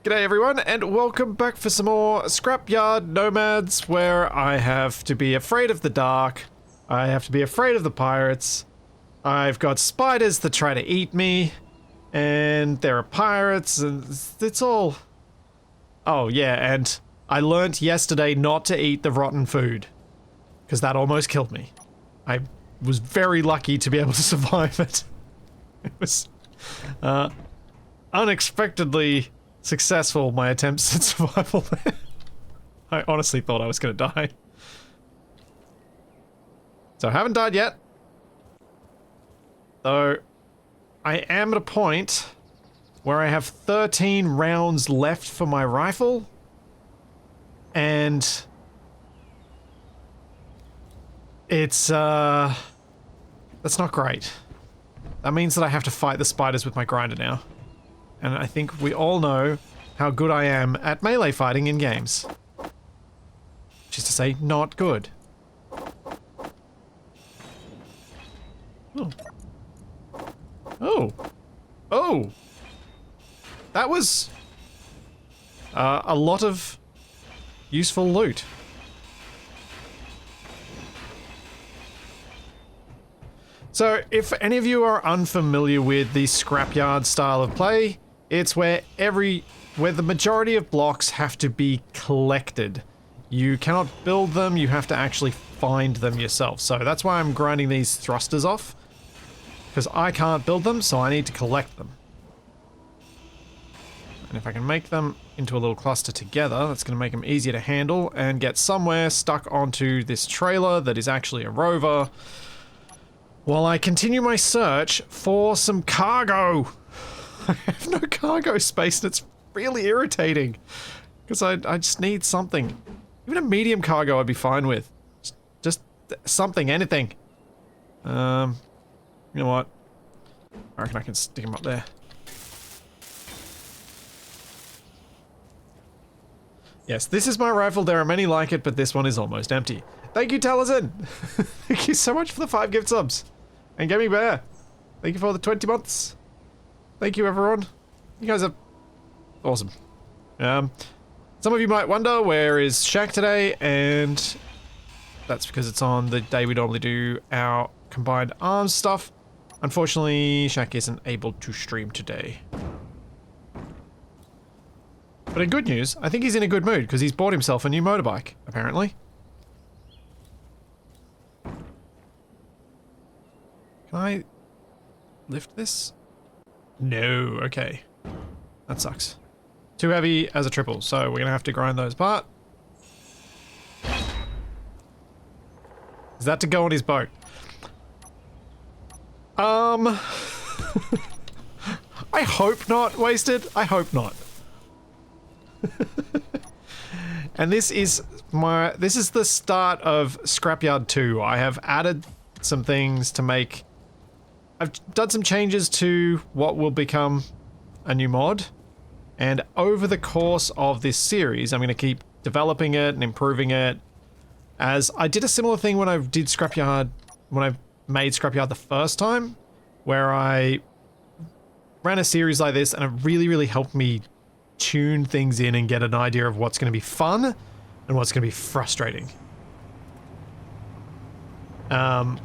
G'day everyone, and welcome back for some more Scrapyard Nomads, where I have to be afraid of the dark, I have to be afraid of the pirates, I've got spiders that try to eat me, and there are pirates, and it's all... Oh yeah, and I learnt yesterday not to eat the rotten food, because that almost killed me. I was very lucky to be able to survive it. It was unexpectedly successful, my attempts at survival there. I honestly thought I was gonna die. So I haven't died yet. Though, I am at a point where I have 13 rounds left for my rifle. And... it's, that's not great. That means that I have to fight the spiders with my grinder now. And I think we all know how good I am at melee fighting in games. Which is to say, not good. Oh. Oh. Oh! That was... a lot of useful loot. So, if any of you are unfamiliar with the scrapyard style of play, it's where the majority of blocks have to be collected. You cannot build them, you have to actually find them yourself. So that's why I'm grinding these thrusters off. Because I can't build them, so I need to collect them. And if I can make them into a little cluster together, that's going to make them easier to handle and get somewhere stuck onto this trailer that is actually a rover, while I continue my search for some cargo. I have no cargo space and it's really irritating. Because I just need something. Even a medium cargo I'd be fine with. Just something, anything. You know what? I reckon I can stick him up there. Yes, this is my rifle. There are many like it, but this one is almost empty. Thank you, Talazin! Thank you so much for the 5 gift subs. And Gaming Bear, thank you for the 20 months. Thank you, everyone. You guys are awesome. Some of you might wonder, where is Shaq today? And that's because it's on the day we normally do our combined arms stuff. Unfortunately, Shaq isn't able to stream today. But in good news, I think he's in a good mood because he's bought himself a new motorbike, apparently. Can I lift this? No, okay. That sucks. Too heavy as a triple, so we're gonna have to grind those apart. Is that to go on his boat? I hope not, Wasted. I hope not. And this is the start of Scrapyard 2. I have added some things to make... I've done some changes to what will become a new mod. And over the course of this series, I'm going to keep developing it and improving it. As I did a similar thing when I did Scrapyard, when I made Scrapyard the first time, where I ran a series like this and it really, really helped me tune things in and get an idea of what's going to be fun and what's going to be frustrating. And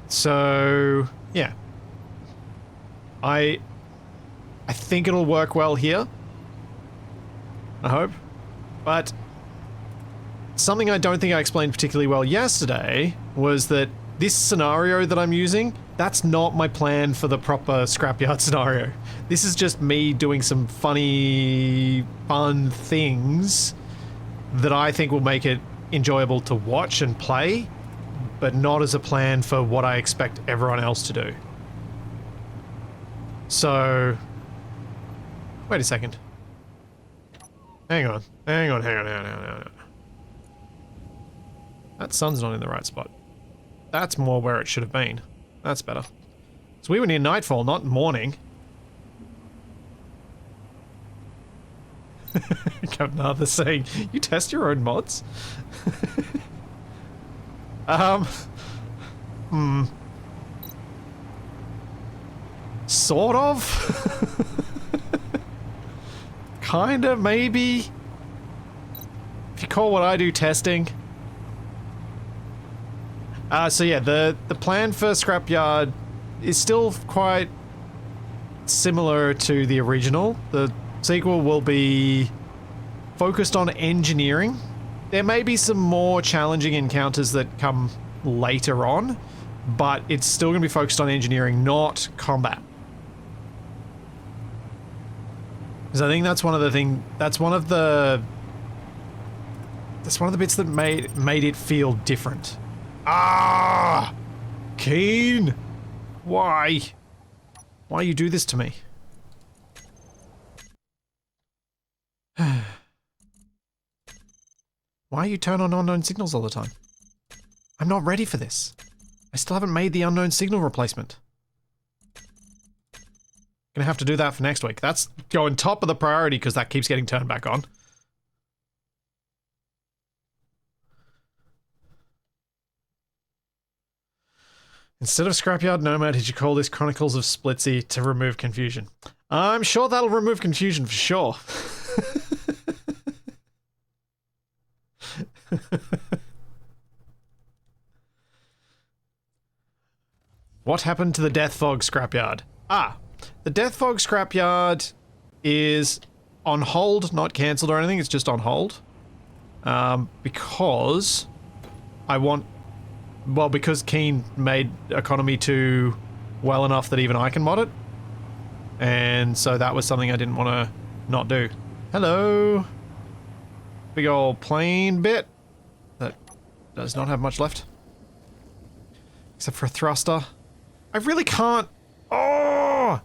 so, yeah. I think it'll work well here. I hope. But something I don't think I explained particularly well yesterday was that this scenario that I'm using, that's not my plan for the proper Scrapyard scenario. This is just me doing some funny, fun things that I think will make it enjoyable to watch and play, but not as a plan for what I expect everyone else to do. So... wait a second. Hang on. Hang on. That sun's not in the right spot. That's more where it should have been. That's better. So we were near nightfall, not morning. Captain Arthur saying, you test your own mods? Sort of? Kinda, maybe. If you call what I do testing. So yeah, the plan for Scrapyard is still quite similar to the original. The sequel will be focused on engineering. There may be some more challenging encounters that come later on, but it's still going to be focused on engineering, not combat. Because I think that's one of the bits that made it feel different. Ah! Keen! Why? Why you do this to me? Why you turn on unknown signals all the time? I'm not ready for this. I still haven't made the unknown signal replacement. Gonna have to do that for next week. That's going top of the priority because that keeps getting turned back on. Instead of Scrapyard Nomad, did you call this Chronicles of Splitsy to remove confusion? I'm sure that'll remove confusion for sure. What happened to the Death Fog Scrapyard? Ah, the Death Fog Scrapyard is on hold, not cancelled or anything, it's just on hold. Because I want... Well, because Keen made Economy 2 well enough that even I can mod it. And so that was something I didn't want to not do. Hello! Big old plane bit that does not have much left. Except for a thruster. I really can't... Oh!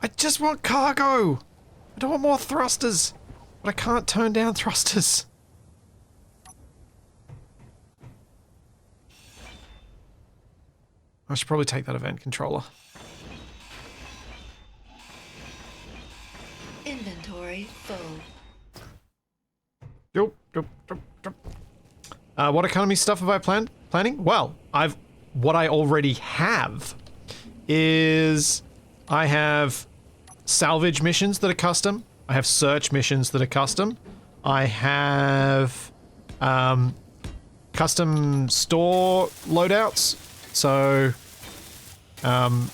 I just want cargo! I don't want more thrusters! But I can't turn down thrusters. I should probably take that event controller. Inventory full. What economy stuff have I planning? Well, what I already have is I have salvage missions that are custom. I have search missions that are custom. I have custom store loadouts. So the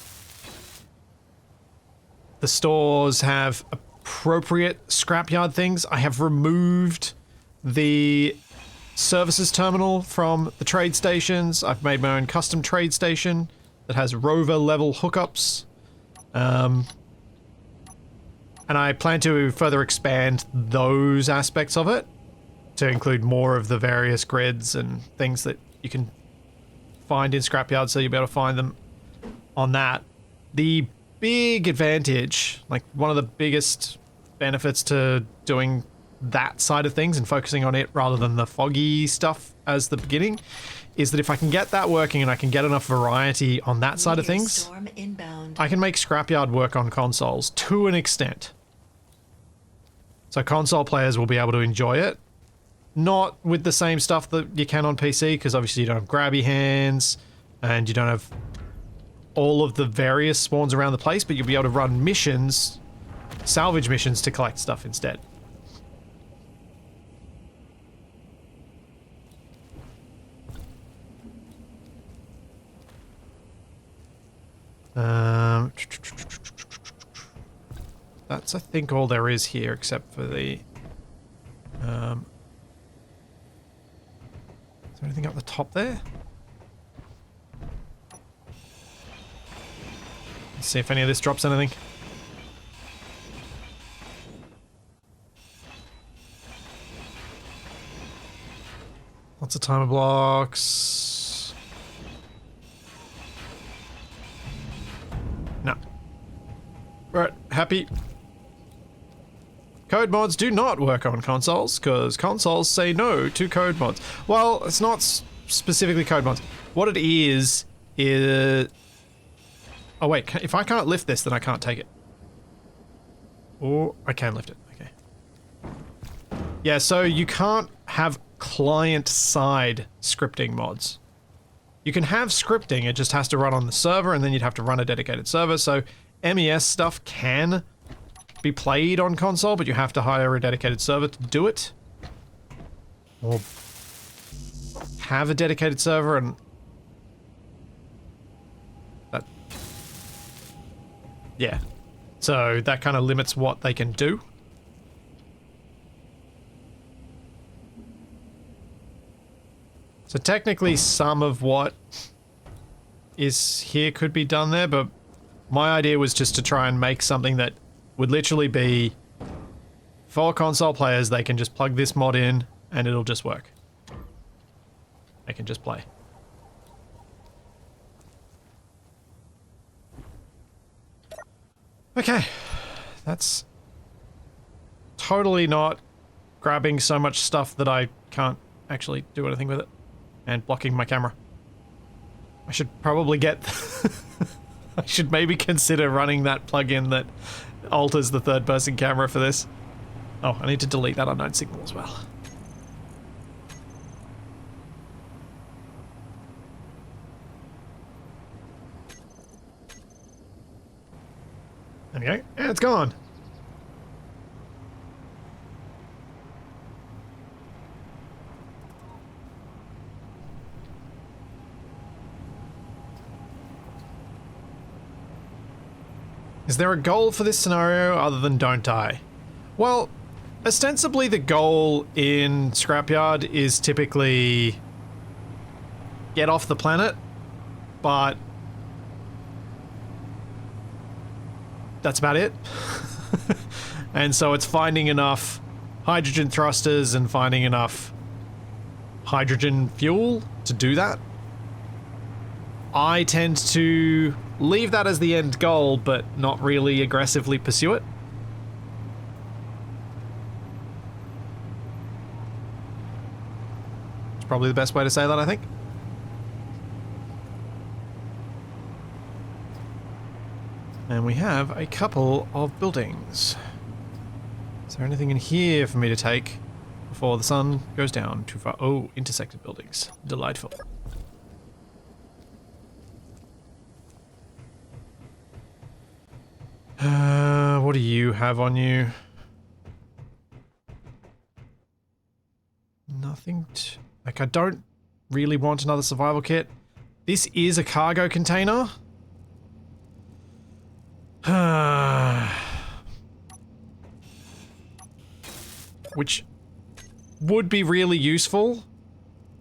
stores have appropriate scrapyard things. I have removed the services terminal from the trade stations. I've made my own custom trade station that has rover level hookups. And I plan to further expand those aspects of it to include more of the various grids and things that you can find in Scrapyard, so you'll be able to find them on that. The big advantage, like one of the biggest benefits to doing that side of things and focusing on it rather than the foggy stuff as the beginning, is that if I can get that working and I can get enough variety on that side of things, I can make Scrapyard work on consoles to an extent. So console players will be able to enjoy it. Not with the same stuff that you can on PC, because obviously you don't have grabby hands, and you don't have all of the various spawns around the place, but you'll be able to run missions, salvage missions, to collect stuff instead. That's, I think, all there is here, except for the... Is there anything up the top there? Let's see if any of this drops anything. Lots of timer blocks. No. Right, happy. Code mods do not work on consoles, because consoles say no to code mods. Well, it's not specifically code mods. What it is... Oh wait, if I can't lift this, then I can't take it. Or I can lift it, okay. Yeah, so you can't have client-side scripting mods. You can have scripting, it just has to run on the server, and then you'd have to run a dedicated server, so MES stuff can be played on console, but you have to hire a dedicated server to do it. Or have a dedicated server and... that... yeah. So that kind of limits what they can do. So technically some of what is here could be done there, but my idea was just to try and make something that would literally be for console players. They can just plug this mod in and it'll just work. They can just play. Okay, that's totally not grabbing so much stuff that I can't actually do anything with it, and blocking my camera. I should probably get... I should maybe consider running that plugin that alters the third-person camera for this. Oh, I need to delete that unknown signal as well. There we go. And it's gone. Is there a goal for this scenario other than don't die? Well, ostensibly the goal in Scrapyard is typically get off the planet, but that's about it. And so it's finding enough hydrogen thrusters and finding enough hydrogen fuel to do that. I tend to leave that as the end goal, but not really aggressively pursue it. It's probably the best way to say that, I think. And we have a couple of buildings. Is there anything in here for me to take before the sun goes down too far? Oh, intersected buildings. Delightful. What do you have on you? Nothing to... like, I don't really want another survival kit. This is a cargo container. Which would be really useful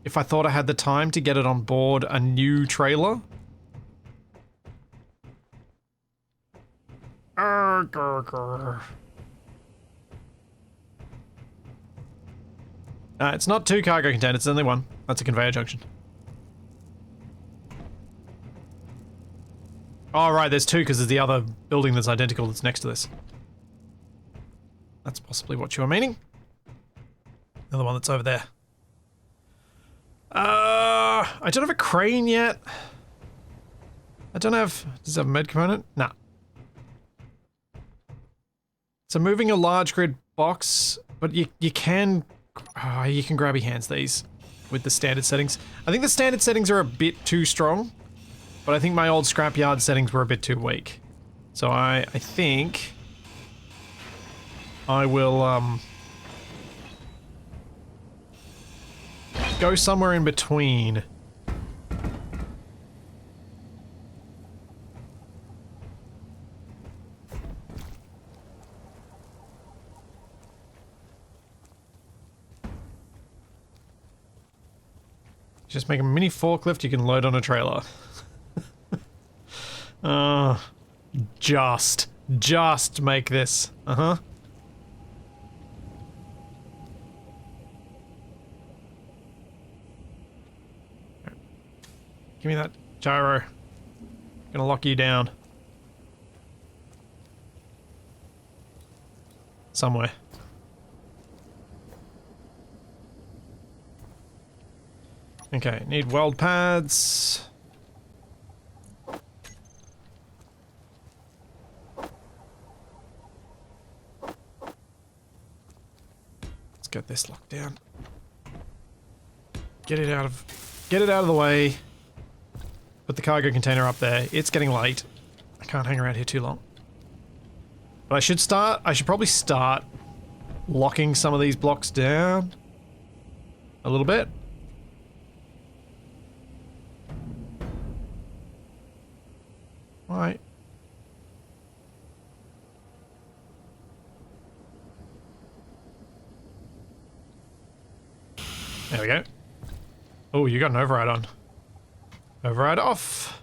if I thought I had the time to get it on board a new trailer. It's not two cargo containers, it's only one. That's a conveyor junction. Oh, right, there's two because there's the other building that's identical that's next to this. That's possibly what you were meaning. The other one that's over there. I don't have a crane yet. I don't have... does it have a med component? Nah. So moving a large grid box, but you can grabby hands these with the standard settings. I think the standard settings are a bit too strong, but I think my old Scrapyard settings were a bit too weak. So I think I will go somewhere in between. Just make a mini forklift you can load on a trailer. Just make this. Uh-huh. Give me that gyro. Gonna lock you down. Somewhere. Okay, need weld pads. Let's get this locked down. Get it out of the way. Put the cargo container up there. It's getting late. I can't hang around here too long. But I should probably start locking some of these blocks down a little bit. Right. There we go. Oh, you got an override on. Override off.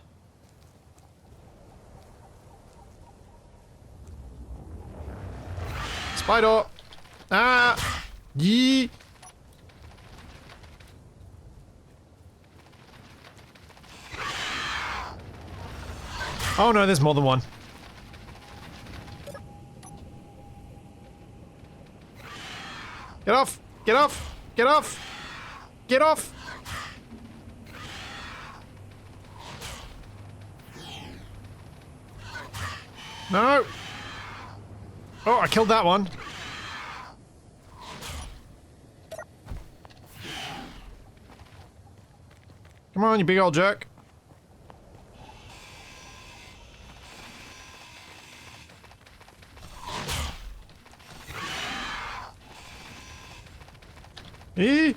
Spider. Ah. Yee. Oh no, there's more than one. Get off! Get off! Get off! Get off! No! Oh, I killed that one. Come on, you big old jerk. Eh?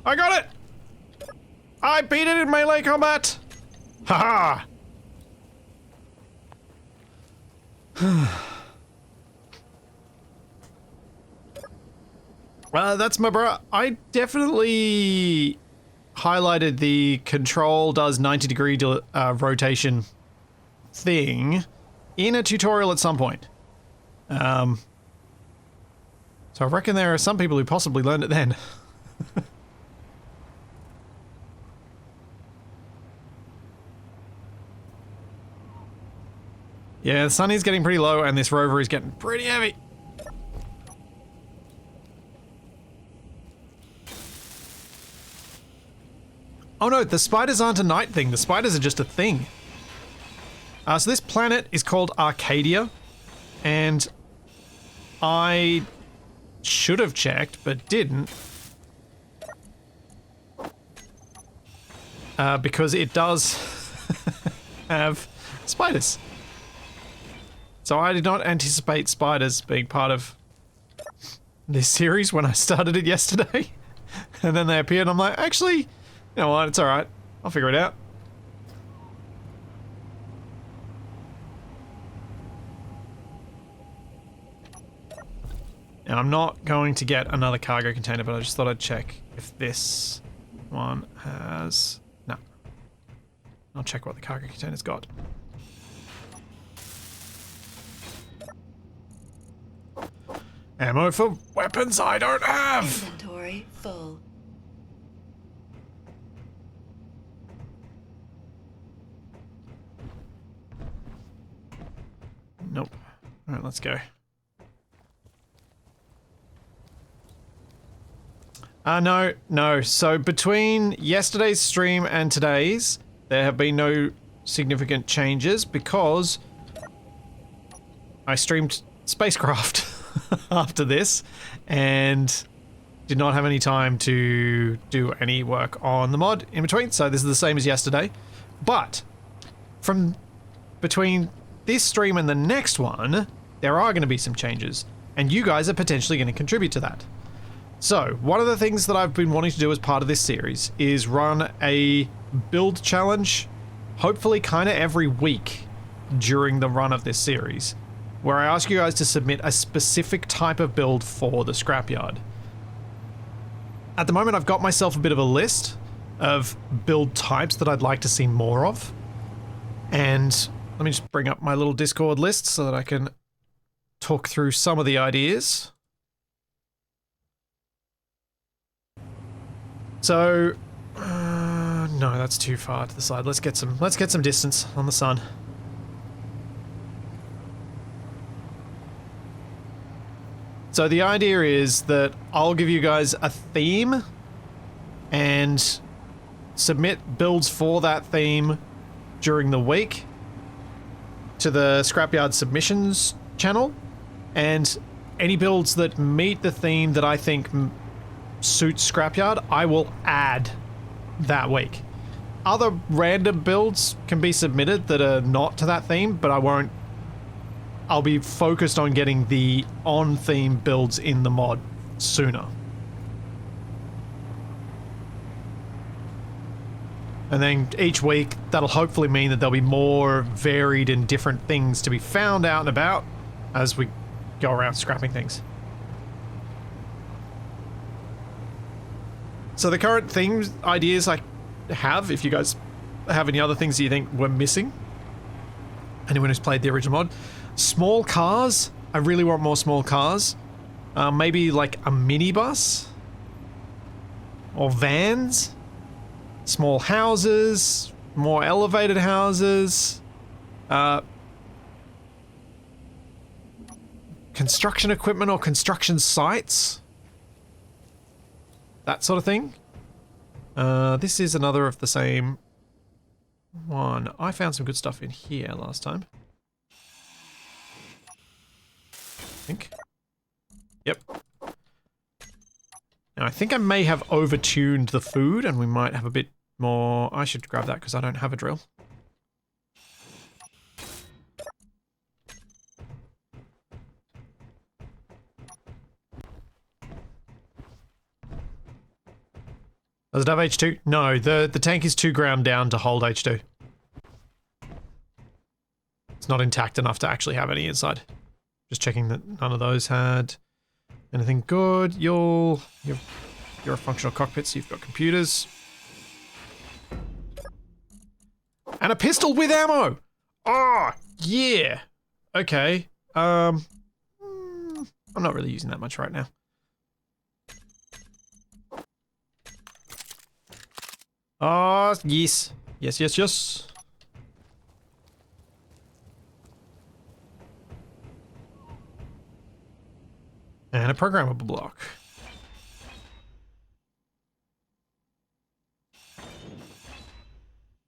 I got it! I beat it in melee combat! Haha! That's my bro. I definitely highlighted the control does 90-degree rotation thing in a tutorial at some point. So I reckon there are some people who possibly learned it then. Yeah, the sun is getting pretty low and this rover is getting pretty heavy. Oh no, the spiders aren't a night thing. The spiders are just a thing. So this planet is called Arcadia, and I should have checked, but didn't. Because it does have spiders. So I did not anticipate spiders being part of this series when I started it yesterday. And then they appeared and I'm like, actually, you know what, it's alright. I'll figure it out. Now I'm not going to get another cargo container, but I just thought I'd check if this one has... No. I'll check what the cargo container's got. Ammo for weapons I don't have! Inventory full. Nope. Alright, let's go. No. So between yesterday's stream and today's, there have been no significant changes because I streamed Spacecraft after this and did not have any time to do any work on the mod in between, so this is the same as yesterday. But from between this stream and the next one, there are going to be some changes, and you guys are potentially going to contribute to that. So, one of the things that I've been wanting to do as part of this series is run a build challenge, hopefully kind of every week during the run of this series, where I ask you guys to submit a specific type of build for the scrapyard. At the moment, I've got myself a bit of a list of build types that I'd like to see more of. And let me just bring up my little Discord list so that I can talk through some of the ideas. So, no, that's too far to the side. Let's get some distance on the sun. So the idea is that I'll give you guys a theme and submit builds for that theme during the week to the Scrapyard submissions channel, and any builds that meet the theme that I think suits Scrapyard, I will add that week. Other random builds can be submitted that are not to that theme, but I won't. I'll be focused on getting the on-theme builds in the mod sooner. And then each week, that'll hopefully mean that there'll be more varied and different things to be found out and about as we go around scrapping things. So the current themes, ideas I have, if you guys have any other things that you think were missing, anyone who's played the original mod, small cars. I really want more small cars. Maybe like a minibus or vans. Small houses, more elevated houses, construction equipment or construction sites, that sort of thing. This is another of the same one. I found some good stuff in here last time. I think. Yep. Now, I think I may have overtuned the food, and we might have a bit more... I should grab that, because I don't have a drill. Does it have H2? No, the tank is too ground down to hold H2. It's not intact enough to actually have any inside. Just checking that none of those had... anything good? You're a functional cockpit, so you've got computers. And a pistol with ammo! Oh, yeah! Okay. I'm not really using that much right now. Oh, yes. Yes, yes, yes. And a programmable block.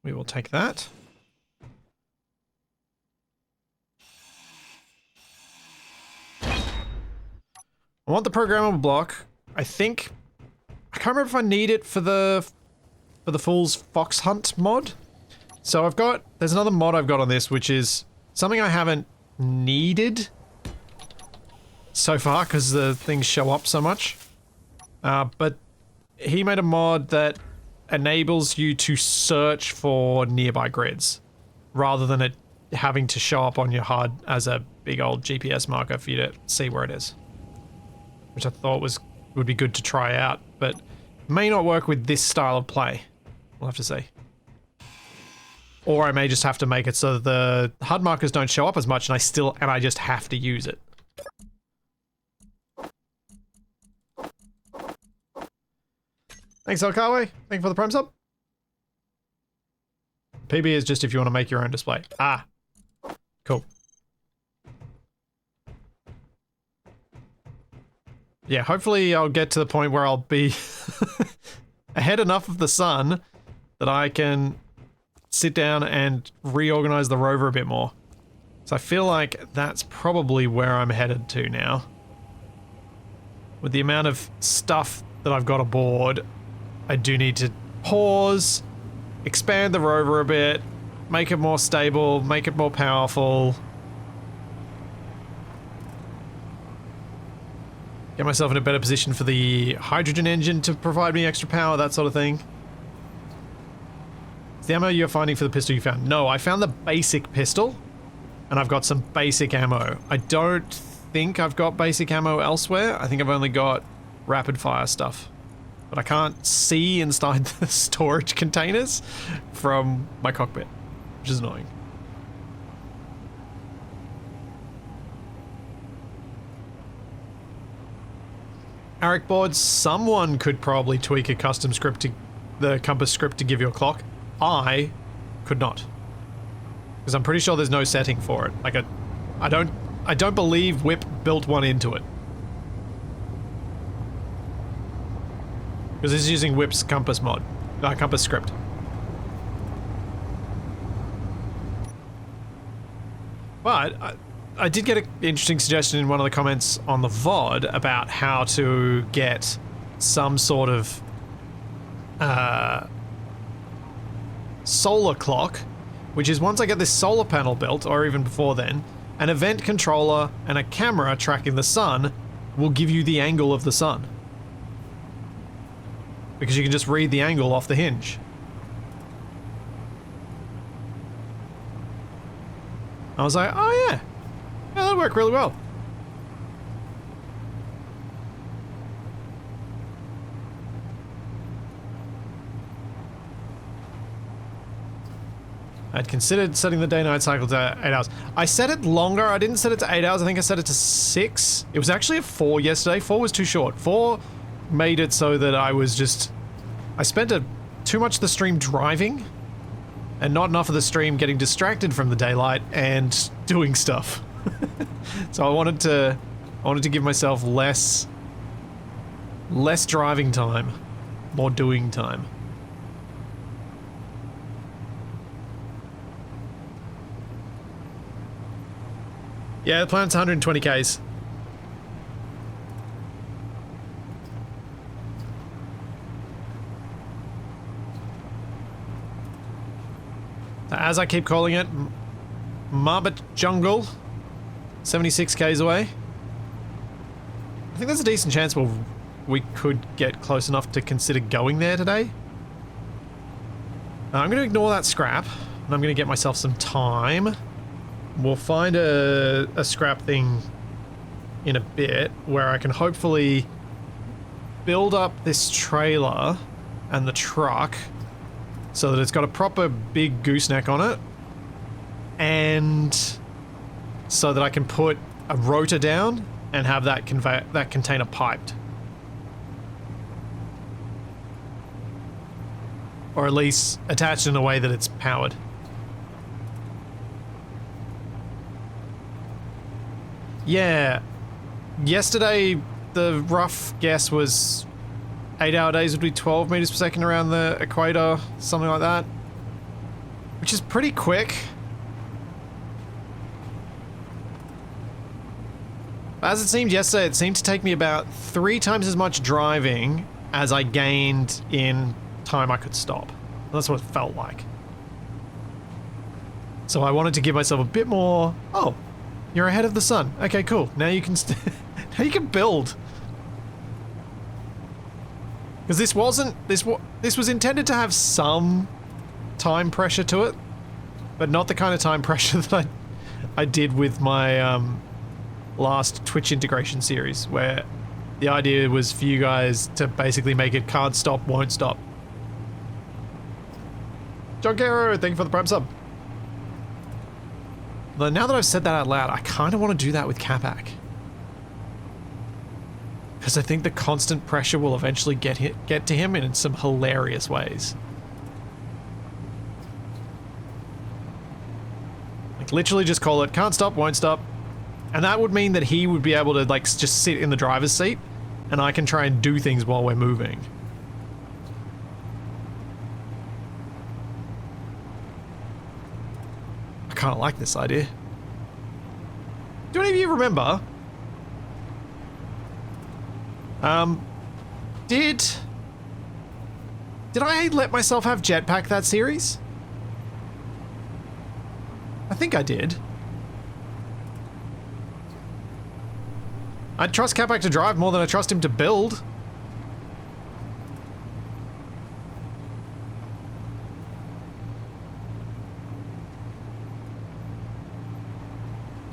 We will take that. I want the programmable block. I think... I can't remember if I need it for the Fool's Fox Hunt mod. So I've got... there's another mod I've got on this, which is something I haven't needed so far, because the things show up so much. But he made a mod that enables you to search for nearby grids, rather than it having to show up on your HUD as a big old GPS marker for you to see where it is. Which I thought would be good to try out, but may not work with this style of play. We'll have to see. Or I may just have to make it so that the HUD markers don't show up as much, and I just have to use it. Thanks, Elkawe. Thank you for the Prime sub. PB is just if you want to make your own display. Ah. Cool. Yeah, hopefully I'll get to the point where I'll be ahead enough of the sun that I can sit down and reorganize the rover a bit more. So I feel like that's probably where I'm headed to now. With the amount of stuff that I've got aboard, I do need to pause, expand the rover a bit, make it more stable, make it more powerful. Get myself in a better position for the hydrogen engine to provide me extra power, that sort of thing. Is the ammo you're finding for the pistol you found? No, I found the basic pistol, and I've got some basic ammo. I don't think I've got basic ammo elsewhere. I think I've only got rapid fire stuff. But I can't see inside the storage containers from my cockpit, which is annoying. Eric boards, someone could probably tweak a custom script to the compass script to give you a clock. I could not. Because I'm pretty sure there's no setting for it. Like I don't believe Whip built one into it. Because this is using Whip's compass mod. Compass script. But I did get an interesting suggestion in one of the comments on the VOD about how to get some sort of solar clock, which is once I get this solar panel built, or even before then, an event controller and a camera tracking the sun will give you the angle of the sun. Because you can just read the angle off the hinge. I was like, oh yeah, that'll work really well. I'd considered setting the day-night cycle to 8 hours. I set it longer. I didn't set it to 8 hours. I think I set it to 6. It was actually at 4 yesterday. 4 was too short. 4 made it so that I was just... I spent too much of the stream driving and not enough of the stream getting distracted from the daylight and doing stuff. So I wanted to give myself less driving time, more doing time. Yeah, the planet's 120 Ks. As I keep calling it, Marbet Jungle, 76 Ks away. I think there's a decent chance we could get close enough to consider going there today. I'm going to ignore that scrap, and I'm going to get myself some time. We'll find a scrap thing in a bit where I can hopefully build up this trailer and the truck so that it's got a proper big gooseneck on it, and so that I can put a rotor down and have that container piped. Or at least attached in a way that it's powered. Yeah, yesterday the rough guess was 8-hour days would be 12 meters per second around the equator, something like that. Which is pretty quick. As it seemed yesterday, it seemed to take me about 3 times as much driving as I gained in time I could stop. That's what it felt like. So I wanted to give myself a bit more... Oh, you're ahead of the sun. Okay, cool. Now you can now you can build. Because this was intended to have some time pressure to it, but not the kind of time pressure that I did with my last Twitch integration series, where the idea was for you guys to basically make it can't stop, won't stop. John Caro, thank you for the prime sub. But now that I've said that out loud, I kind of want to do that with Capac. Because I think the constant pressure will eventually get to him in some hilarious ways. Like literally just call it can't stop, won't stop. And that would mean that he would be able to like just sit in the driver's seat and I can try and do things while we're moving. I kind of like this idea. Do any of you remember? Did I let myself have jetpack that series? I think I did. I trust Capac to drive more than I trust him to build.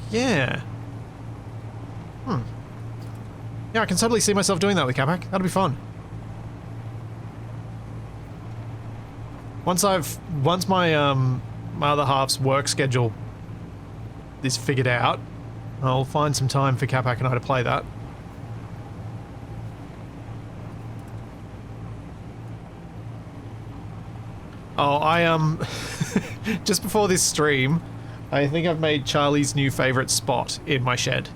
Yeah. Yeah, I can totally see myself doing that with Capac. That'll be fun. Once my my other half's work schedule is figured out, I'll find some time for Capac and I to play that. Oh, I just before this stream, I think I've made Charlie's new favorite spot in my shed.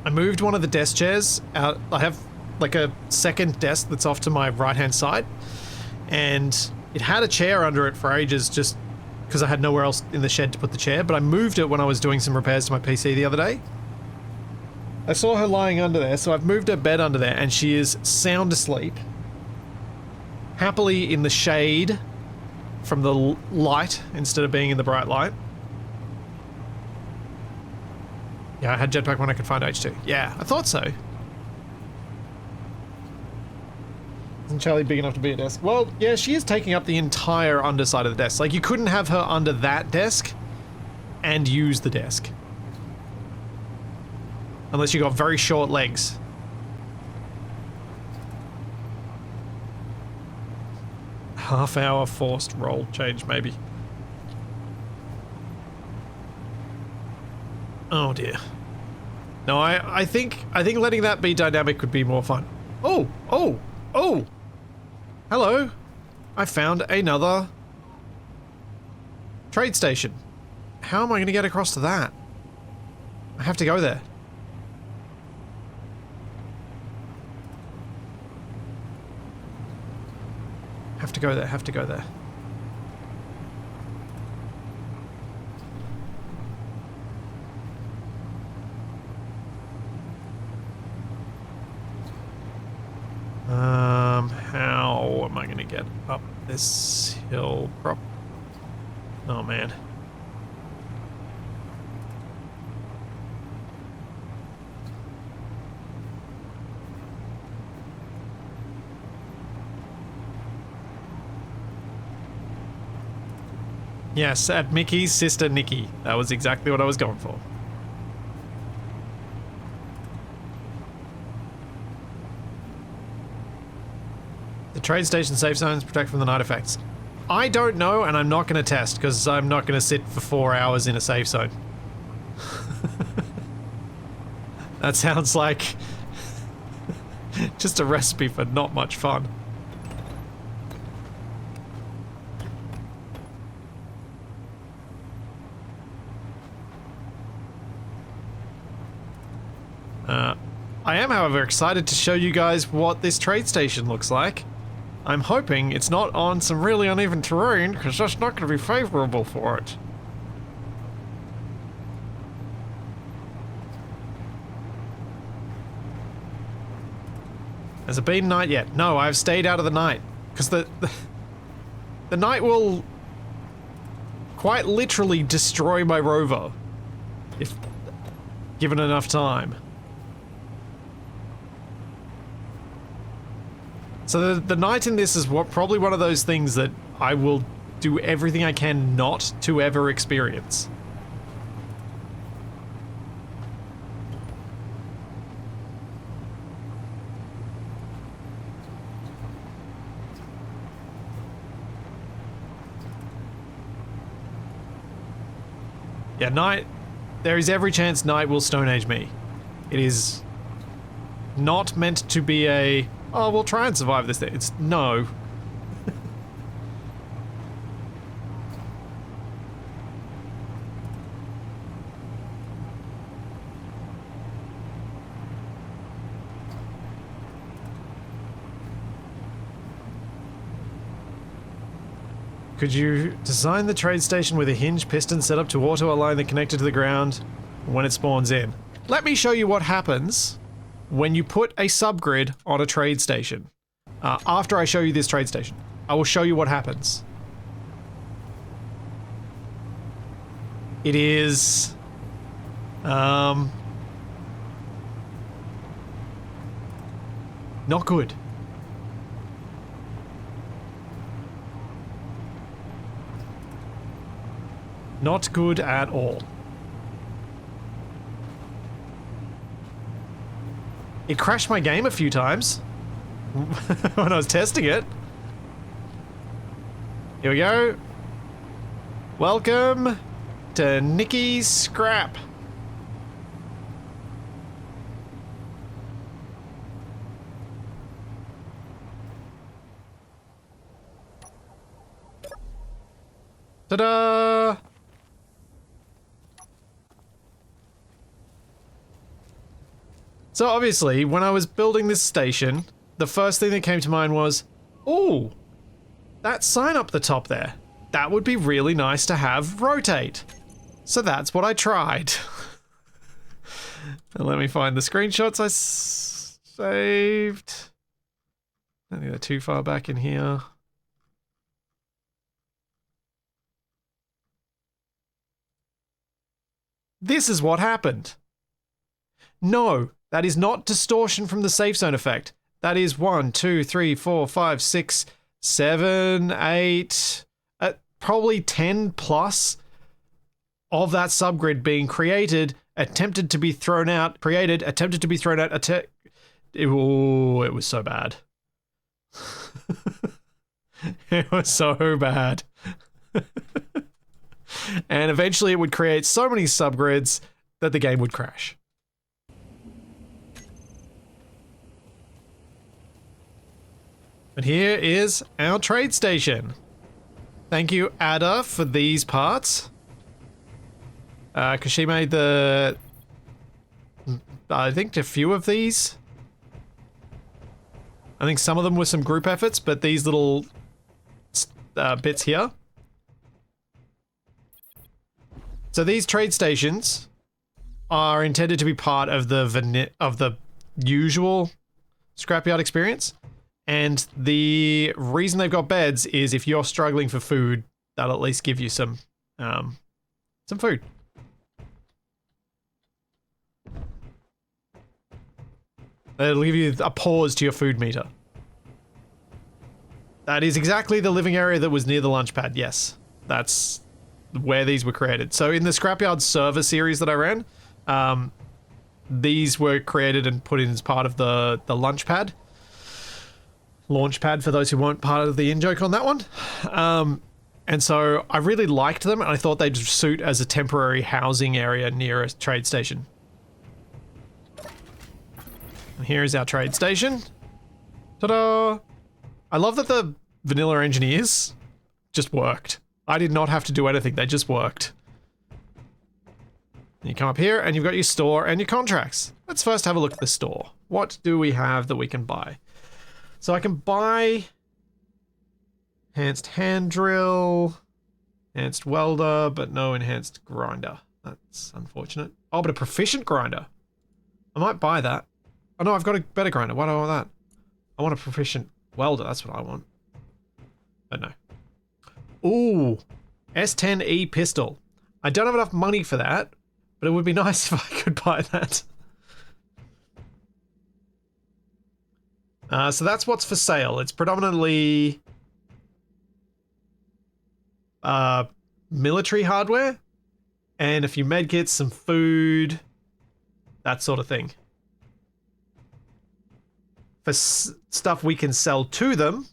I moved one of the desk chairs out. I have like a second desk that's off to my right-hand side, and it had a chair under it for ages just because I had nowhere else in the shed to put the chair, but I moved it when I was doing some repairs to my PC the other day. I saw her lying under there, so I've moved her bed under there, and she is sound asleep. Happily in the shade from the light instead of being in the bright light. Yeah, I had jetpack when I could find H2. Yeah, I thought so. Isn't Charlie big enough to be a desk? Well, yeah, she is taking up the entire underside of the desk. Like, you couldn't have her under that desk and use the desk. Unless you got very short legs. Half-hour forced roll change, maybe. Oh dear. No, I think letting that be dynamic would be more fun. Oh! Oh! Oh! Hello! I found another trade station. How am I going to get across to that? I have to go there. Have to go there, have to go there. How am I gonna get up this hill prop? Oh man. Yes, at Mickey's sister Nikki. That was exactly what I was going for. The trade station safe zones protect from the night effects. I don't know, and I'm not going to test, because I'm not going to sit for 4 hours in a safe zone. That sounds like just a recipe for not much fun. I am, however, excited to show you guys what this trade station looks like. I'm hoping it's not on some really uneven terrain, because that's not going to be favorable for it. Has it been night yet? No, I've stayed out of the night. Because the night will quite literally destroy my rover. If given enough time. So the night in this is probably one of those things that I will do everything I can not to ever experience. Yeah, night. There is every chance night will Stone Age me. It is not meant to be a, oh, we'll try and survive this thing. It's no. Could you design the trade station with a hinge piston set up to auto-align the connector to the ground when it spawns in? Let me show you what happens when you put a subgrid on a trade station. After I show you this trade station, I will show you what happens. It is... not good. Not good at all. It crashed my game a few times when I was testing it. Here we go. Welcome to Nikki's Scrap. Ta-da! So obviously, when I was building this station, the first thing that came to mind was, ooh, that sign up the top there. That would be really nice to have rotate. So that's what I tried. And let me find the screenshots I saved. I think they're too far back in here. This is what happened. No, that is not distortion from the safe zone effect. That is 1, 2, 3, 4, 5, 6, 7, 8, probably 10 plus of that subgrid being created, attempted to be thrown out, created, attempted to be thrown out. It was so bad. It was so bad. And eventually it would create so many subgrids that the game would crash. But here is our trade station. Thank you, Ada, for these parts. Because she made the... I think a few of these. I think some of them were some group efforts, but these little bits here. So these trade stations are intended to be part of the usual scrapyard experience. And the reason they've got beds is if you're struggling for food, that'll at least give you some food. It'll give you a pause to your food meter. That is exactly the living area that was near the lunch pad, yes. That's where these were created. So in the Scrapyard server series that I ran, these were created and put in as part of the lunch pad. Launch pad for those who weren't part of the in-joke on that one. And so I really liked them, and I thought they'd suit as a temporary housing area near a trade station. And here is our trade station. Ta-da! I love that the vanilla engineers just worked. I did not have to do anything, they just worked. And you come up here and you've got your store and your contracts. Let's first have a look at the store. What do we have that we can buy? So I can buy enhanced hand drill, enhanced welder, but no enhanced grinder. That's unfortunate. Oh, but a proficient grinder. I might buy that. Oh no, I've got a better grinder. Why do I want that? I want a proficient welder, that's what I want. But no. Ooh, S10E pistol. I don't have enough money for that, but it would be nice if I could buy that. So that's what's for sale. It's predominantly military hardware and a few medkits, some food, that sort of thing. For stuff we can sell to them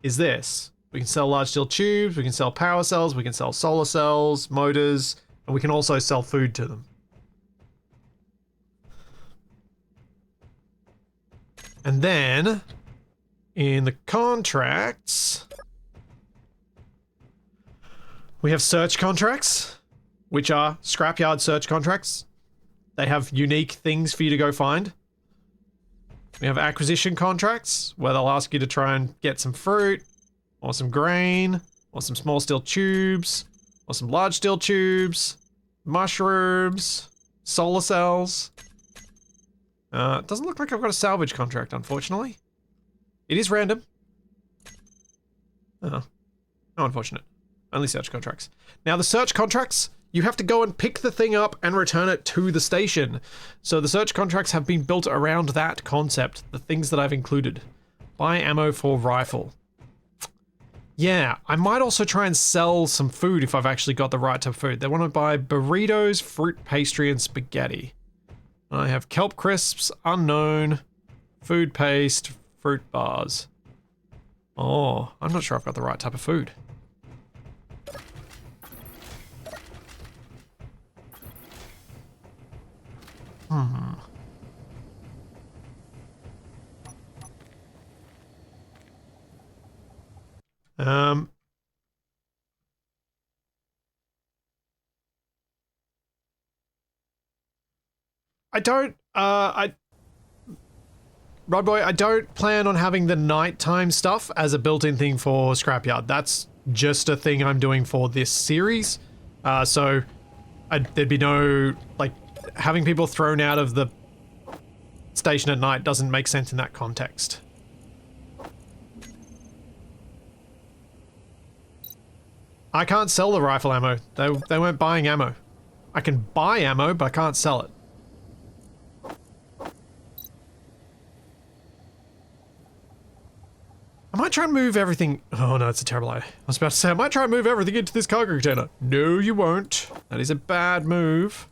is this. We can sell large steel tubes, we can sell power cells, we can sell solar cells, motors, and we can also sell food to them. And then, in the contracts, we have search contracts, which are scrapyard search contracts. They have unique things for you to go find. We have acquisition contracts, where they'll ask you to try and get some fruit, or some grain, or some small steel tubes, or some large steel tubes, mushrooms, solar cells. It doesn't look like I've got a salvage contract, unfortunately. It is random. Oh. How unfortunate. Only search contracts. Now the search contracts, you have to go and pick the thing up and return it to the station. So the search contracts have been built around that concept, the things that I've included. Buy ammo for rifle. Yeah, I might also try and sell some food if I've actually got the right type of food. They want to buy burritos, fruit pastry, and spaghetti. I have kelp crisps, unknown, food paste, fruit bars. Oh, I'm not sure I've got the right type of food. Rodboy, I don't plan on having the nighttime stuff as a built-in thing for Scrapyard. That's just a thing I'm doing for this series. So there'd be no, like, having people thrown out of the station at night doesn't make sense in that context. I can't sell the rifle ammo. They weren't buying ammo. I can buy ammo, but I can't sell it. I might try and move everything. Oh no, it's a terrible idea. I was about to say, I might try and move everything into this cargo container. No, you won't. That is a bad move.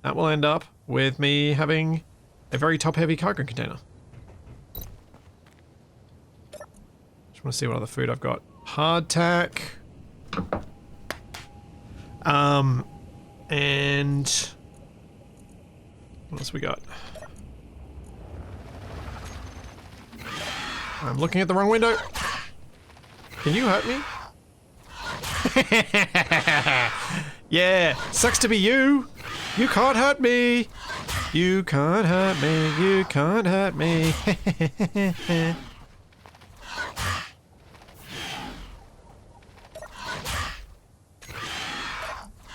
That will end up with me having a very top-heavy cargo container. Just want to see what other food I've got. Hardtack. And what else we got? I'm looking at the wrong window. Can you hurt me? Yeah, sucks to be you. You can't hurt me. You can't hurt me. You can't hurt me.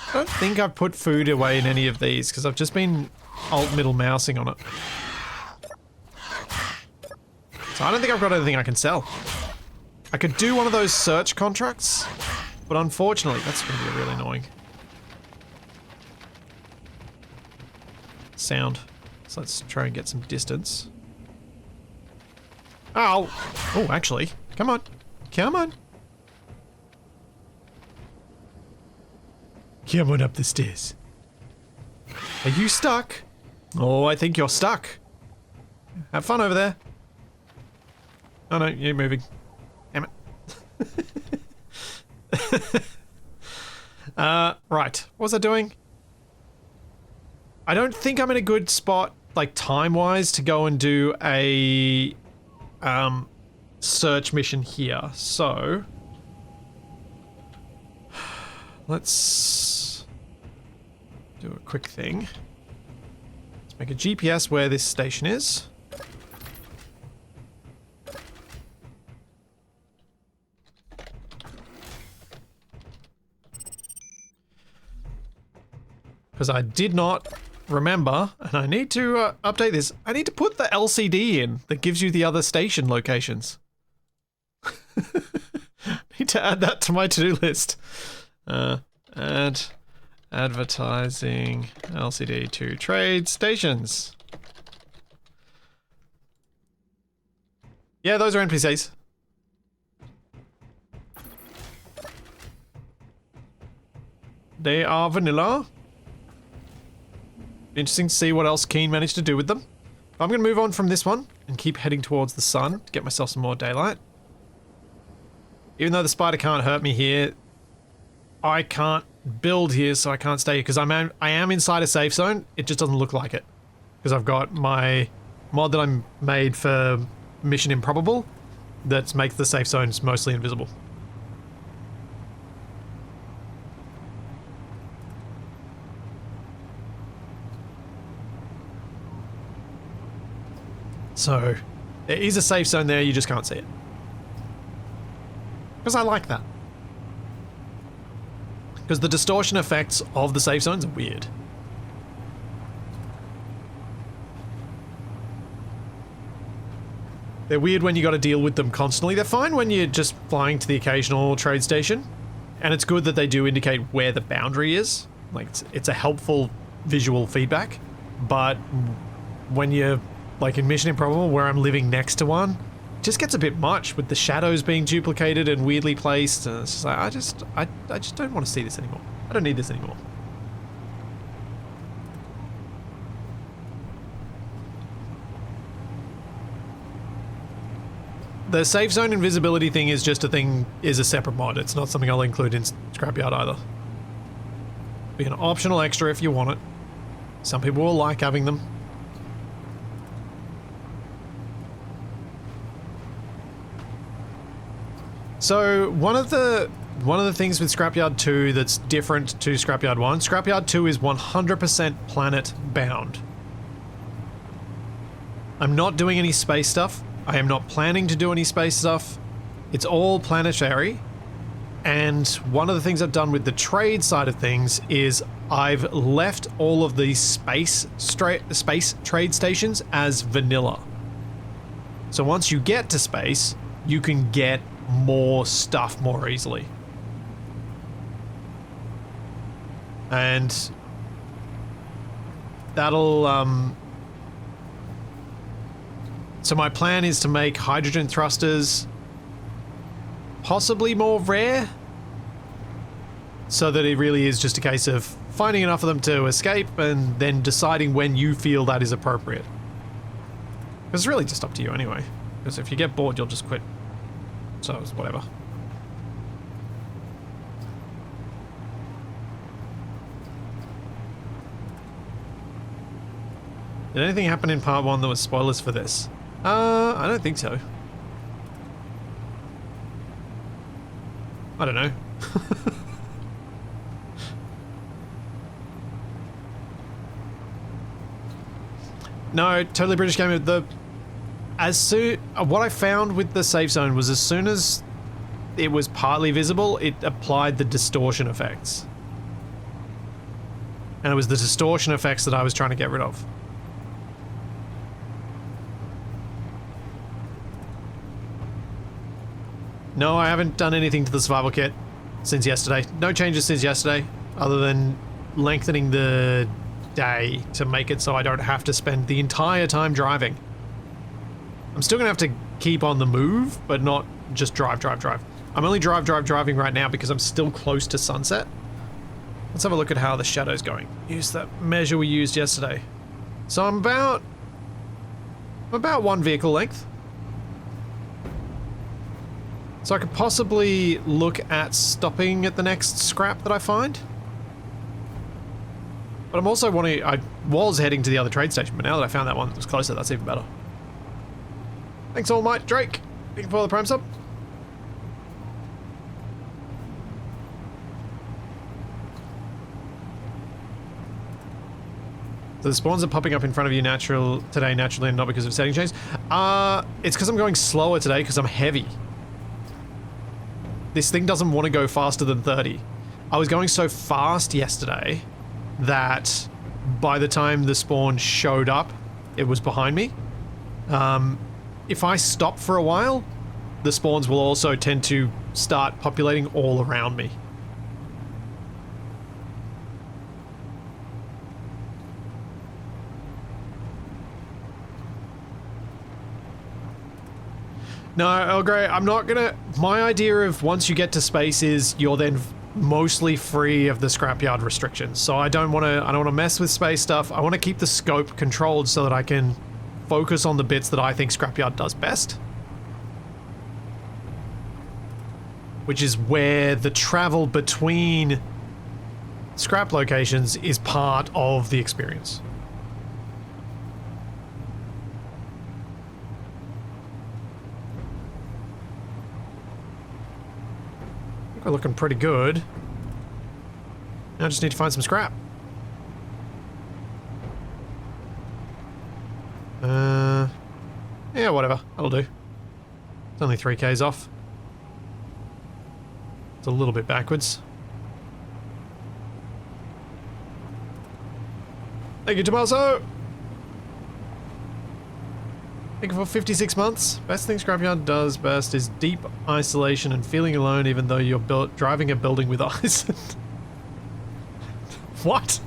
I don't think I've put food away in any of these because I've just been alt middle mousing on it. So I don't think I've got anything I can sell. I could do one of those search contracts, but unfortunately that's going to be really annoying. Sound. So let's try and get some distance. Oh! Oh, actually. Come on. Come on. Come on up the stairs. Are you stuck? Oh, I think you're stuck. Have fun over there. Oh no, you're moving. Damn it. Right. What was I doing? I don't think I'm in a good spot, like time-wise, to go and do a search mission here. So let's do a quick thing. Let's make a GPS where this station is. Because I did not remember, and I need to update this. I need to put the LCD in that gives you the other station locations. Need to add that to my to-do list. Add advertising LCD to trade stations. Yeah, those are NPCs. They are vanilla. Interesting to see what else Keen managed to do with them. I'm going to move on from this one and keep heading towards the sun to get myself some more daylight. Even though the spider can't hurt me here, I can't build here, so I can't stay here because I am inside a safe zone. It just doesn't look like it because I've got my mod that I'm made for Mission Improbable that makes the safe zones mostly invisible. So, there is a safe zone there, you just can't see it. Because I like that. Because the distortion effects of the safe zones are weird. They're weird when you got to deal with them constantly. They're fine when you're just flying to the occasional trade station. And it's good that they do indicate where the boundary is. Like, it's a helpful visual feedback. But when you're like in Mission Improbable, where I'm living next to one, it just gets a bit much with the shadows being duplicated and weirdly placed. And it's just like, I just don't want to see this anymore. I don't need this anymore. The safe zone invisibility thing is just is a separate mod. It's not something I'll include in Scrapyard either. Be an optional extra if you want it. Some people will like having them. So one of the things with Scrapyard 2 that's different to Scrapyard 1, Scrapyard 2 is 100% planet bound. I'm not doing any space stuff. I am not planning to do any space stuff. It's all planetary. And one of the things I've done with the trade side of things is I've left all of the space trade stations as vanilla. So once you get to space, you can get more stuff more easily. And that'll, so my plan is to make hydrogen thrusters possibly more rare, so that it really is just a case of finding enough of them to escape and then deciding when you feel that is appropriate. It's really just up to you anyway, because if you get bored, you'll just quit. So it's whatever. Did anything happen in part 1 that was spoilers for this? I don't think so. I don't know. No, totally British game. What I found with the safe zone was as soon as it was partly visible, it applied the distortion effects. And it was the distortion effects that I was trying to get rid of. No, I haven't done anything to the survival kit since yesterday. No changes since yesterday, other than lengthening the day to make it so I don't have to spend the entire time driving. I'm still gonna have to keep on the move, but not just drive. I'm only driving right now because I'm still close to sunset. Let's have a look at how the shadow's going. Use that measure we used yesterday. So I'm about one vehicle length. So I could possibly look at stopping at the next scrap that I find. But I'm also I was heading to the other trade station, but now that I found that one that was closer, that's even better. Thanks all might, Drake. Thank you for the prime sub. So the spawns are popping up in front of you today naturally and not because of setting change. It's because I'm going slower today because I'm heavy. This thing doesn't want to go faster than 30. I was going so fast yesterday that by the time the spawn showed up, it was behind me. If I stop for a while, the spawns will also tend to start populating all around me. No, Earl Grey, I'm not gonna... My idea of once you get to space is you're then mostly free of the scrapyard restrictions. So I don't want to mess with space stuff. I want to keep the scope controlled so that I can focus on the bits that I think scrapyard does best. Which is where the travel between scrap locations is part of the experience. We're looking pretty good. Now I just need to find some scrap. Yeah, whatever. That'll do. It's only 3Ks off. It's a little bit backwards. Thank you, Tommaso! Thank you for 56 months. Best thing Scrapyard does best is deep isolation and feeling alone even though you're driving a building with eyes. What?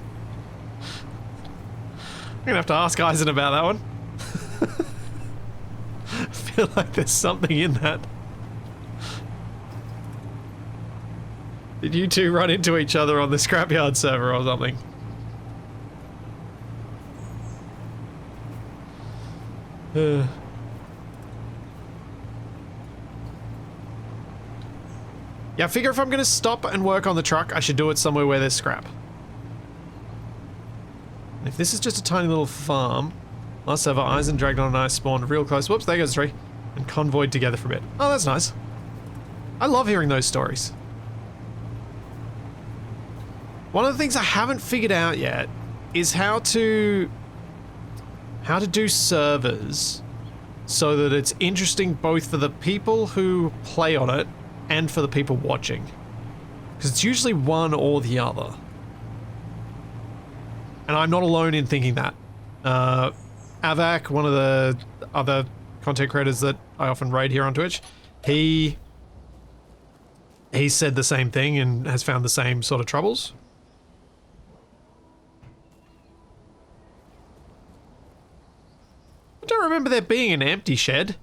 I'm gonna have to ask Eisen about that one. I feel like there's something in that. Did you two run into each other on the Scrapyard server or something? Yeah, I figure if I'm gonna stop and work on the truck, I should do it somewhere where there's scrap. And if this is just a tiny little farm, last server, Eisen, Dragon and I spawned real close. Whoops, there goes the tree. And convoyed together for a bit. Oh, that's nice. I love hearing those stories. One of the things I haven't figured out yet is how to do servers so that it's interesting both for the people who play on it and for the people watching. Because it's usually one or the other. And I'm not alone in thinking that. Avak, one of the other content creators that I often raid here on Twitch, he said the same thing and has found the same sort of troubles. I don't remember there being an empty shed.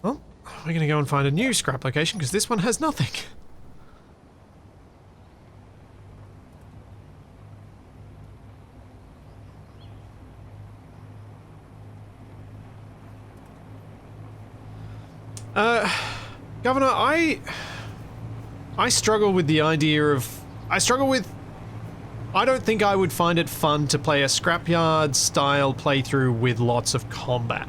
Well, we're gonna go and find a new scrap location because this one has nothing. Governor, I struggle with the idea of... I don't think I would find it fun to play a scrapyard style playthrough with lots of combat.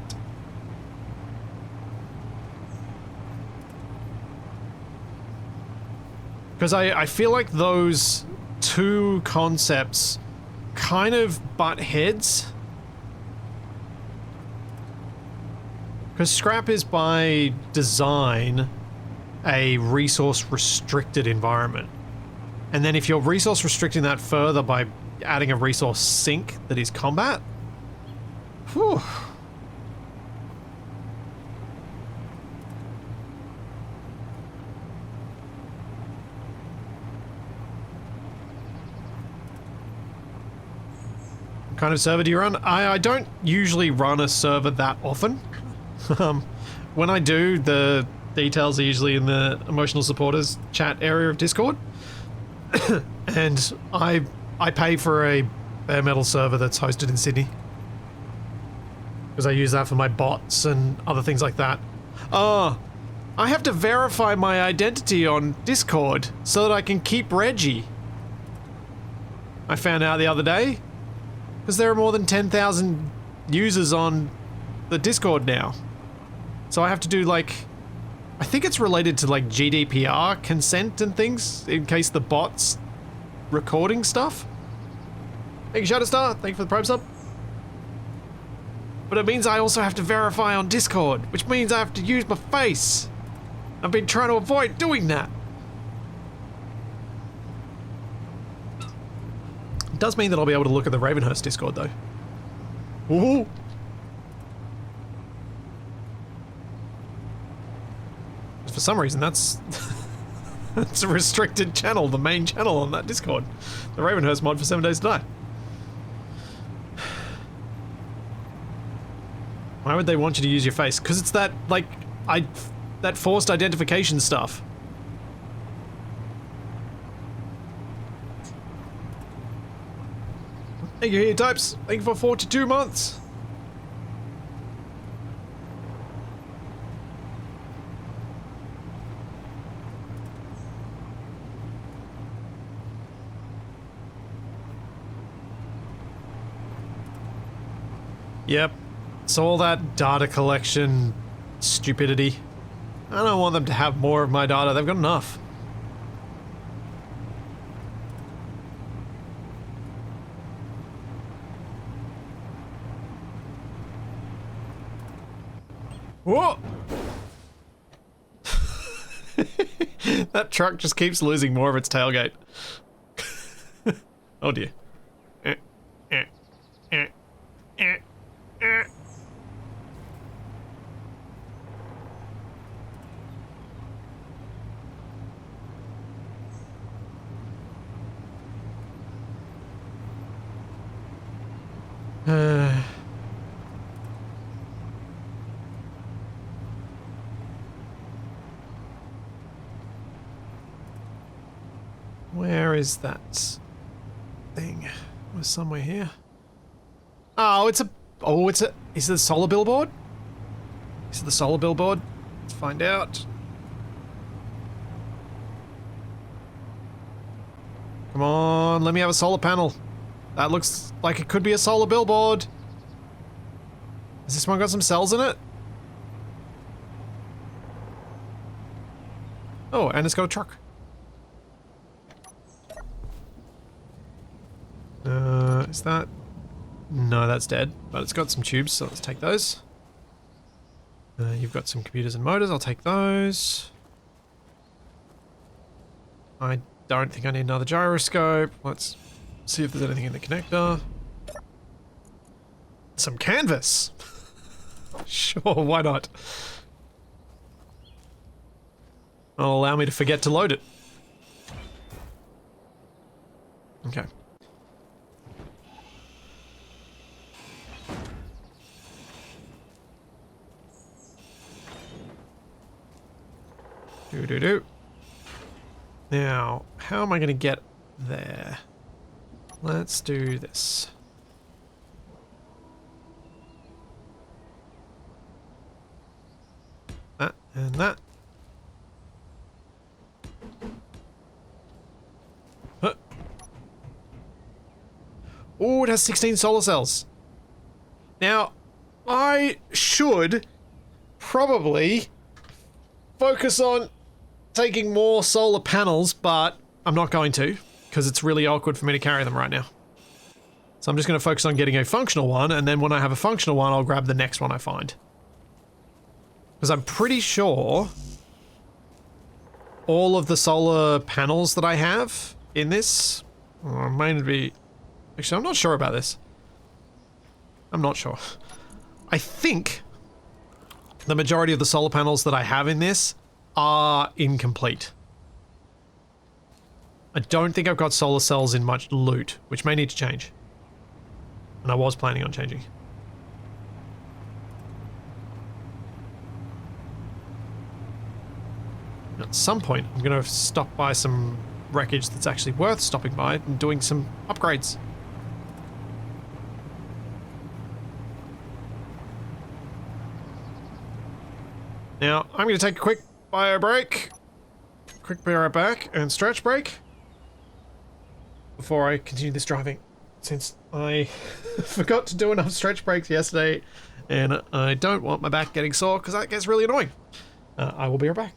Because I feel like those two concepts kind of butt heads. Because scrap is by design a resource restricted environment. And then if you're resource restricting that further by adding a resource sink that is combat, whew. What kind of server do you run? I don't usually run a server that often. When I do, the details are usually in the emotional supporters chat area of Discord. And I pay for a bare metal server that's hosted in Sydney. Because I use that for my bots and other things like that. Oh, I have to verify my identity on Discord so that I can keep Reggie. I found out the other day. Because there are more than 10,000 users on the Discord now. So I have to do like... I think it's related to like GDPR consent and things in case the bot's recording stuff. Thank you, Shutterstar. Thank you for the Prime sub. But it means I also have to verify on Discord, which means I have to use my face. I've been trying to avoid doing that. It does mean that I'll be able to look at the Ravenhurst Discord though. Ooh. For some reason, that's it's a restricted channel, the main channel on that Discord. The Ravenhurst mod for 7 days to die. Why would they want you to use your face? Because it's that, like, that forced identification stuff. Thank you, Here Types. Thank you for 42 months. Yep, it's all that data collection stupidity. I don't want them to have more of my data, they've got enough. Whoa! That truck just keeps losing more of its tailgate. Oh dear. Where is that thing? It was somewhere here. Oh, it's a... Oh, it's a... Is it a solar billboard? Is it the solar billboard? Let's find out. Come on, let me have a solar panel. That looks like it could be a solar billboard. Has this one got some cells in it? Oh, and it's got a truck. Is that... No, that's dead. But it's got some tubes, so let's take those. You've got some computers and motors. I'll take those. I don't think I need another gyroscope. Let's see if there's anything in the connector. Some canvas. Sure, why not? It'll allow me to forget to load it. Okay. Do. Now, how am I going to get there? Let's do this. That and that. Huh. Oh, it has 16 solar cells. Now, I should probably focus on taking more solar panels, but I'm not going to, because it's really awkward for me to carry them right now. So I'm just going to focus on getting a functional one, and then when I have a functional one, I'll grab the next one I find. Because I'm pretty sure all of the solar panels that I have in this might be... Actually, I'm not sure about this. I'm not sure. I think the majority of the solar panels that I have in this are incomplete. I don't think I've got solar cells in much loot, which may need to change. And I was planning on changing. At some point, I'm going to stop by some wreckage that's actually worth stopping by and doing some upgrades. Now, I'm going to take a quick bio break. Quick be right back and stretch break. Before I continue this driving. Since I forgot to do enough stretch breaks yesterday. And I don't want my back getting sore because that gets really annoying. I will be right back.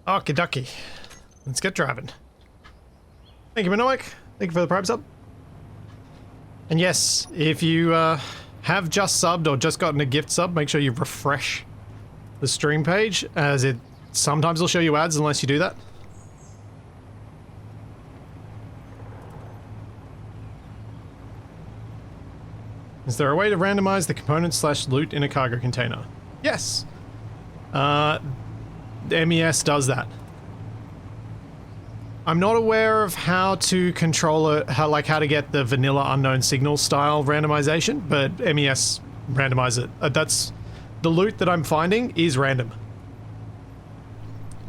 Okie dokie. Let's get driving. Thank you, Minoic. Thank you for the Prime sub. And yes, if you have just subbed or just gotten a gift sub, make sure you refresh the stream page, as it sometimes will show you ads unless you do that. Is there a way to randomize the components / loot in a cargo container? Yes. The MES does that. I'm not aware of how to control it, how to get the vanilla unknown signal style randomization, but MES randomize it. That's the loot that I'm finding is random.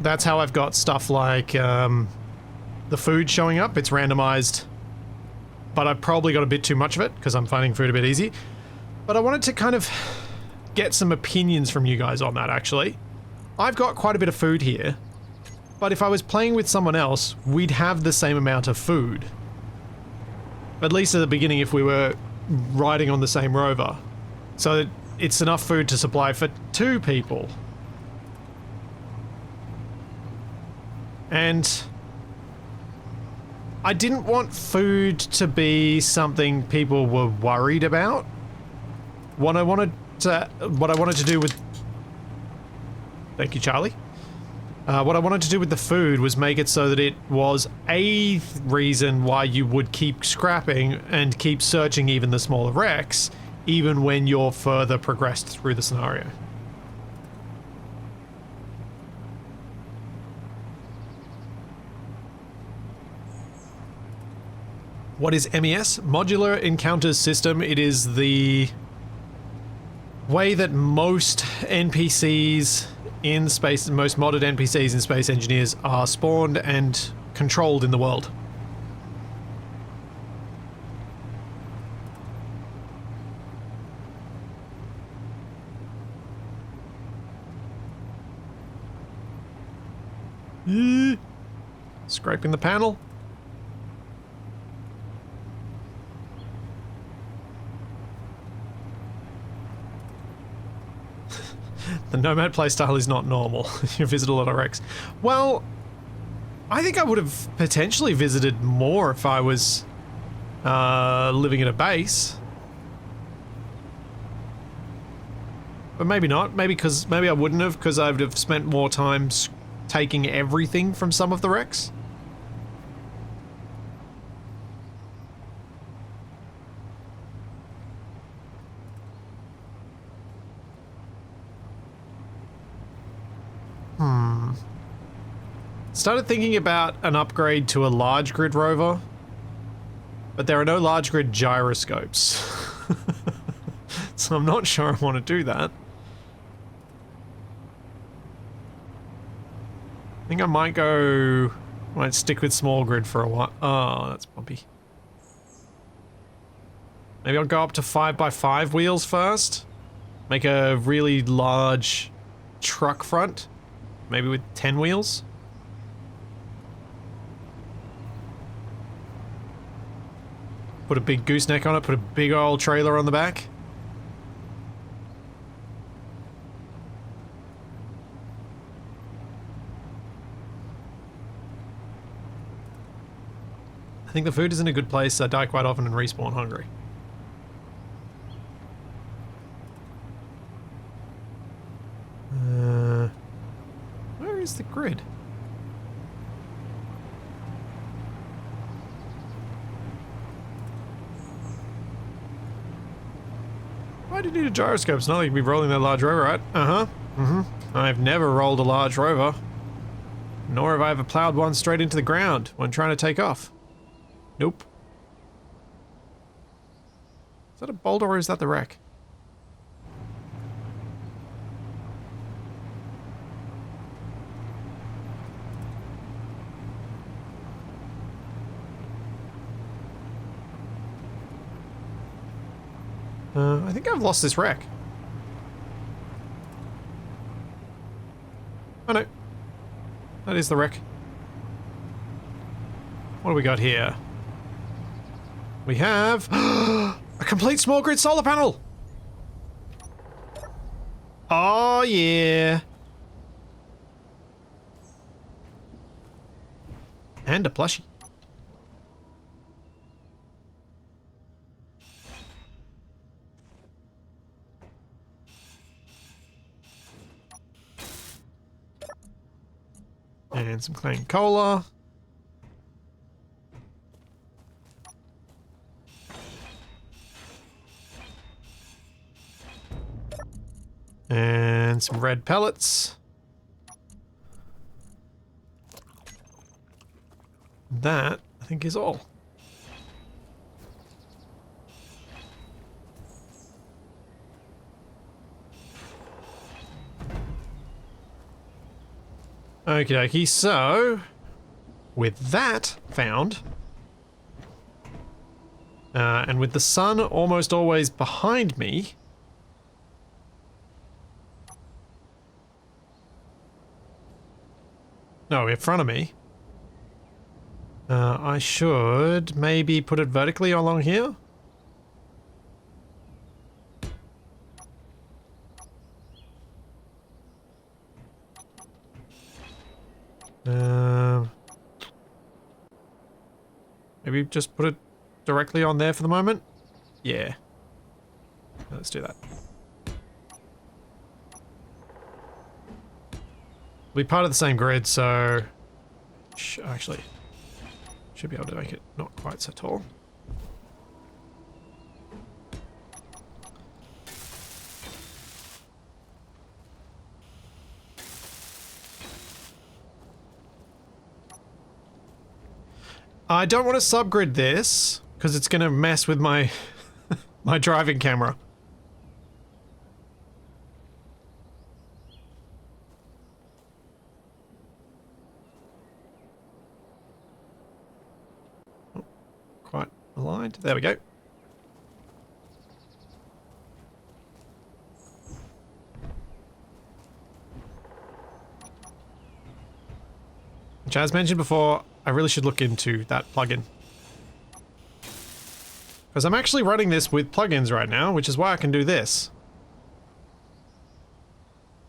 That's how I've got stuff like the food showing up. It's randomized, but I've probably got a bit too much of it because I'm finding food a bit easy. But I wanted to kind of get some opinions from you guys on that, actually. I've got quite a bit of food here, but if I was playing with someone else, we'd have the same amount of food. At least at the beginning if we were riding on the same rover. So it's enough food to supply for 2 people. And I didn't want food to be something people were worried about. What I wanted to do with... Thank you, Charlie. What I wanted to do with the food was make it so that it was a reason why you would keep scrapping and keep searching even the smaller wrecks, even when you're further progressed through the scenario. What is MES? Modular Encounters System. It is the way that most NPCs in space, most modded NPCs in Space Engineers are spawned and controlled in the world. Scraping the panel. The Nomad playstyle is not normal. You visit a lot of wrecks. Well, I think I would have potentially visited more if I was living in a base. But maybe not. Maybe I wouldn't have, because I would have spent more time taking everything from some of the wrecks. Started thinking about an upgrade to a large grid rover, but there are no large grid gyroscopes. So I'm not sure I want to do that. I think I might stick with small grid for a while. Oh, that's bumpy. Maybe I'll go up to 5x5 wheels first. Make a really large truck front. Maybe with 10 wheels. Put a big gooseneck on it, put a big old trailer on the back. I think the food is in a good place. I die quite often and respawn hungry. Where is the grid? Why do you need a gyroscope? It's not like you'd be rolling that large rover, right? I've never rolled a large rover. Nor have I ever plowed one straight into the ground when trying to take off. Nope. Is that a boulder or is that the wreck? I think I've lost this wreck. Oh no. That is the wreck. What do we got here? We have a complete small grid solar panel! Oh yeah. And a plushie. And some clean cola. And some red pellets. That, I think, is all. Okie dokie, so with that found, and with the sun almost always behind me, no, in front of me, I should maybe put it vertically along here. Maybe just put it directly on there for the moment. Yeah. Let's do that. We'll be part of the same grid, so actually should be able to make it not quite so tall. I don't want to subgrid this because it's going to mess with my my driving camera. Quite aligned. There we go. Which, as mentioned before, I really should look into that plugin. Because I'm actually running this with plugins right now, which is why I can do this.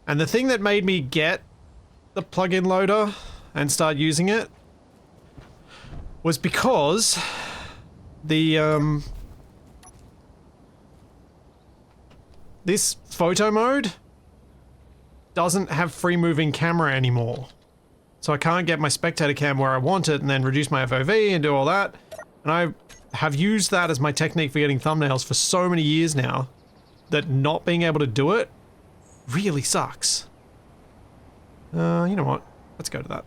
And the thing that made me get the plugin loader and start using it was because the this photo mode doesn't have free moving camera anymore. So I can't get my spectator cam where I want it and then reduce my FOV and do all that. And I have used that as my technique for getting thumbnails for so many years now that not being able to do it really sucks. You know what? Let's go to that.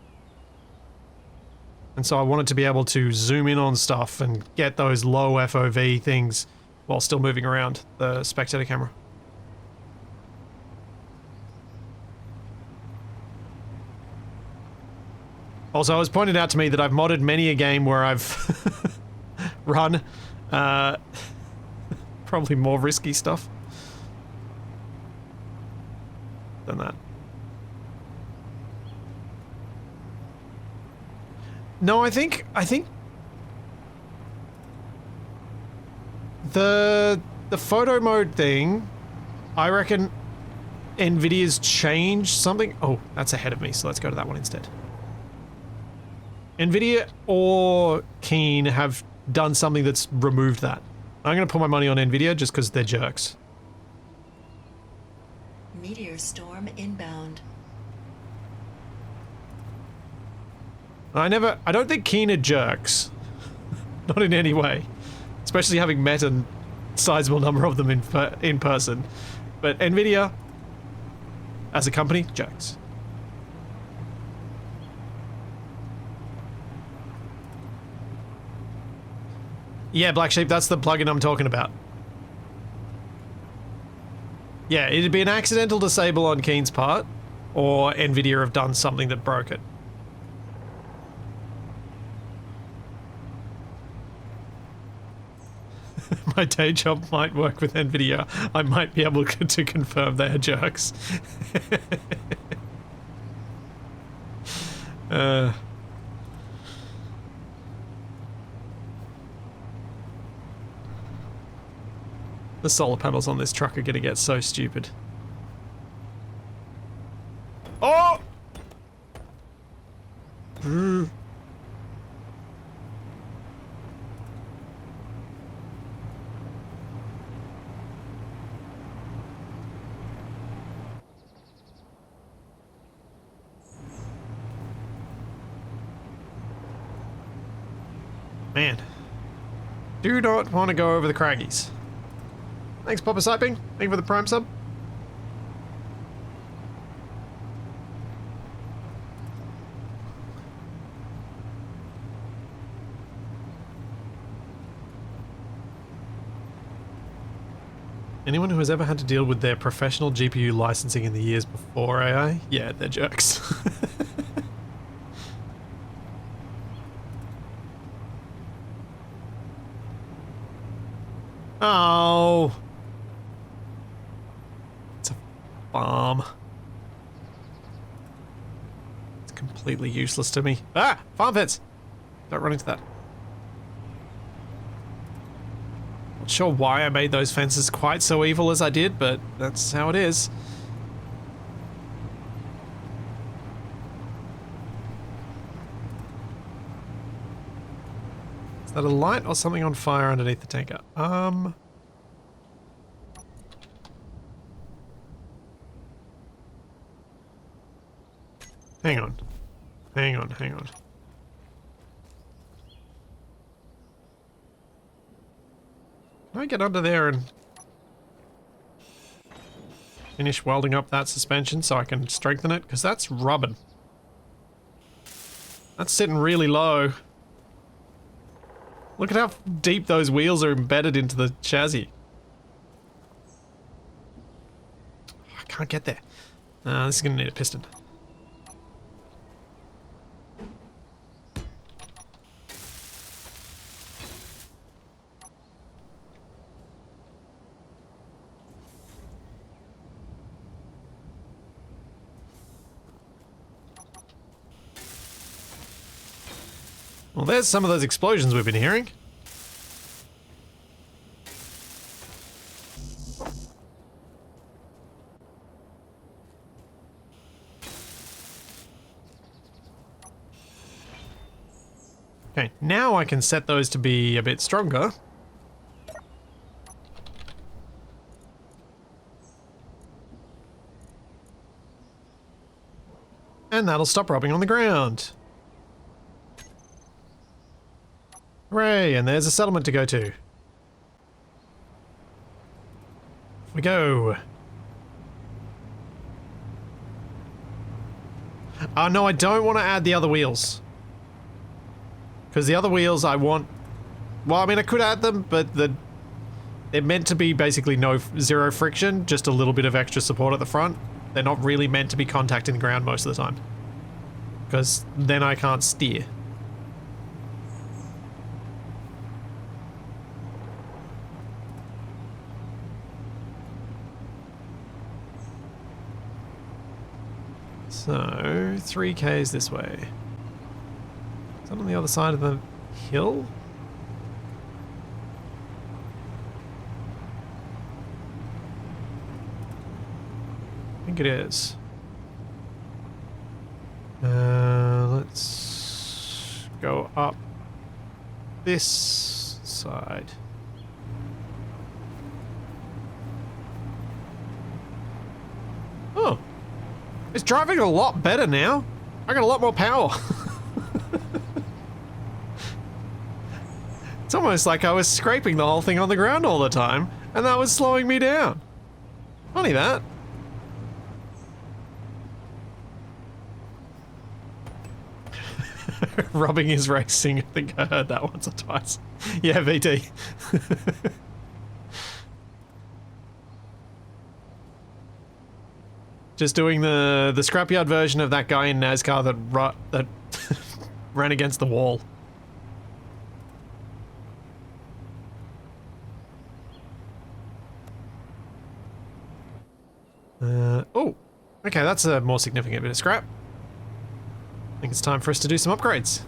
And so I wanted to be able to zoom in on stuff and get those low FOV things while still moving around the spectator camera. Also, it was pointed out to me that I've modded many a game where I've run probably more risky stuff than that. No, I think the photo mode thing, I reckon Nvidia's changed something. Oh, that's ahead of me, so let's go to that one instead. Nvidia or Keen have done something that's removed that. I'm going to put my money on Nvidia just because they're jerks. Meteor storm inbound. I don't think Keen are jerks. Not in any way. Especially having met a sizable number of them in person. But Nvidia, as a company, jerks. Yeah, Black Sheep, that's the plugin I'm talking about. Yeah, it'd be an accidental disable on Keen's part, or Nvidia have done something that broke it. My day job might work with Nvidia. I might be able to confirm they're jerks. The solar panels on this truck are gonna get so stupid. Oh! Man. Do not want to go over the craggies. Thanks, Papa Siping. Thank you for the Prime sub. Anyone who has ever had to deal with their professional GPU licensing in the years before AI? Yeah, they're jerks. Oh. It's a farm. It's completely useless to me. Ah! Farm fence! Don't run into that. Not sure why I made those fences quite so evil as I did, but that's how it is. Is that a light or something on fire underneath the tanker? Hang on. Hang on, hang on. Can I get under there and finish welding up that suspension so I can strengthen it? Because that's rubbing. That's sitting really low. Look at how deep those wheels are embedded into the chassis. I can't get there. This is going to need a piston. Well, there's some of those explosions we've been hearing. Okay, now I can set those to be a bit stronger. And that'll stop rubbing on the ground. Hooray, and there's a settlement to go to. Off we go. Oh no, I don't want to add the other wheels. Because the other wheels I want... Well, I mean, I could add them, but they're meant to be basically zero friction, just a little bit of extra support at the front. They're not really meant to be contacting the ground most of the time. Because then I can't steer. So, 3Ks this way. Is that on the other side of the hill? I think it is. Let's go up this side. Oh! It's driving a lot better now. I got a lot more power. It's almost like I was scraping the whole thing on the ground all the time, and that was slowing me down. Funny that. Rubbing is racing. I think I heard that once or twice. Yeah, VT. Just doing the scrapyard version of that guy in NASCAR that ran against the wall. Oh, okay, that's a more significant bit of scrap. I think it's time for us to do some upgrades.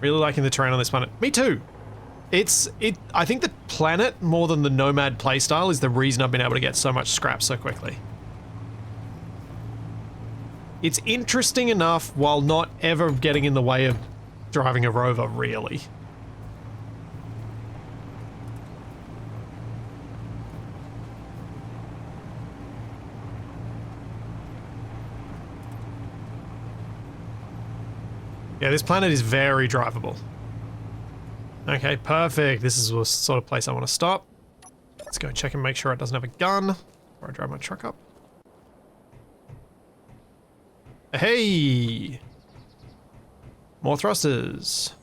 Really liking the terrain on this planet. Me too. I think the planet, more than the nomad playstyle, is the reason I've been able to get so much scrap so quickly. It's interesting enough while not ever getting in the way of driving a rover, really. Yeah, this planet is very drivable. Okay, perfect. This is the sort of place I want to stop. Let's go check and make sure it doesn't have a gun before I drive my truck up. Hey! More thrusters.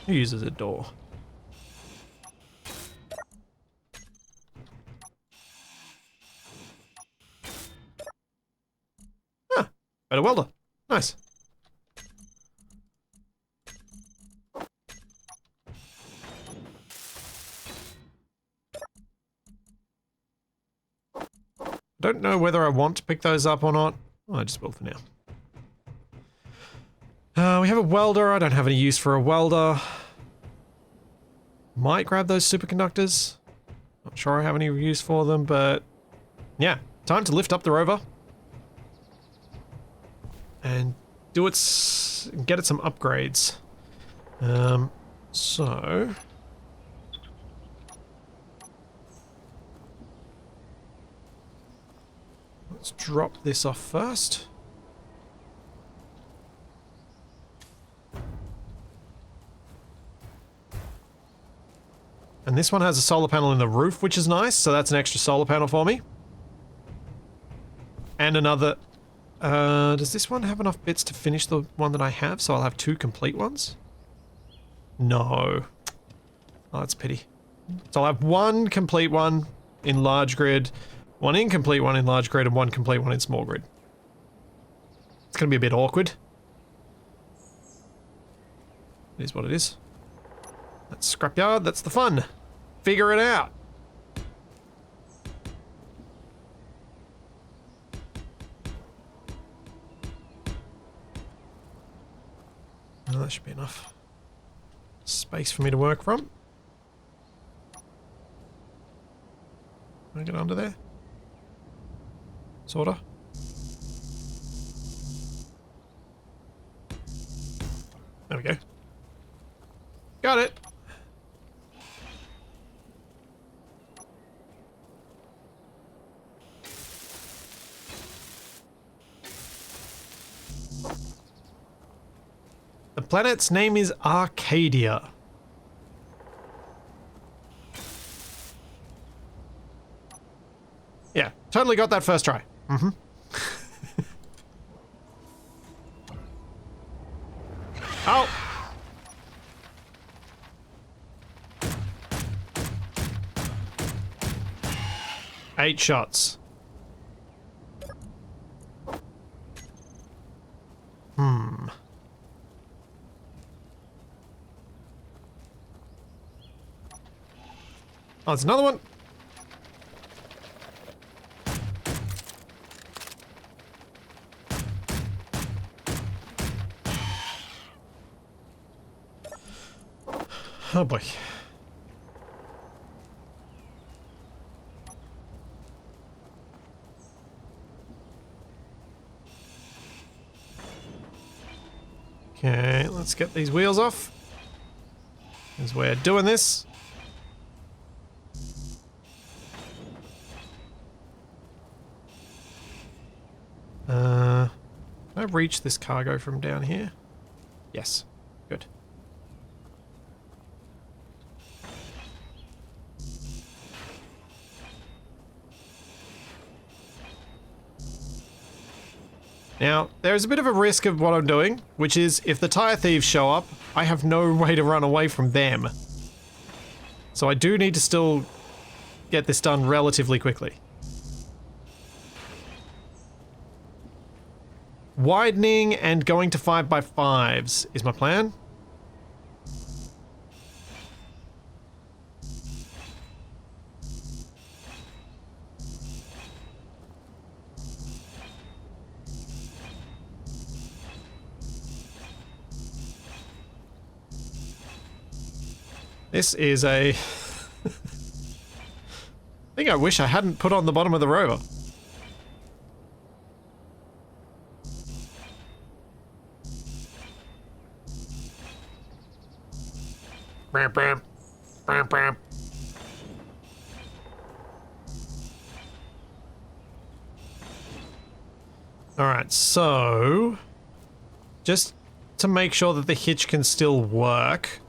Who uses a door? Huh. Better welder. Nice. Don't know whether I want to pick those up or not. I just will for now. We have a welder. I don't have any use for a welder. Might grab those superconductors. Not sure I have any use for them, but yeah, time to lift up the rover and do get it some upgrades. So let's drop this off first. And this one has a solar panel in the roof, which is nice, so that's an extra solar panel for me. And another... does this one have enough bits to finish the one that I have, so I'll have 2 complete ones? No. Oh, that's a pity. So I'll have 1 complete one in large grid, 1 incomplete one in large grid, and 1 complete one in small grid. It's gonna be a bit awkward. It is what it is. That's Scrapyard, that's the fun. Figure it out. Oh, that should be enough space for me to work from. Can I get under there? Sorta. There we go. Got it. The planet's name is Arcadia. Yeah, totally got that first try. Mm-hmm. Oh! 8 shots. Oh, there's another one. Oh boy. Okay, let's get these wheels off. As we're doing this. Can I reach this cargo from down here? Yes. Good. Now, there's a bit of a risk of what I'm doing, which is if the tire thieves show up, I have no way to run away from them. So I do need to still get this done relatively quickly. Widening and going to 5x5s is my plan. This is a... I think I wish I hadn't put on the bottom of the rover. Bam, bam. Bam, bam. Alright, so just to make sure that the hitch can still work,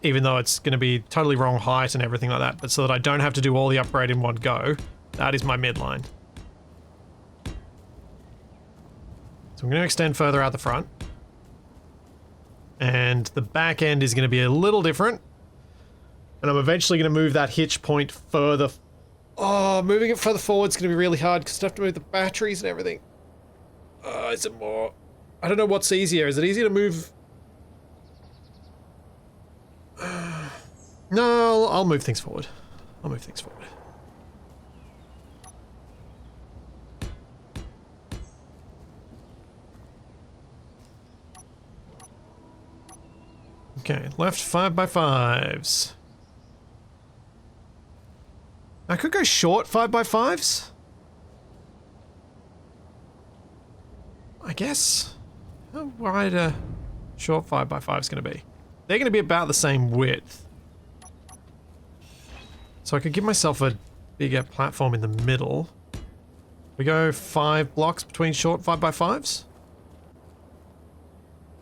even though it's going to be totally wrong height and everything like that, but so that I don't have to do all the upgrade in one go, that is my midline. So I'm going to extend further out the front. And the back end is going to be a little different. And I'm eventually going to move that hitch point further. Oh, moving it further forward is going to be really hard because I have to move the batteries and everything. Is it more... I don't know what's easier. Is it easier to move... No, I'll move things forward. I'll move things forward. Okay, left 5x5s. I could go short 5x5s. I guess. How wide a short 5x5 is going to be? They're going to be about the same width. So I could give myself a bigger platform in the middle. We go 5 blocks between short 5x5s?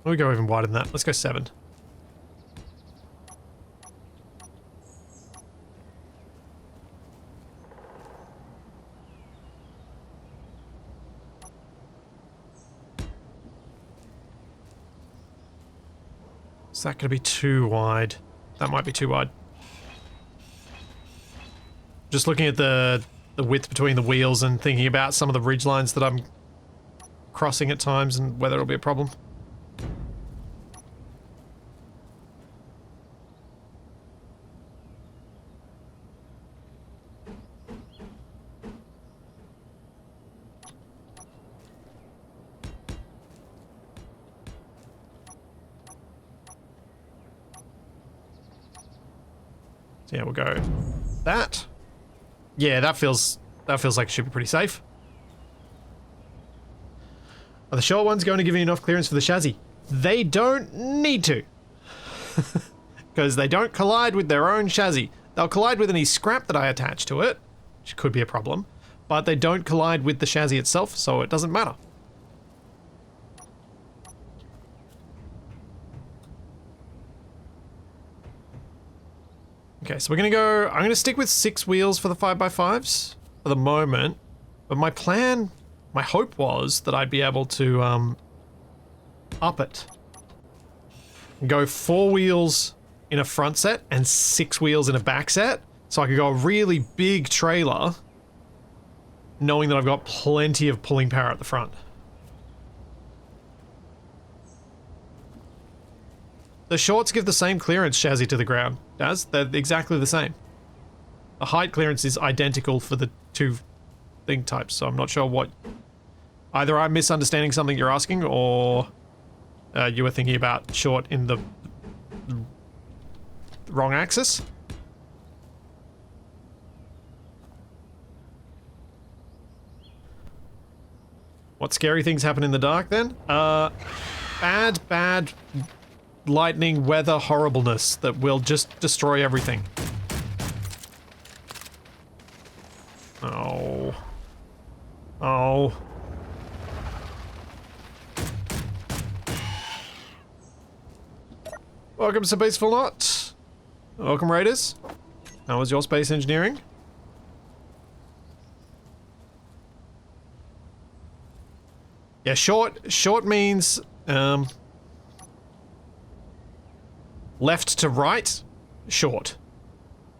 Or we go even wider than that. Let's go 7. Is that going to be too wide? That might be too wide. Just looking at the width between the wheels and thinking about some of the ridge lines that I'm crossing at times and whether it'll be a problem. So yeah, we'll go that. Yeah, that feels like it should be pretty safe. Are the short ones going to give you enough clearance for the chassis? They don't need to. Because they don't collide with their own chassis. They'll collide with any scrap that I attach to it, which could be a problem, but they don't collide with the chassis itself, so it doesn't matter. Okay, so I'm gonna stick with 6 wheels for the 5x5s for the moment, but my plan, my hope was that I'd be able to up it. Go 4 wheels in a front set and 6 wheels in a back set, so I could go a really big trailer, knowing that I've got plenty of pulling power at the front. The shorts give the same clearance chassis to the ground, Daz. They're exactly the same. The height clearance is identical for the 2 thing types, so I'm not sure what... Either I'm misunderstanding something you're asking, or you were thinking about short in the wrong axis. What scary things happen in the dark then? Bad lightning weather horribleness that will just destroy everything. Oh. Oh. Welcome to Peaceful Knot. Welcome, Raiders. How was your space engineering? Yeah, short means, left to right, short.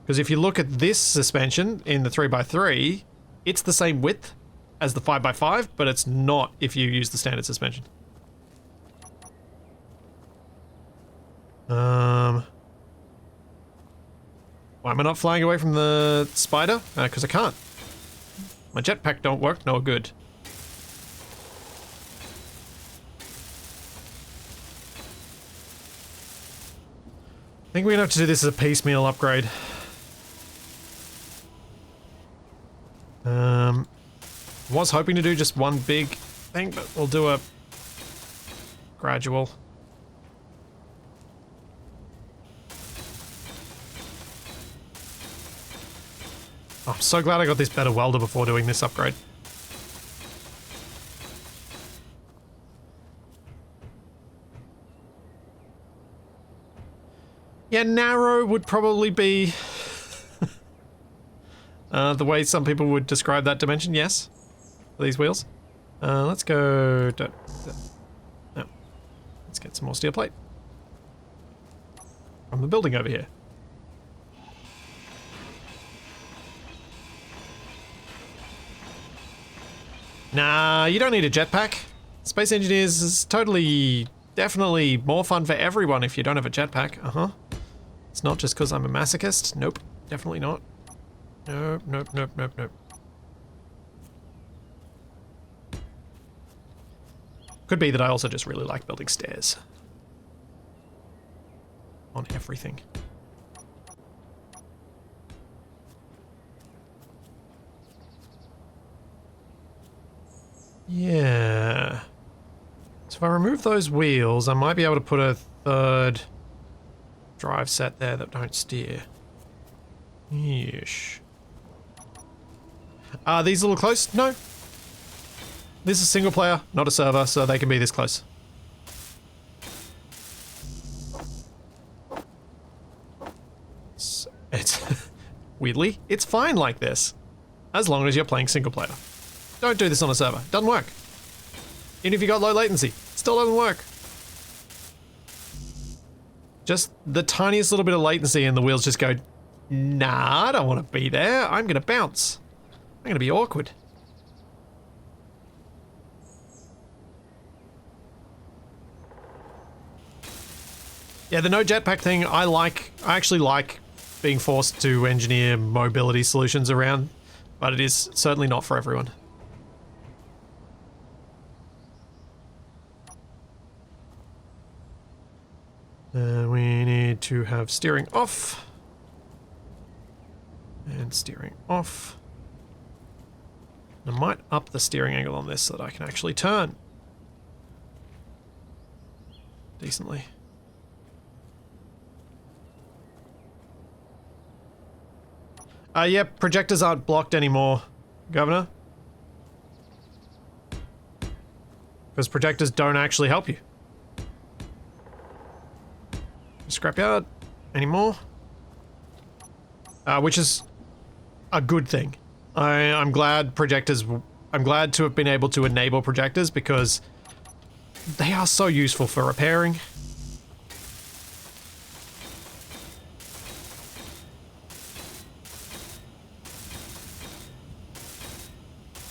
Because if you look at this suspension in the 3x3, it's the same width as the 5x5, but it's not if you use the standard suspension. Why am I not flying away from the spider? Because I can't. My jetpack don't work, no good. I think we're gonna have to do this as a piecemeal upgrade. Was hoping to do just one big thing, but we'll do a gradual. Oh, I'm so glad I got this better welder before doing this upgrade. Yeah, narrow would probably be the way some people would describe that dimension, yes. For these wheels. Let's go... No. Let's get some more steel plate. From the building over here. Nah, you don't need a jetpack. Space Engineers is totally, definitely more fun for everyone if you don't have a jetpack. Uh-huh. It's not just because I'm a masochist. Nope, definitely not. Nope, nope, nope, nope, nope. Could be that I also just really like building stairs. On everything. Yeah. So if I remove those wheels, I might be able to put a third drive set there that don't steer. Yeesh. Are these a little close? No. This is single player, not a server, so they can be this close. It's weirdly, it's fine like this. As long as you're playing single player. Don't do this on a server. Doesn't work. Even if you got low latency, still doesn't work. Just the tiniest little bit of latency and the wheels just go, nah, I don't want to be there. I'm going to bounce. I'm going to be awkward. Yeah, the no jetpack thing, I actually like being forced to engineer mobility solutions around, but it is certainly not for everyone. We need to have steering off. And steering off. I might up the steering angle on this so that I can actually turn decently. Yeah, projectors aren't blocked anymore, Governor. Because projectors don't actually help you. Scrapyard anymore, which is a good thing. I'm glad projectors. I'm glad to have been able to enable projectors because they are so useful for repairing.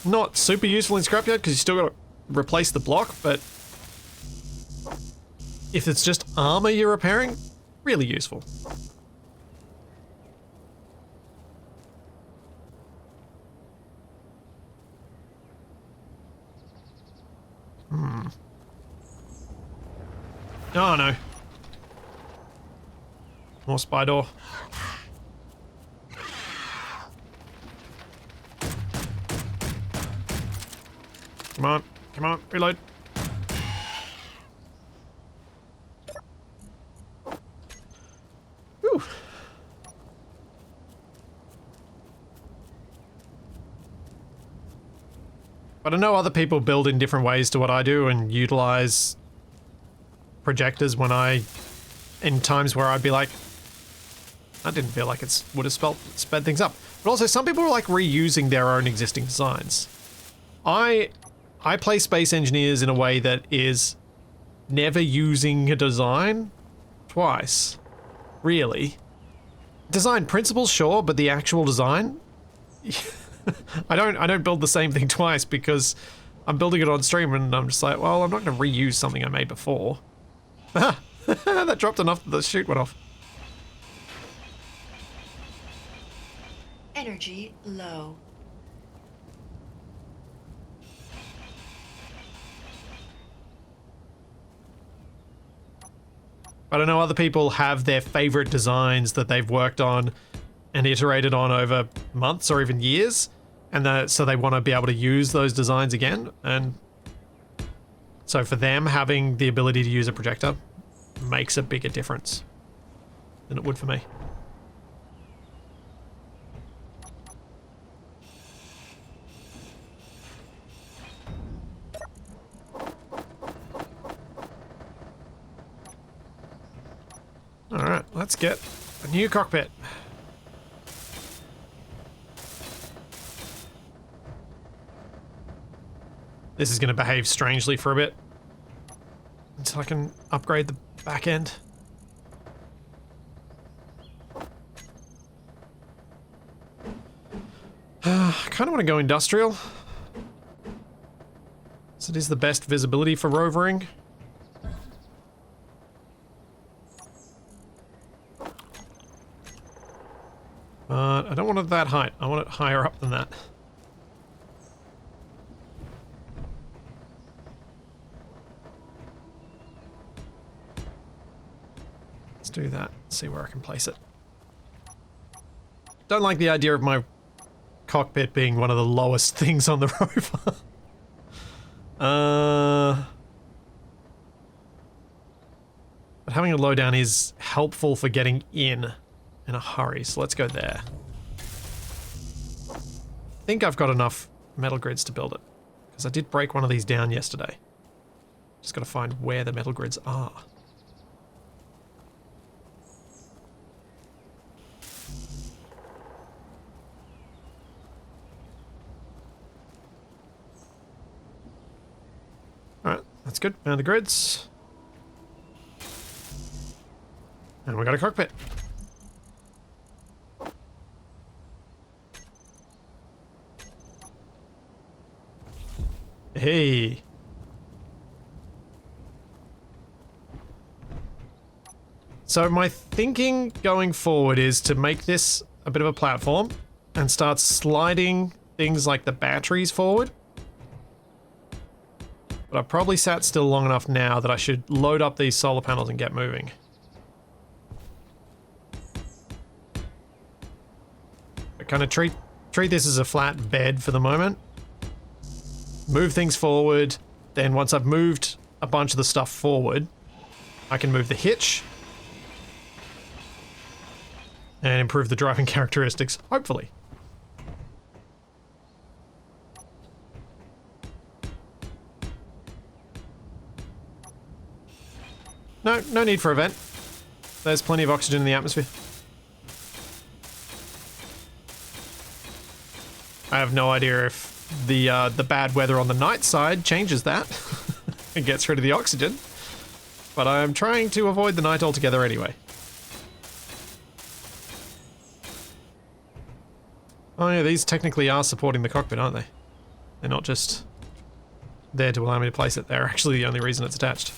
Not super useful in Scrapyard because you still got to replace the block, but if it's just armor you're repairing, really useful. Oh no. More spy door. Come on, reload. Whew. But I know other people build in different ways to what I do and utilize projectors in times where I'd be like, I didn't feel like it would have sped things up. But also some people are like reusing their own existing designs. I play Space Engineers in a way that is never using a design twice, really. Design principles, sure, but the actual design, I don't build the same thing twice because I'm building it on stream and I'm just like, well, I'm not going to reuse something I made before. That dropped enough that the chute went off. Energy low. But I know other people have their favorite designs that they've worked on and iterated on over months or even years, and so they want to be able to use those designs again. And so for them, having the ability to use a projector makes a bigger difference than it would for me. All right. let's get a new cockpit. This is going to behave strangely for a bit until I can upgrade the back end. I kind of want to go industrial. So it is the best visibility for rovering. But I don't want it that height. I want it higher up than that. Let's do that. See where I can place it. Don't like the idea of my cockpit being one of the lowest things on the rover. But having a lowdown is helpful for getting in a hurry, so let's go there. I think I've got enough metal grids to build it, because I did break one of these down yesterday. Just gotta find where the metal grids are. Alright, that's good. Found the grids. And we got a cockpit. Hey. So my thinking going forward is to make this a bit of a platform and start sliding things like the batteries forward. But I've probably sat still long enough now that I should load up these solar panels and get moving. I kind of treat this as a flat bed for the moment. Move things forward, then once I've moved a bunch of the stuff forward, I can move the hitch and improve the driving characteristics, hopefully. No need for a vent. There's plenty of oxygen in the atmosphere. I have no idea if the bad weather on the night side changes that and gets rid of the oxygen, but I'm trying to avoid the night altogether anyway. Oh yeah, these technically are supporting the cockpit, aren't they? They're not just there to allow me to place it. They're actually the only reason it's attached.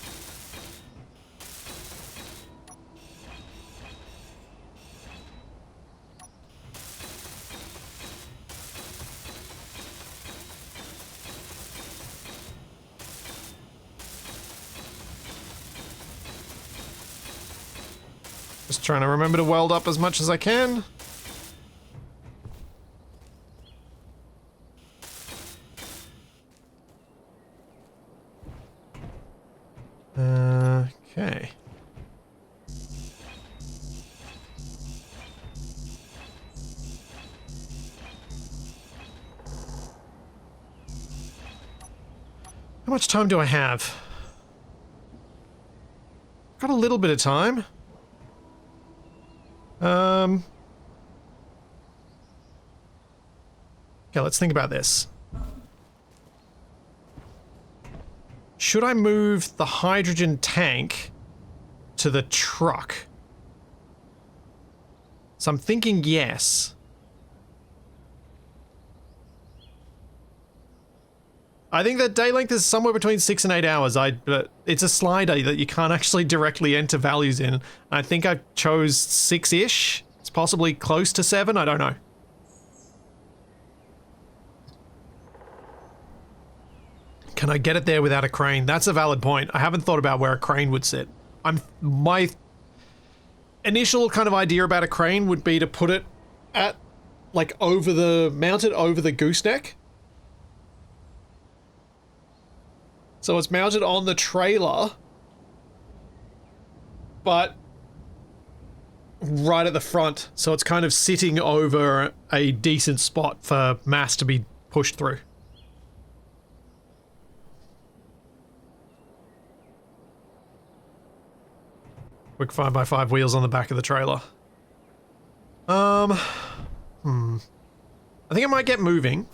Just trying to remember to weld up as much as I can. Okay. How much time do I have? Got a little bit of time. Okay, let's think about this. Should I move the hydrogen tank to the truck? So I'm thinking yes. I think that day length is somewhere between 6 and 8 hours. It's a slider that you can't actually directly enter values in. I think I chose 6-ish. It's possibly close to 7, I don't know. Can I get it there without a crane? That's a valid point. I haven't thought about where a crane would sit. My initial kind of idea about a crane would be to put it at, like, mounted over the gooseneck. So it's mounted on the trailer, but right at the front. So it's kind of sitting over a decent spot for mass to be pushed through. Quick 5x5 wheels on the back of the trailer. I think I might get moving.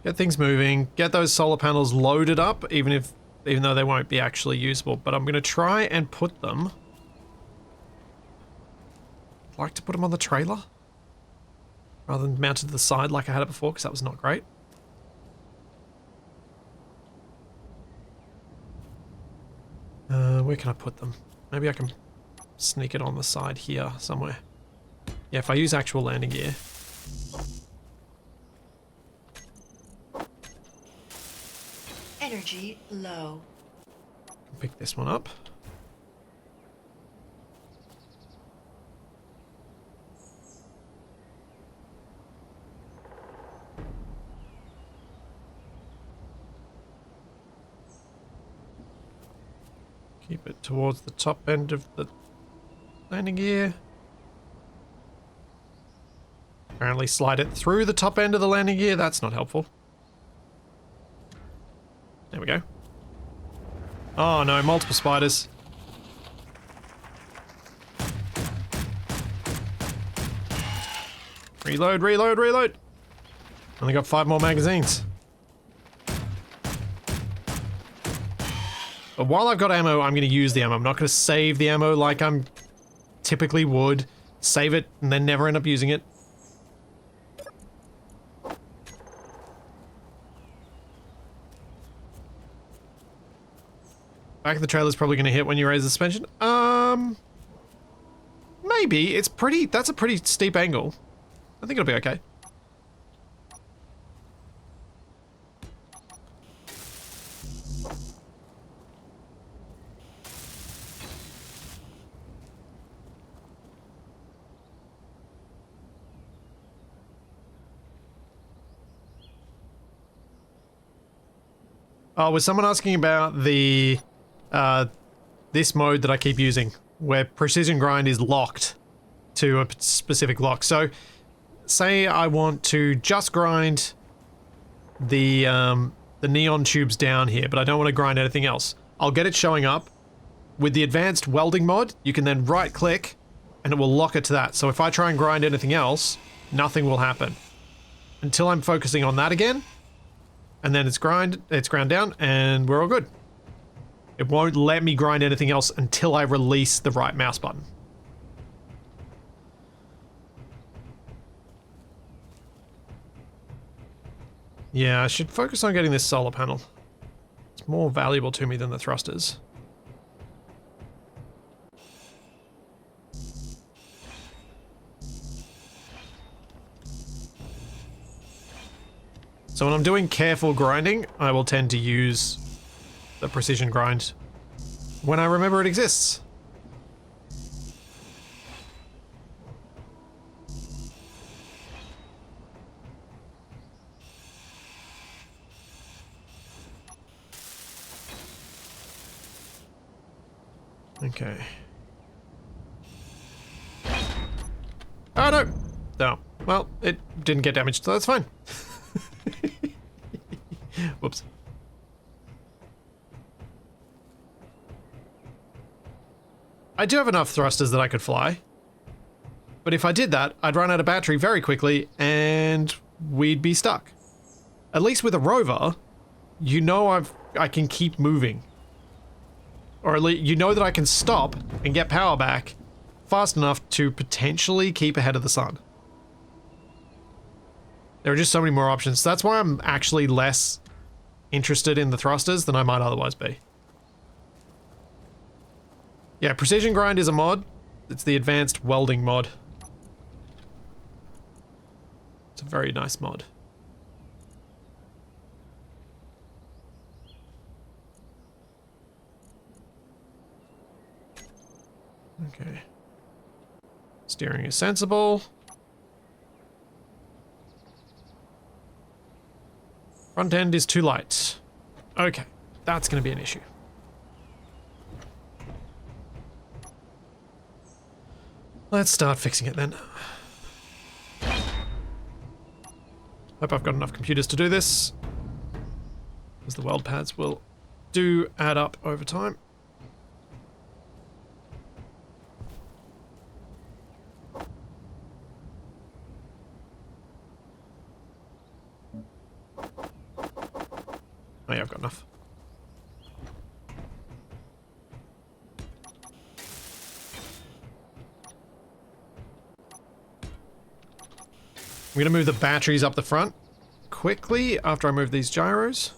Get things moving. Get those solar panels loaded up, even though they won't be actually usable. But I'm going to try and put them... I'd like to put them on the trailer rather than mounted to the side like I had it before, because that was not great. Where can I put them? Maybe I can sneak it on the side here somewhere. Yeah, if I use actual landing gear. Energy low. Pick this one up. Keep it towards the top end of the landing gear. Apparently slide it through the top end of the landing gear. That's not helpful. There we go. Oh no, multiple spiders. Reload, reload, reload. Only got 5 more magazines. But while I've got ammo, I'm going to use the ammo. I'm not going to save the ammo like I'm typically would. Save it and then never end up using it. Back of the trailer's probably going to hit when you raise the suspension. Maybe. It's pretty... That's a pretty steep angle. I think it'll be okay. Oh, was someone asking about the... this mode that I keep using, where precision grind is locked to a specific lock. So, say I want to just grind the neon tubes down here, but I don't want to grind anything else. I'll get it showing up. With the advanced welding mod, you can then right-click, and it will lock it to that. So if I try and grind anything else, nothing will happen. Until I'm focusing on that again, and then it's ground down, and we're all good. It won't let me grind anything else until I release the right mouse button. Yeah, I should focus on getting this solar panel. It's more valuable to me than the thrusters. So when I'm doing careful grinding, I will tend to use the precision grind when I remember it exists. Okay. Oh no! No. Well, it didn't get damaged, so that's fine. Whoops. I do have enough thrusters that I could fly. But if I did that, I'd run out of battery very quickly and we'd be stuck. At least with a rover, you know I can keep moving. Or at least you know that I can stop and get power back fast enough to potentially keep ahead of the sun. There are just so many more options. That's why I'm actually less interested in the thrusters than I might otherwise be. Yeah, precision grind is a mod. It's the advanced welding mod. It's a very nice mod. Okay. Steering is sensible. Front end is too light. Okay, that's going to be an issue. Let's start fixing it then. Hope I've got enough computers to do this, because the weld pads will do add up over time. Oh yeah, I've got enough. I'm gonna move the batteries up the front quickly after I move these gyros.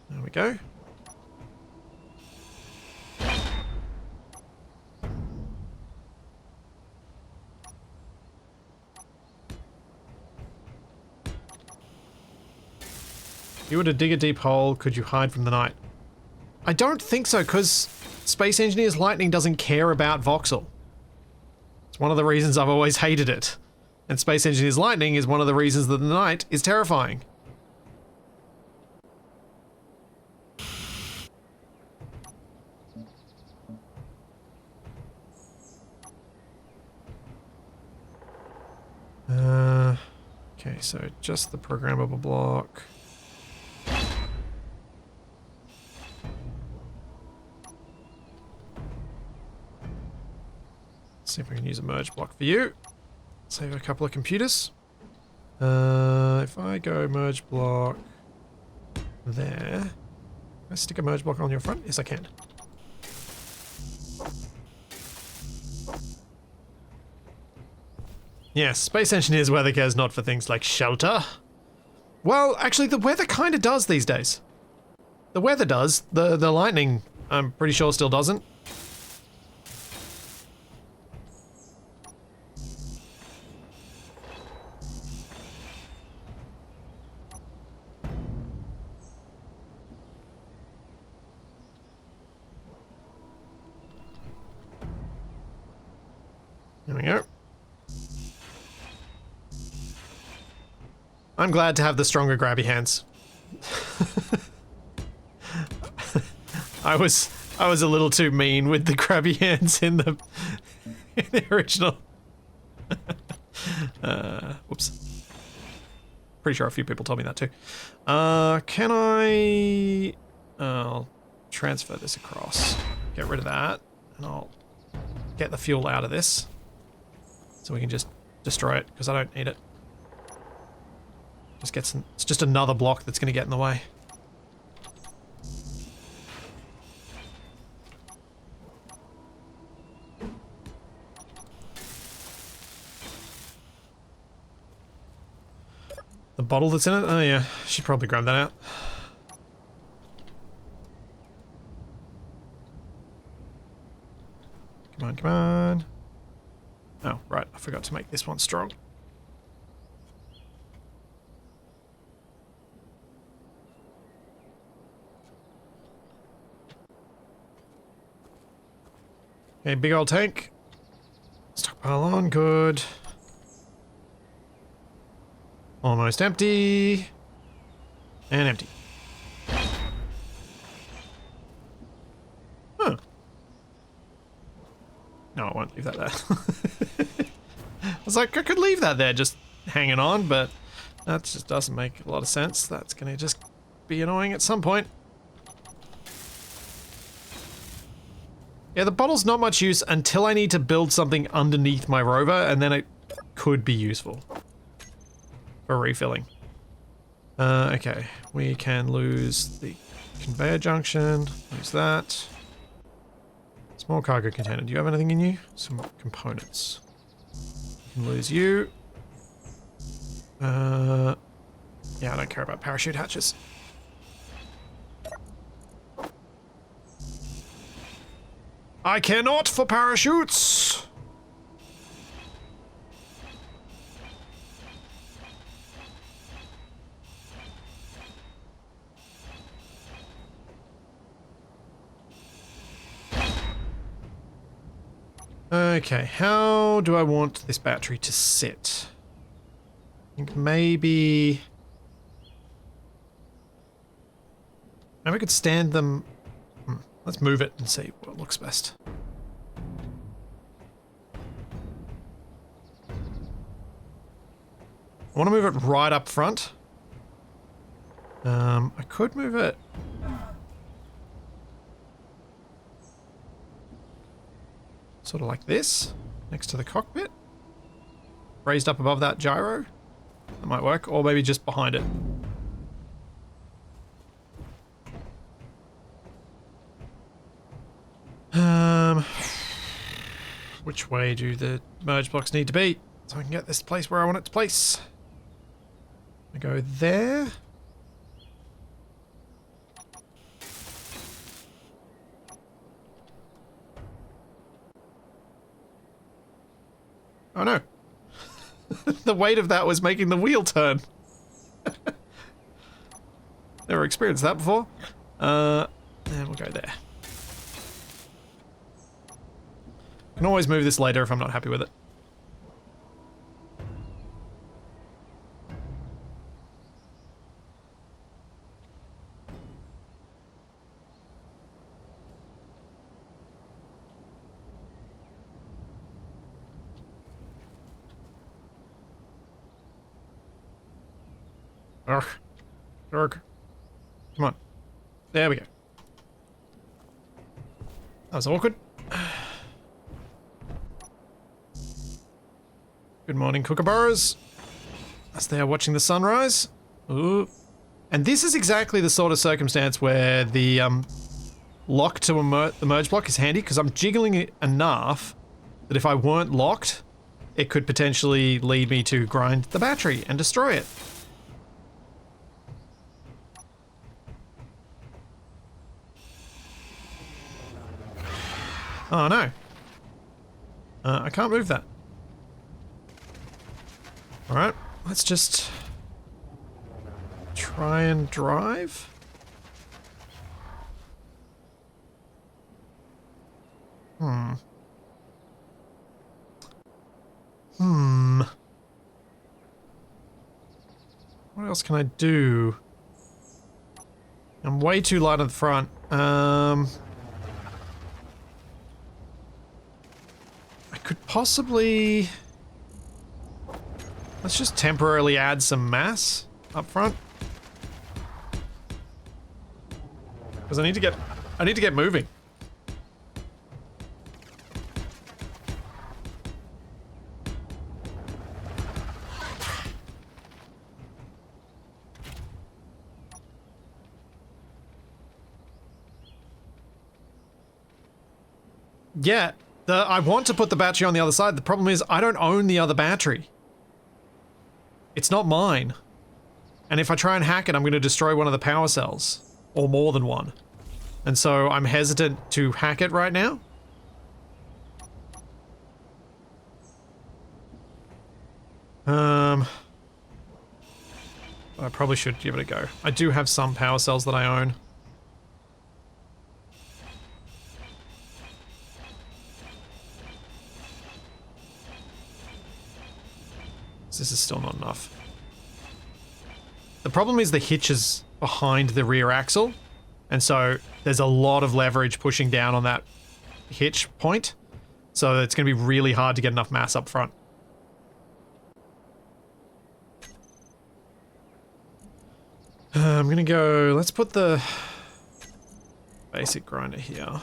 There we go. If you were to dig a deep hole, could you hide from the night? I don't think so, because Space Engineers Lightning doesn't care about voxel. It's one of the reasons I've always hated it. And Space Engineers Lightning is one of the reasons that the night is terrifying. Okay, so just the programmable block. See if we can use a merge block for you. Save a couple of computers. If I go merge block there. Can I stick a merge block on your front? Yes, I can. Yes, Space Engineers weather cares not for things like shelter. Well, actually, the weather kind of does these days. The weather does. The lightning, I'm pretty sure, still doesn't. There we go. I'm glad to have the stronger grabby hands. I was a little too mean with the grabby hands in the original. Whoops. Pretty sure a few people told me that too. Can I... I'll transfer this across. Get rid of that. And I'll get the fuel out of this. So we can just destroy it, because I don't need it. Just get some, it's just another block that's going to get in the way. The bottle that's in it? Oh yeah, should probably grab that out. Come on, come on. Oh, right, I forgot to make this one strong. Okay, big old tank. Stockpile on, good. Almost empty. And empty. Huh. No, I won't leave that there. I was like, I could leave that there just hanging on, but that just doesn't make a lot of sense. That's gonna just be annoying at some point. Yeah, the bottle's not much use until I need to build something underneath my rover, and then it could be useful for refilling. Okay, we can lose the conveyor junction, lose that. Small cargo container, do you have anything in you? Some components. We can lose you. Yeah, I don't care about parachute hatches. I care not for parachutes! Okay, how do I want this battery to sit? I think maybe I could stand them. Let's move it and see what looks best. I want to move it right up front. I could move it. Sort of like this, next to the cockpit. Raised up above that gyro. That might work, or maybe just behind it. Which way do the merge blocks need to be? So I can get this place where I want it to place. I go there. Oh no. The weight of that was making the wheel turn. Never experienced that before. And we'll go there. I can always move this later if I'm not happy with it. Ugh. Ugh. Come on. There we go. That was awkward. Good morning, kookaburras. As they are watching the sunrise. Ooh. And this is exactly the sort of circumstance where the lock to the merge block is handy, because I'm jiggling it enough that if I weren't locked, it could potentially lead me to grind the battery and destroy it. Oh no. I can't move that. Alright, let's just try and drive. What else can I do? I'm way too light on the front. I could possibly... Let's just temporarily add some mass up front. Because I need to get moving. Yeah, I want to put the battery on the other side. The problem is I don't own the other battery. It's not mine. And if I try and hack it, I'm going to destroy one of the power cells. Or more than one. And so I'm hesitant to hack it right now. I probably should give it a go. I do have some power cells that I own. This is still not enough. The problem is the hitch is behind the rear axle, and so there's a lot of leverage pushing down on that hitch point, so it's going to be really hard to get enough mass up front. I'm going to go... Let's put the basic grinder here.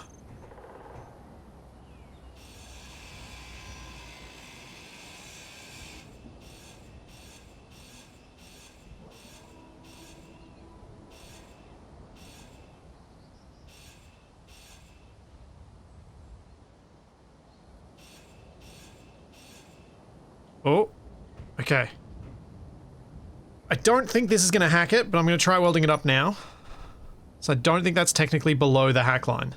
Oh, okay. I don't think this is going to hack it, but I'm going to try welding it up now. So I don't think that's technically below the hack line.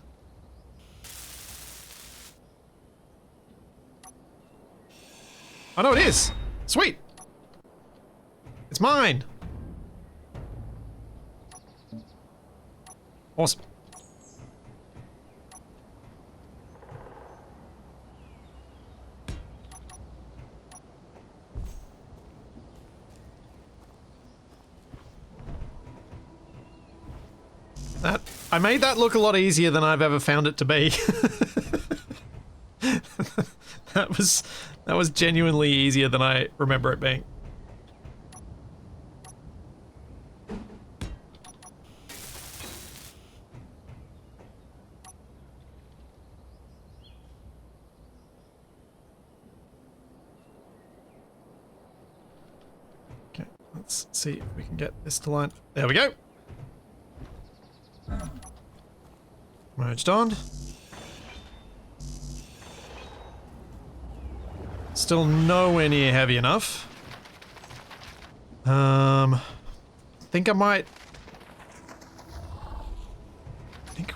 Oh no, it is! Sweet! It's mine! Awesome. I made that look a lot easier than I've ever found it to be. That was genuinely easier than I remember it being. Let's see if we can get this to line. There we go. Merged on. Still nowhere near heavy enough. Think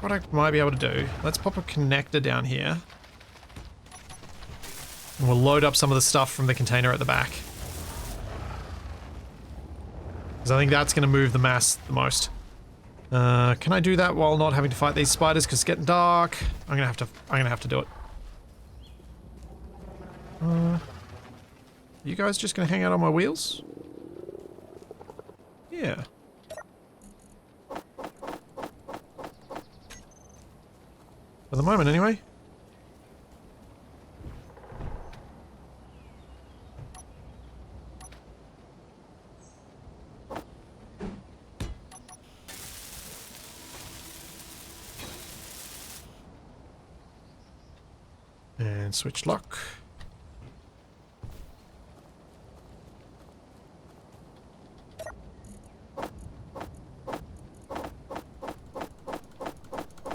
what I might be able to do. Let's pop a connector down here. And we'll load up some of the stuff from the container at the back. Because I think that's going to move the mass the most. Can I do that while not having to fight these spiders? Because it's getting dark. I'm gonna have to do it. You guys just gonna hang out on my wheels? Yeah. For the moment, anyway. And switch lock.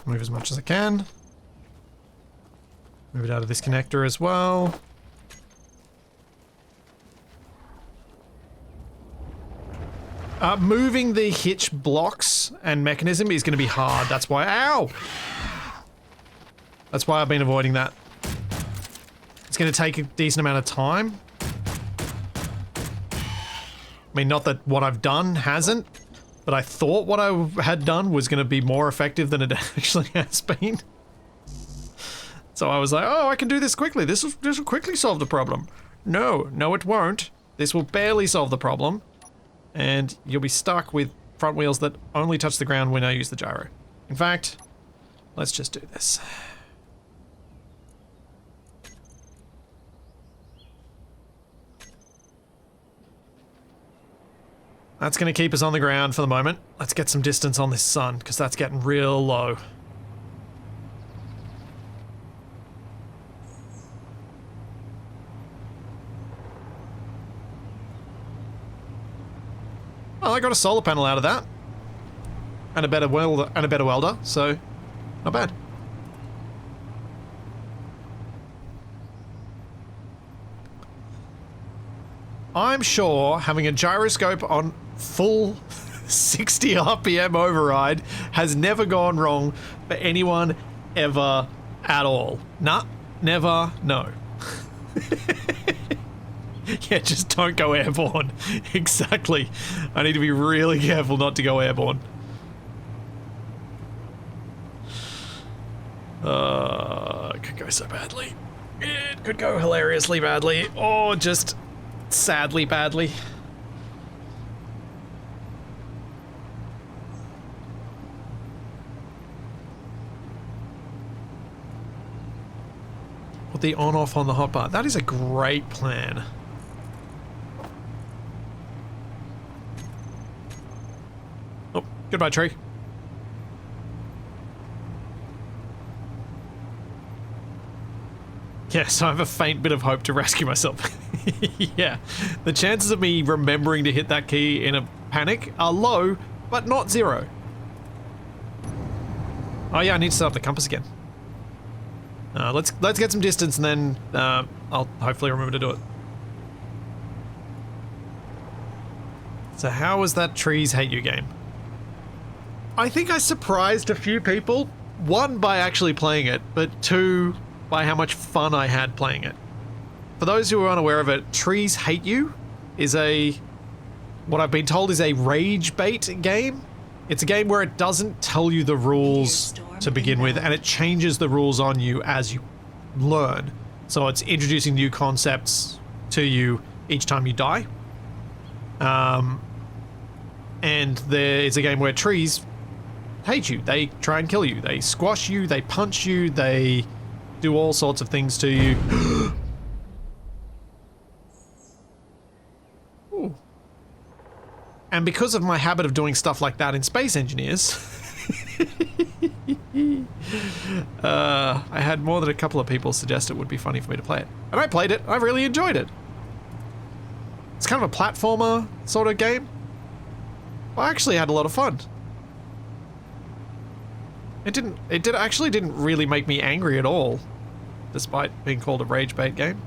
Move as much as I can. Move it out of this connector as well. Moving the hitch blocks and mechanism is going to be hard. That's why... Ow! That's why I've been avoiding that. It's going to take a decent amount of time. I mean, not that what I've done hasn't, but I thought what I had done was going to be more effective than it actually has been. So I was like, oh, I can do this quickly. This will quickly solve the problem. No, it won't. This will barely solve the problem. And you'll be stuck with front wheels that only touch the ground when I use the gyro. In fact, let's just do this. That's going to keep us on the ground for the moment. Let's get some distance on this sun, because that's getting real low. Well, I got a solar panel out of that. And a better welder, so not bad. I'm sure having a gyroscope on full 60 RPM override has never gone wrong for anyone ever at all. Nah, never, no. Yeah, just don't go airborne. Exactly. I need to be really careful not to go airborne. It could go so badly. It could go hilariously badly, or just sadly badly. Put the on-off on the hotbar. That is a great plan. Oh, goodbye, tree. Yes, I have a faint bit of hope to rescue myself. Yeah, the chances of me remembering to hit that key in a panic are low, but not zero. Oh yeah, I need to set up the compass again. Let's get some distance and then I'll hopefully remember to do it. So how was that trees hate you game? I think I surprised a few people. One, by actually playing it, but two, by how much fun I had playing it. For those who are unaware of it, Trees Hate You is what I've been told is a rage bait game. It's a game where it doesn't tell you the rules to begin with, and it changes the rules on you as you learn. So it's introducing new concepts to you each time you die. And it's a game where trees hate you. They try and kill you. They squash you, they punch you, they do all sorts of things to you. Ooh. And because of my habit of doing stuff like that in Space Engineers, I had more than a couple of people suggest it would be funny for me to play it. And I played it. I really enjoyed it. It's kind of a platformer sort of game. I actually had a lot of fun. It actually didn't really make me angry at all, despite being called a rage bait game.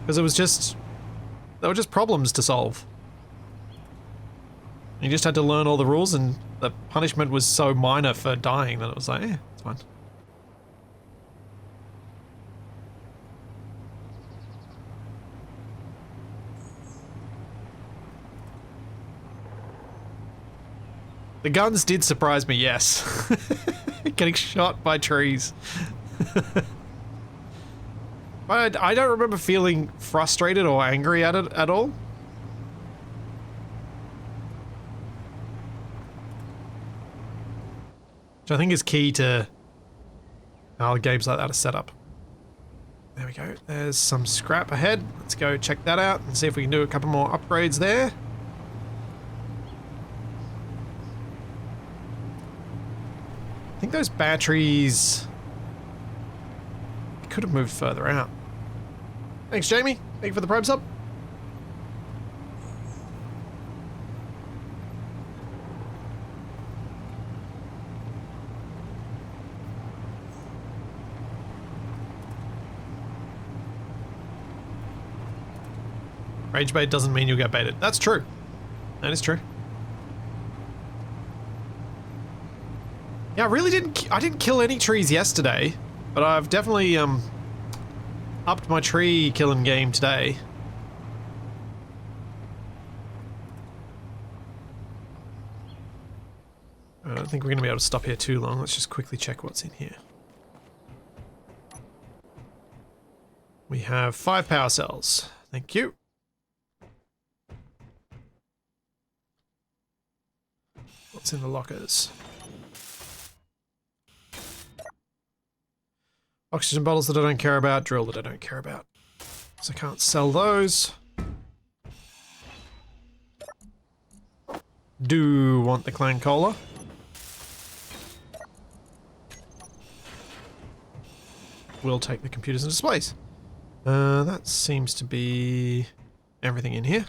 Because there were just problems to solve. You just had to learn all the rules, and the punishment was so minor for dying that it was like, it's fine. The guns did surprise me, yes. Getting shot by trees. But I don't remember feeling frustrated or angry at it at all. Which I think is key to how games like that are set up. There we go. There's some scrap ahead. Let's go check that out and see if we can do a couple more upgrades there. I think those batteries could have moved further out. Thanks, Jamie. Thank you for the Prime sub. Rage bait doesn't mean you'll get baited. That's true. That is true. Yeah, I really didn't kill any trees yesterday, but I've definitely upped my tree killing game today. I don't think we're going to be able to stop here too long. Let's just quickly check what's in here. We have 5 power cells. Thank you. What's in the lockers? Oxygen bottles that I don't care about, drill that I don't care about. So I can't sell those. Do want the clan cola. We'll take the computers and displays. That seems to be everything in here.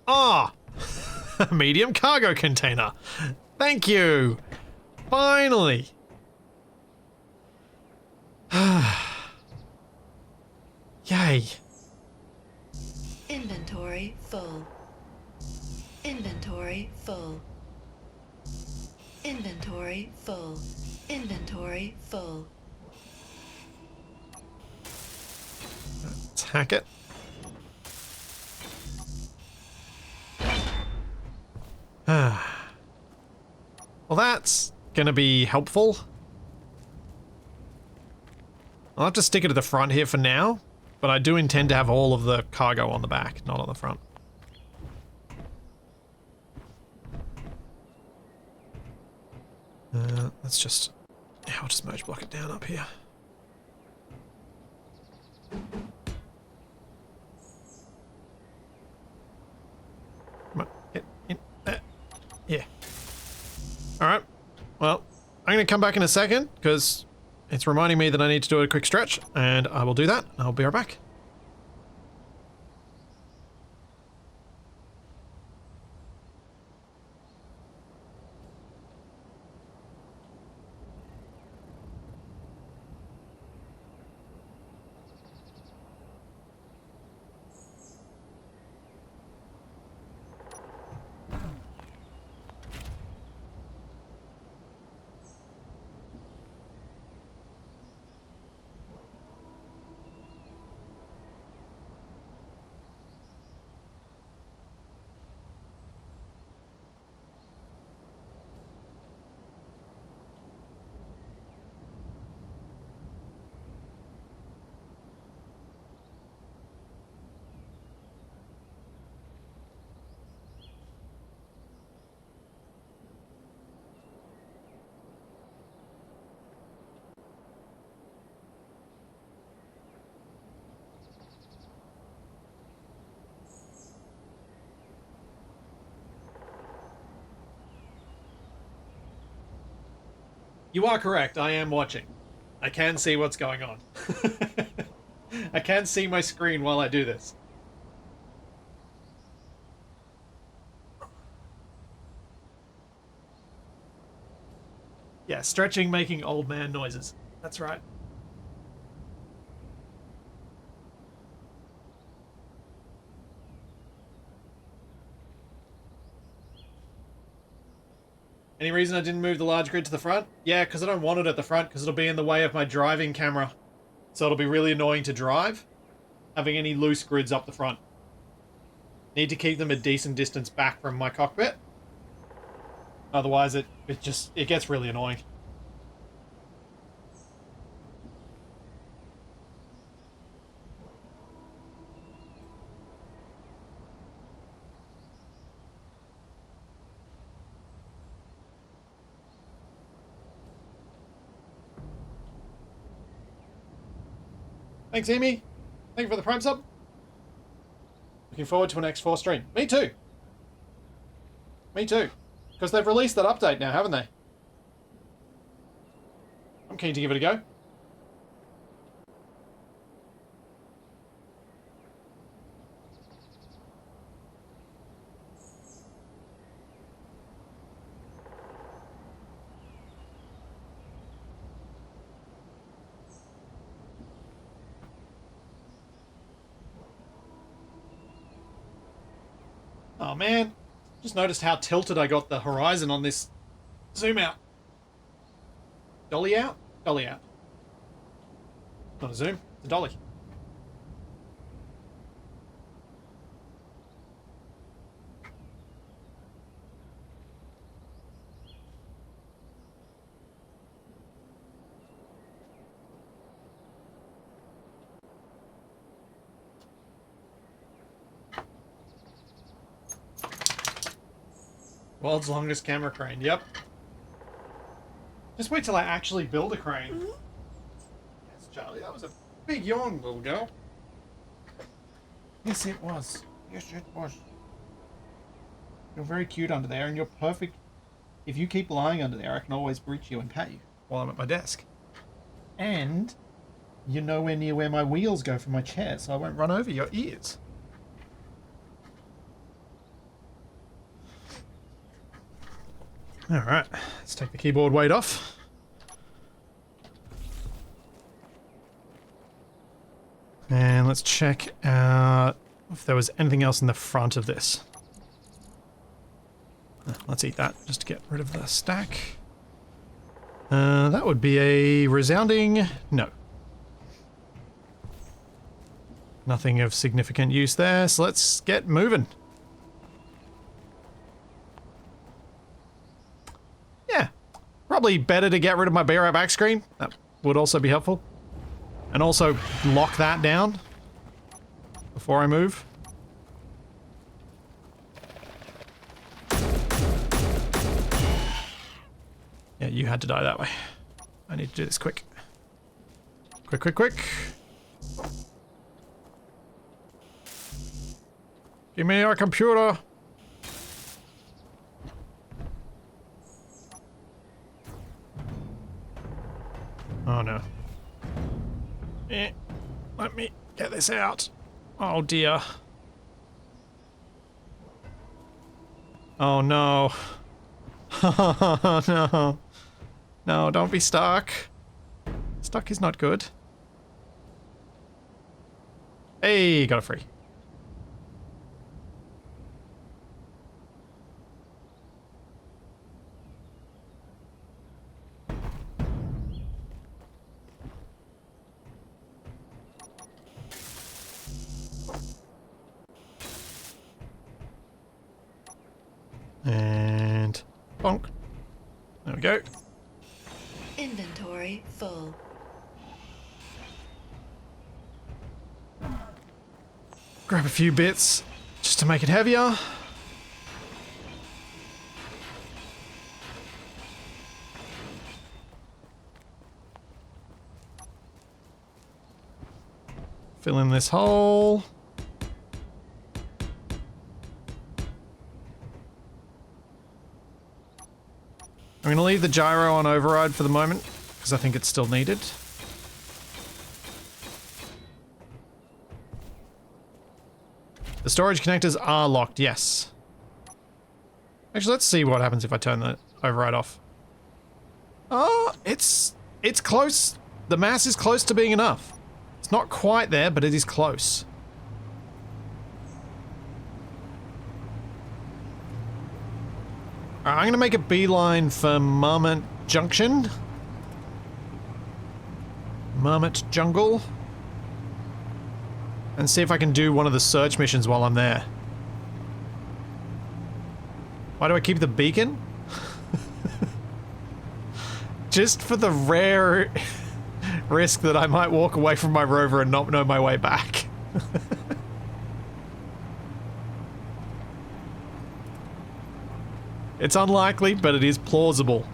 Ah! A medium cargo container. Thank you. Finally. Yay. Inventory full. Inventory full. Inventory full. Inventory full. Let's hack it. Well, that's gonna be helpful. I'll have to stick it to the front here for now, but I do intend to have all of the cargo on the back, not on the front. Let's just... yeah, I'll just merge block it down up here. Come on, get in there. Yeah. Alright, well, I'm going to come back in a second, because it's reminding me that I need to do a quick stretch, and I will do that. I'll be right back. You are correct, I am watching. I can see what's going on. I can see my screen while I do this. Yeah, stretching, making old man noises. That's right. Any reason I didn't move the large grid to the front? Yeah, because I don't want it at the front, because it'll be in the way of my driving camera. So it'll be really annoying to drive, having any loose grids up the front. Need to keep them a decent distance back from my cockpit. Otherwise it gets really annoying. Thanks, Amy. Thank you for the Prime sub. Looking forward to an X4 stream. Me too. Me too. Because they've released that update now, haven't they? I'm keen to give it a go. Oh man, just noticed how tilted I got the horizon on this zoom out. Dolly out? Dolly out. Not a zoom, it's a dolly. World's longest camera crane, yep. Just wait till I actually build a crane. Yes, Charlie, that was a big yawn, little girl. Yes, it was. Yes, it was. You're very cute under there, and you're perfect. If you keep lying under there, I can always reach you and pat you while I'm at my desk. And you're nowhere near where my wheels go from my chair, so I won't run over your ears. Alright, let's take the keyboard weight off. And let's check out if there was anything else in the front of this. Let's eat that, just to get rid of the stack. That would be a resounding no. Nothing of significant use there, so let's get moving. Yeah, probably better to get rid of my bare back screen. That would also be helpful. And also lock that down before I move. Yeah, you had to die that way. I need to do this quick. Quick, quick, quick. Give me your computer. Oh no. Let me get this out. Oh dear. Oh no. Oh no. No, don't be stuck. Stuck is not good. Hey, got it free. And bonk. There we go. Inventory full. Grab a few bits just to make it heavier. Fill in this hole. I'm going to leave the gyro on override for the moment, because I think it's still needed. The storage connectors are locked, yes. Actually, let's see what happens if I turn the override off. Oh, it's close. The mass is close to being enough. It's not quite there, but it is close. Alright, I'm gonna make a beeline for Marmot Junction. Marmot Jungle. And see if I can do one of the search missions while I'm there. Why do I keep the beacon? Just for the rare risk that I might walk away from my rover and not know my way back. It's unlikely, but it is plausible.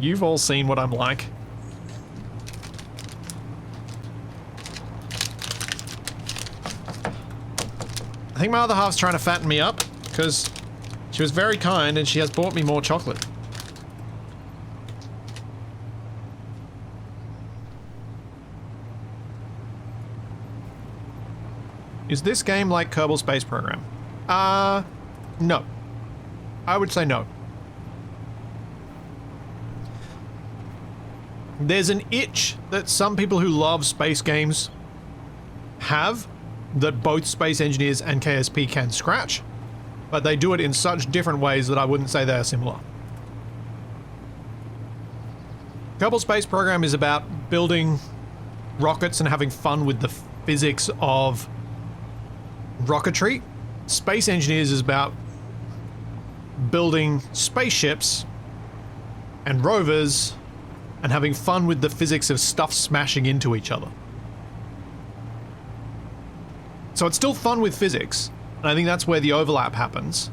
You've all seen what I'm like. I think my other half's trying to fatten me up, because she was very kind and she has bought me more chocolate. Is this game like Kerbal Space Program? No. I would say no. There's an itch that some people who love space games have that both Space Engineers and KSP can scratch, but they do it in such different ways that I wouldn't say they are similar. Kerbal Space Program is about building rockets and having fun with the physics of rocketry. Space Engineers is about building spaceships and rovers and having fun with the physics of stuff smashing into each other. So it's still fun with physics, and I think that's where the overlap happens,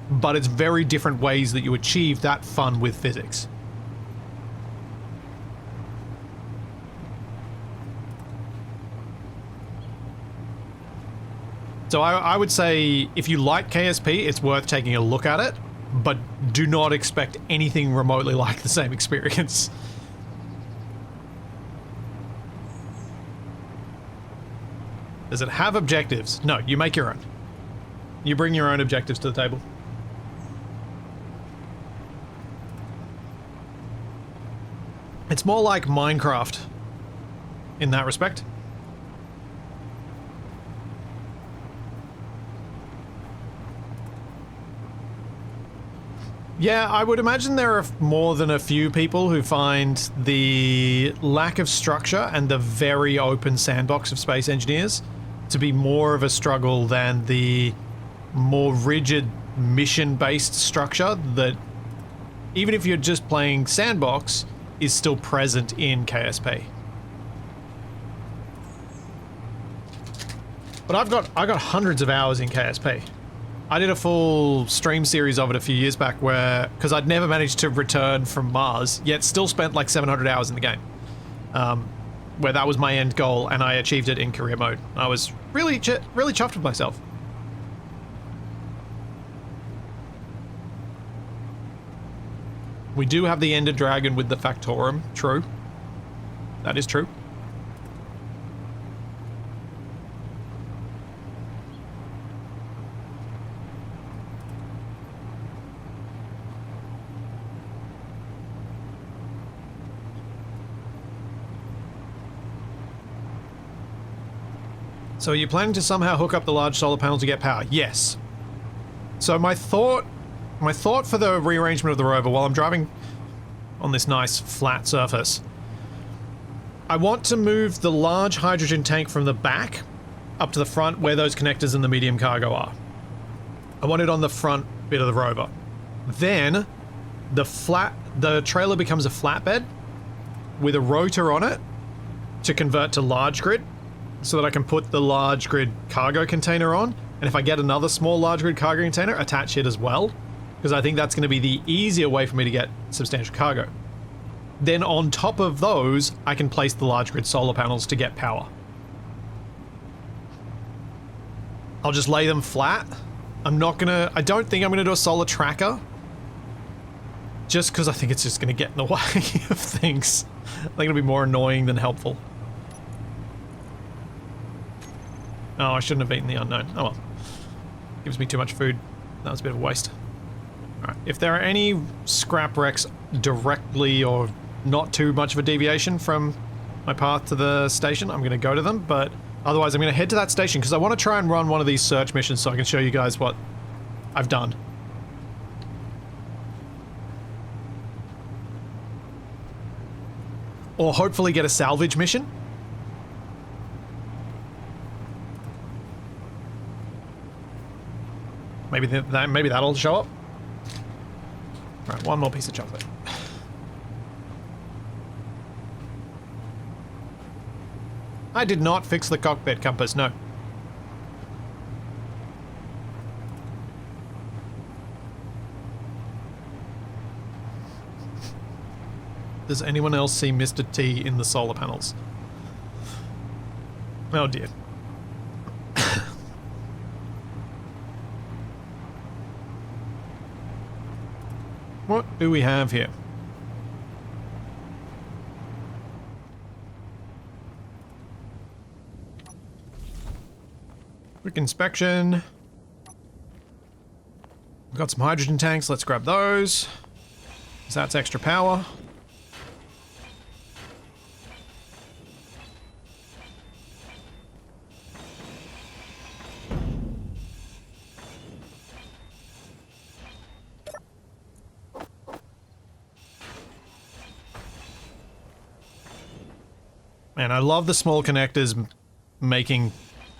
but it's very different ways that you achieve that fun with physics. So I would say if you like KSP, it's worth taking a look at it, but do not expect anything remotely like the same experience. Does it have objectives? No, you make your own. You bring your own objectives to the table. It's more like Minecraft in that respect. Yeah, I would imagine there are more than a few people who find the lack of structure and the very open sandbox of Space Engineers to be more of a struggle than the more rigid mission-based structure that, even if you're just playing sandbox, is still present in KSP. But I got hundreds of hours in KSP. I did a full stream series of it a few years back where, because I'd never managed to return from Mars, yet still spent like 700 hours in the game. Where that was my end goal, and I achieved it in career mode. I was really chuffed with myself. We do have the Ender Dragon with the Factorum, true. That is true. So are you planning to somehow hook up the large solar panel to get power? Yes. So my thought for the rearrangement of the rover while I'm driving on this nice flat surface, I want to move the large hydrogen tank from the back up to the front where those connectors and the medium cargo are. I want it on the front bit of the rover. Then the trailer becomes a flatbed with a rotor on it to convert to large grid, so that I can put the large grid cargo container on, and if I get another small large grid cargo container, attach it as well, because I think that's going to be the easier way for me to get substantial cargo. Then on top of those, I can place the large grid solar panels to get power. I'll just lay them flat. I don't think I'm gonna do a solar tracker, just because I think it's just gonna get in the way of things. I think it'll be more annoying than helpful. Oh, I shouldn't have beaten the unknown. Oh well. Gives me too much food. That was a bit of a waste. Alright, if there are any scrap wrecks directly or not too much of a deviation from my path to the station, I'm going to go to them, but otherwise I'm going to head to that station because I want to try and run one of these search missions so I can show you guys what I've done. Or hopefully get a salvage mission. Maybe maybe that'll show up. All right, one more piece of chocolate. I did not fix the cockpit compass, no. Does anyone else see Mr. T in the solar panels? Oh dear. What do we have here? Quick inspection. We've got some hydrogen tanks, let's grab those. 'Cause that's extra power. Man, I love the small connectors making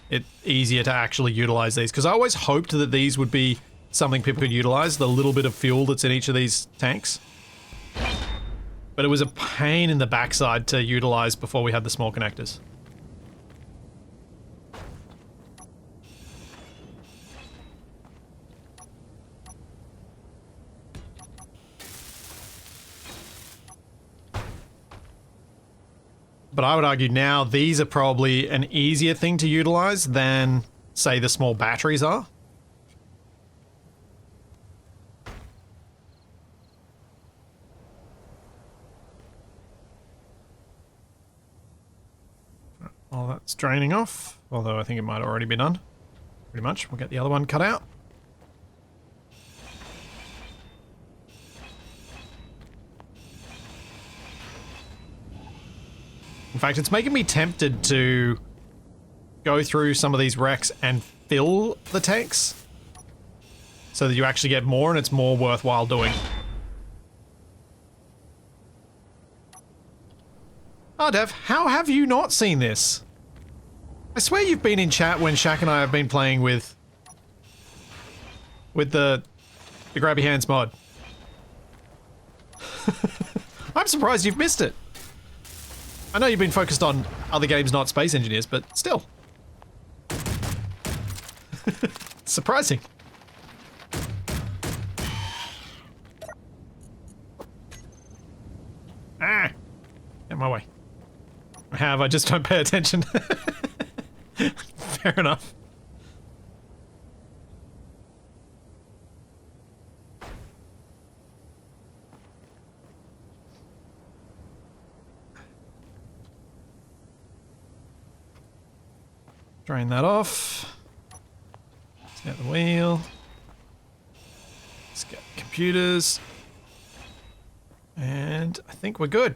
it easier to actually utilize these, because I always hoped that these would be something people could utilize, the little bit of fuel that's in each of these tanks. But it was a pain in the backside to utilize before we had the small connectors. But I would argue now these are probably an easier thing to utilize than, say, the small batteries are. While that's draining off, although I think it might already be done. Pretty much. We'll get the other one cut out. In fact, it's making me tempted to go through some of these wrecks and fill the tanks so that you actually get more and it's more worthwhile doing. Oh, Dev, how have you not seen this? I swear you've been in chat when Shaq and I have been playing with the Grabby Hands mod. I'm surprised you've missed it. I know you've been focused on other games, not Space Engineers, but still. Surprising. Ah! Get in my way. I just don't pay attention. Fair enough. Drain that off. Let's get the wheel. Let's get computers. And I think we're good.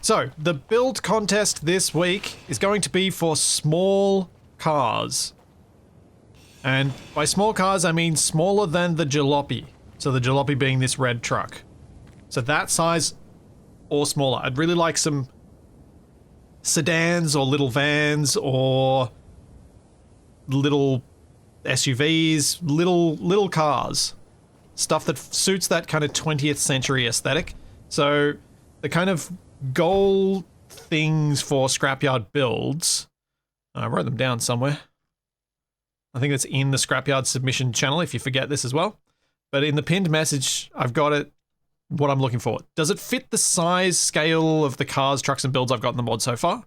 So, the build contest this week is going to be for small cars. And by small cars, I mean smaller than the jalopy. So the jalopy being this red truck. So that size or smaller. I'd really like some sedans or little vans or little SUVs, little cars. Stuff that suits that kind of 20th century aesthetic. So the kind of goal things for Scrapyard builds, I wrote them down somewhere. I think it's in the Scrapyard submission channel if you forget this as well. But in the pinned message, I've got it, what I'm looking for. Does it fit the size scale of the cars, trucks, and builds I've got in the mod so far?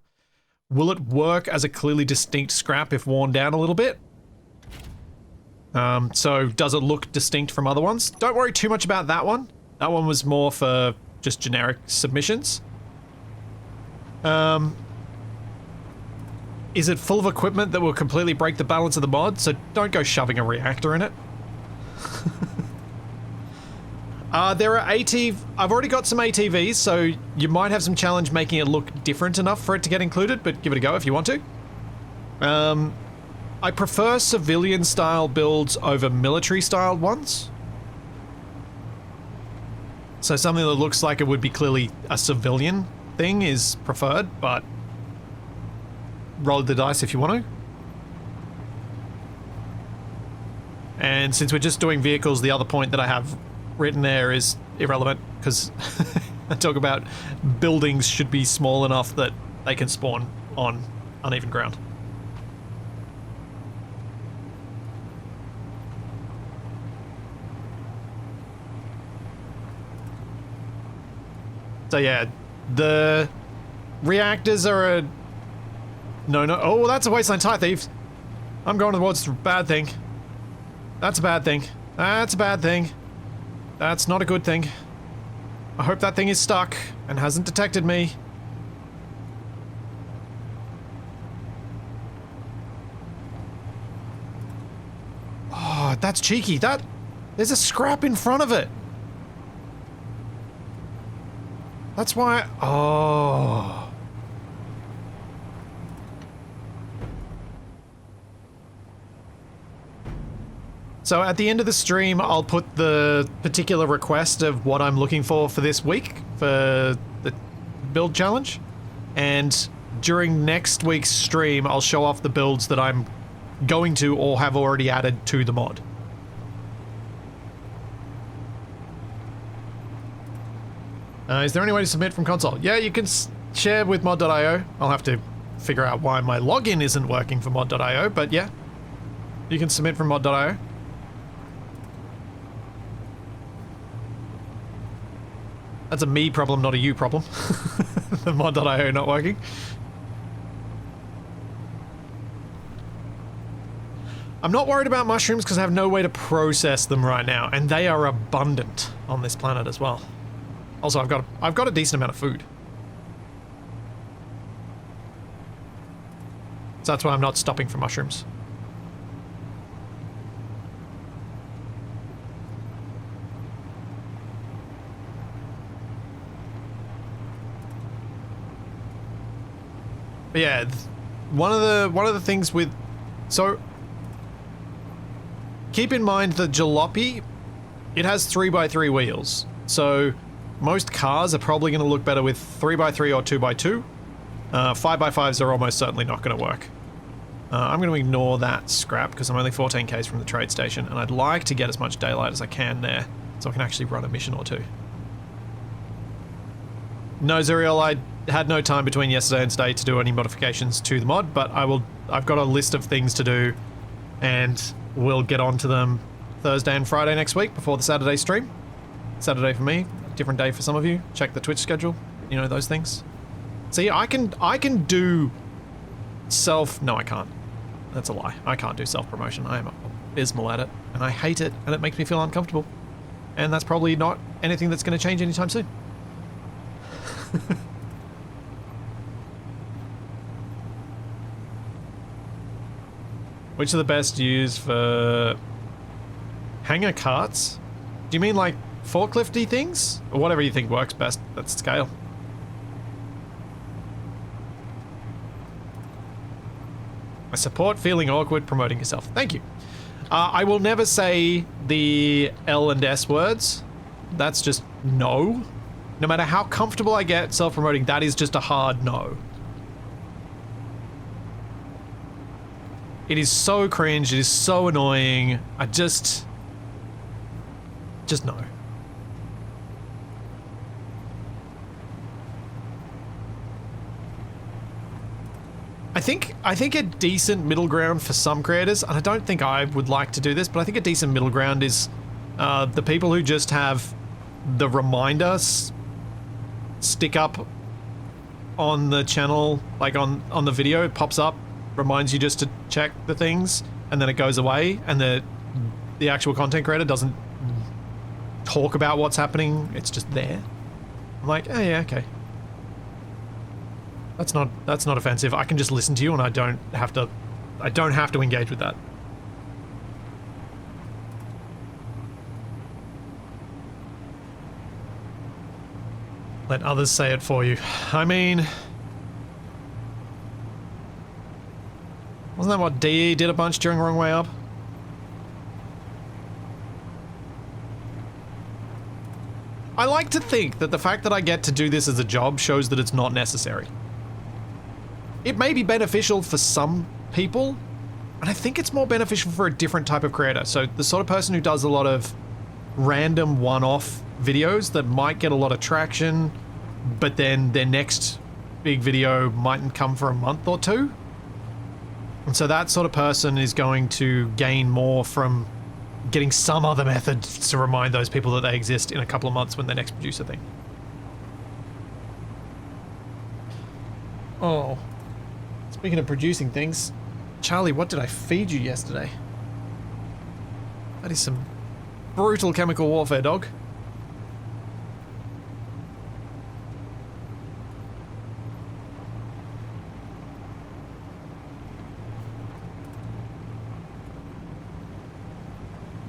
Will it work as a clearly distinct scrap if worn down a little bit? So does it look distinct from other ones? Don't worry too much about that one. That one was more for just generic submissions. is it full of equipment that will completely break the balance of the mod? So don't go shoving a reactor in it. There are I've already got some ATVs, so you might have some challenge making it look different enough for it to get included, but give it a go if you want to. I prefer civilian style builds over military styled ones. So something that looks like it would be clearly a civilian thing is preferred, but roll the dice if you want to. And since we're just doing vehicles, the other point that I have written there is irrelevant, because I talk about buildings should be small enough that they can spawn on uneven ground. So yeah, the reactors are a no. Oh, that's a wasteland tire thief. I'm going towards a bad thing. That's a bad thing. That's a bad thing. That's not a good thing. I hope that thing is stuck and hasn't detected me. Oh, that's cheeky. There's a scrap in front of it. That's why... Oh. So at the end of the stream, I'll put the particular request of what I'm looking for this week for the build challenge. And during next week's stream, I'll show off the builds that I'm going to or have already added to the mod. Is there any way to submit from console? Yeah, you can share with mod.io. I'll have to figure out why my login isn't working for mod.io, but yeah. You can submit from mod.io. That's a me problem, not a you problem. The mod.io not working. I'm not worried about mushrooms because I have no way to process them right now, and they are abundant on this planet as well. Also, I've got a decent amount of food. So that's why I'm not stopping for mushrooms. But yeah, one of the things with... So, keep in mind the jalopy, it has 3x3 wheels. So, most cars are probably going to look better with 3x3 or 2x2. 5x5s are almost certainly not going to work. I'm going to ignore that scrap because I'm only 14k's from the trade station, and I'd like to get as much daylight as I can there so I can actually run a mission or two. No, Zuriel, I had no time between yesterday and today to do any modifications to the mod, but I've got a list of things to do, and we'll get on to them Thursday and Friday next week before the Saturday stream. Saturday for me, different day for some of you. Check the Twitch schedule, you know, those things. See, I can do self... No, I can't. That's a lie. I can't do self-promotion. I am abysmal at it, and I hate it, and it makes me feel uncomfortable. And that's probably not anything that's going to change anytime soon. Which are the best used for hanger carts? Do you mean like forklifty things? Or whatever you think works best, that's scale. I support feeling awkward promoting yourself. Thank you. I will never say the L and S words. That's just no. No matter how comfortable I get self-promoting, that is just a hard no. It is so cringe, it is so annoying. I just no. I think a decent middle ground for some creators, and I don't think I would like to do this, but I think a decent middle ground is the people who just have the reminders stick up on the channel, like on the video, it pops up, reminds you just to check the things, and then it goes away, and the actual content creator doesn't talk about what's happening, it's just there. I'm like, oh yeah, okay. That's not offensive. I can just listen to you and I don't have to engage with that. Let others say it for you. I mean, wasn't that what DE did a bunch during Wrong Way Up? I like to think that the fact that I get to do this as a job shows that it's not necessary. It may be beneficial for some people, and I think it's more beneficial for a different type of creator. So the sort of person who does a lot of random one-off videos that might get a lot of traction, but then their next big video mightn't come for a month or two. And so that sort of person is going to gain more from getting some other method to remind those people that they exist in a couple of months when they next produce a thing. Oh. Speaking of producing things, Charlie, what did I feed you yesterday? That is some brutal chemical warfare, dog.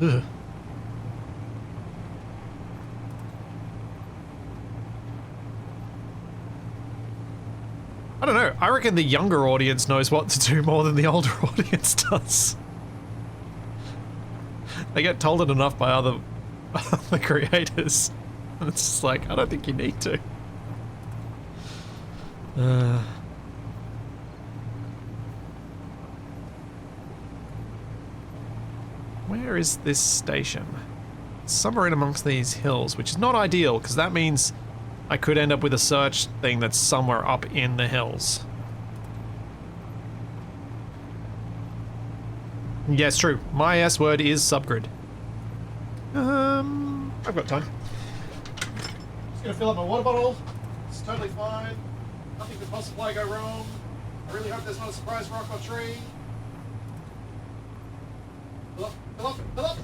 Ugh. I don't know. I reckon the younger audience knows what to do more than the older audience does. They get told it enough by other creators. And it's just like, I don't think you need to. Where is this station? Somewhere in amongst these hills, which is not ideal, because that means I could end up with a search thing that's somewhere up in the hills. Yes, true. My S word is subgrid. I've got time. Just gonna fill up my water bottle. It's totally fine. Nothing could possibly go wrong. I really hope there's not a surprise rock or tree. Fill up, fill up, fill up!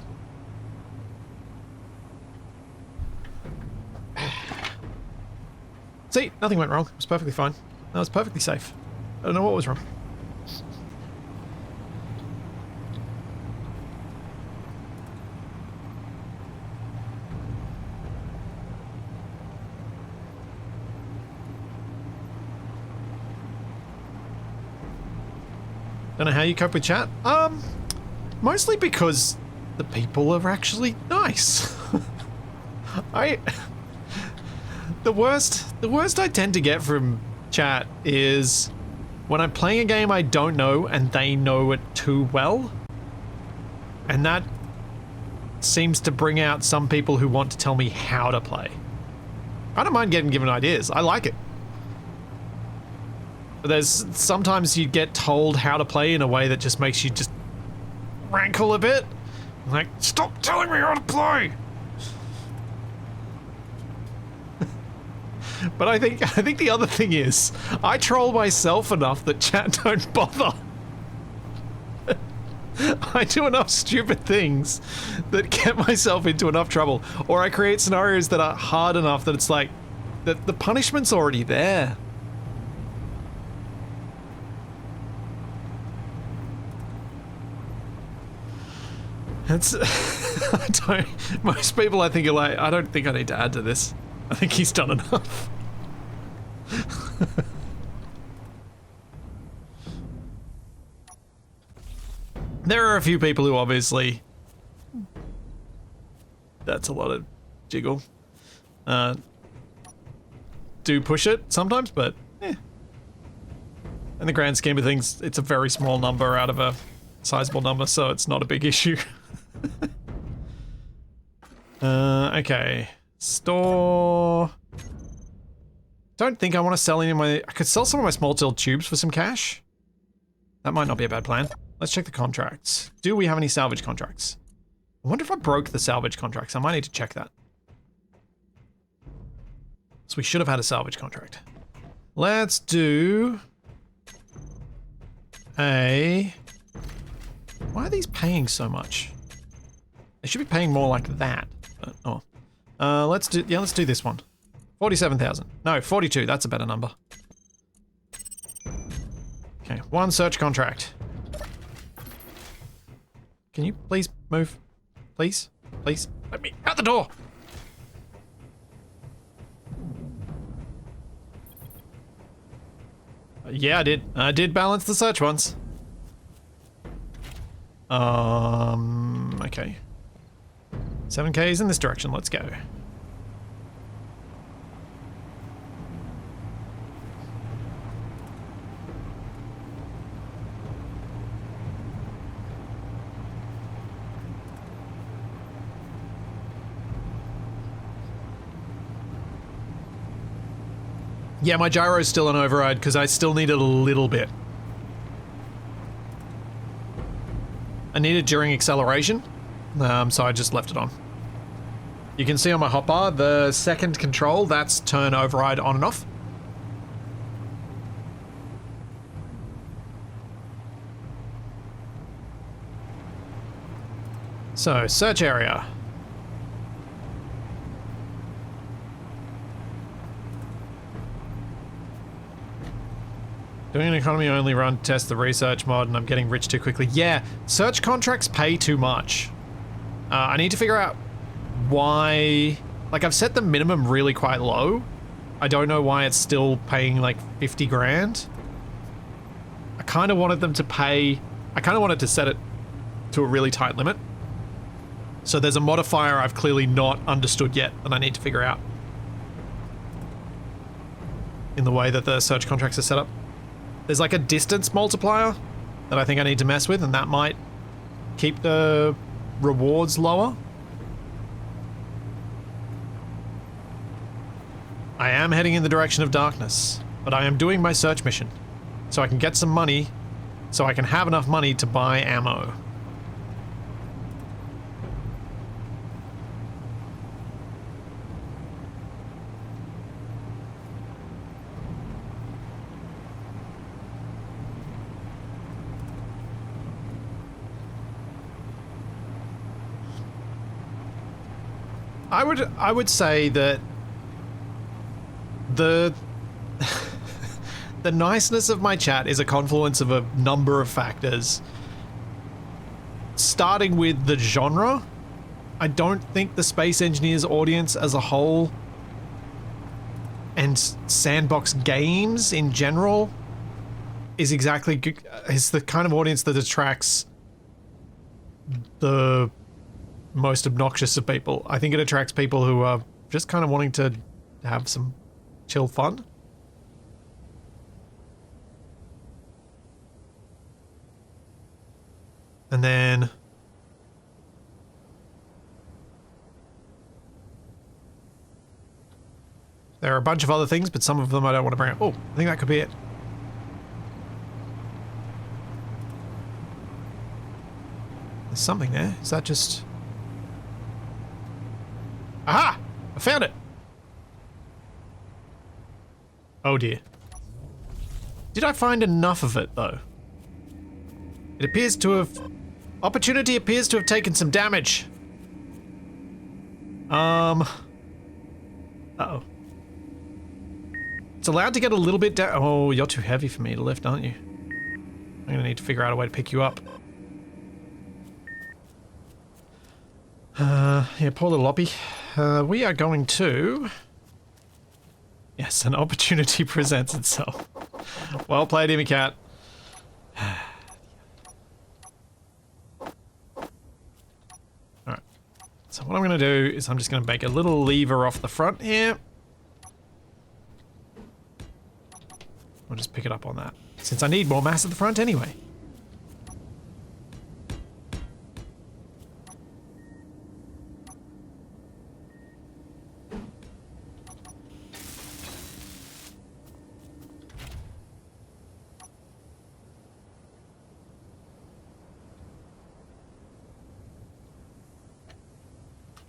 See, nothing went wrong. It was perfectly fine. That was perfectly safe. I don't know what was wrong. Don't know how you cope with chat. Mostly because the people are actually nice. The worst I tend to get from chat is when I'm playing a game I don't know and they know it too well. And that seems to bring out some people who want to tell me how to play. I don't mind getting given ideas. I like it. But there's sometimes you get told how to play in a way that just makes you just rankle a bit. Like, stop telling me how to play! But I think the other thing is, I troll myself enough that chat don't bother. I do enough stupid things that get myself into enough trouble, or I create scenarios that are hard enough that it's like, the punishment's already there. It's, most people I think are like, I don't think I need to add to this. I think he's done enough. There are a few people who obviously... That's a lot of jiggle. Do push it sometimes, but in the grand scheme of things, it's a very small number out of a sizable number, so it's not a big issue. Okay. Store... Don't think I want to sell any of my... I could sell some of my small till tubes for some cash. That might not be a bad plan. Let's check the contracts. Do we have any salvage contracts? I wonder if I broke the salvage contracts. I might need to check that. So we should have had a salvage contract. Let's do... Why are these paying so much? They should be paying more like that. Let's do this one. 47,000. No, 42, that's a better number. Okay, 1 search contract. Can you please move? Please? Please? Let me out the door! Yeah, I did. I did balance the search once. Okay. 7K is in this direction, let's go. Yeah, my gyro's still on override because I still need it a little bit. I need it during acceleration, so I just left it on. You can see on my hotbar, the second control, that's turn override on and off. So, search area. Doing an economy only run to test the research mod and I'm getting rich too quickly. Yeah, search contracts pay too much. I need to figure out why... Like, I've set the minimum really quite low. I don't know why it's still paying like 50 grand. I kind of wanted them to pay... I kind of wanted to set it to a really tight limit. So there's a modifier I've clearly not understood yet that I need to figure out. In the way that the search contracts are set up. There's like a distance multiplier that I think I need to mess with, and that might keep the rewards lower. I am heading in the direction of darkness, but I am doing my search mission so I can get some money, so I can have enough money to buy ammo. I would say that the the niceness of my chat is a confluence of a number of factors. Starting with the genre, I don't think the Space Engineers audience as a whole and sandbox games in general is the kind of audience that attracts the most obnoxious of people. I think it attracts people who are just kind of wanting to have some chill fun. And then there are a bunch of other things, but some of them I don't want to bring up. Oh, I think that could be it. There's something there. Is that just... Aha! I found it! Oh dear. Did I find enough of it, though? It appears to have... Opportunity appears to have taken some damage. Uh-oh. It's allowed to get a little bit down. Oh, you're too heavy for me to lift, aren't you? I'm gonna need to figure out a way to pick you up. Yeah, poor little Oppie. We are going to... Yes, an opportunity presents itself. Well played, Amy Cat. Alright. So what I'm going to do is I'm just going to make a little lever off the front here. I'll just pick it up on that. Since I need more mass at the front anyway.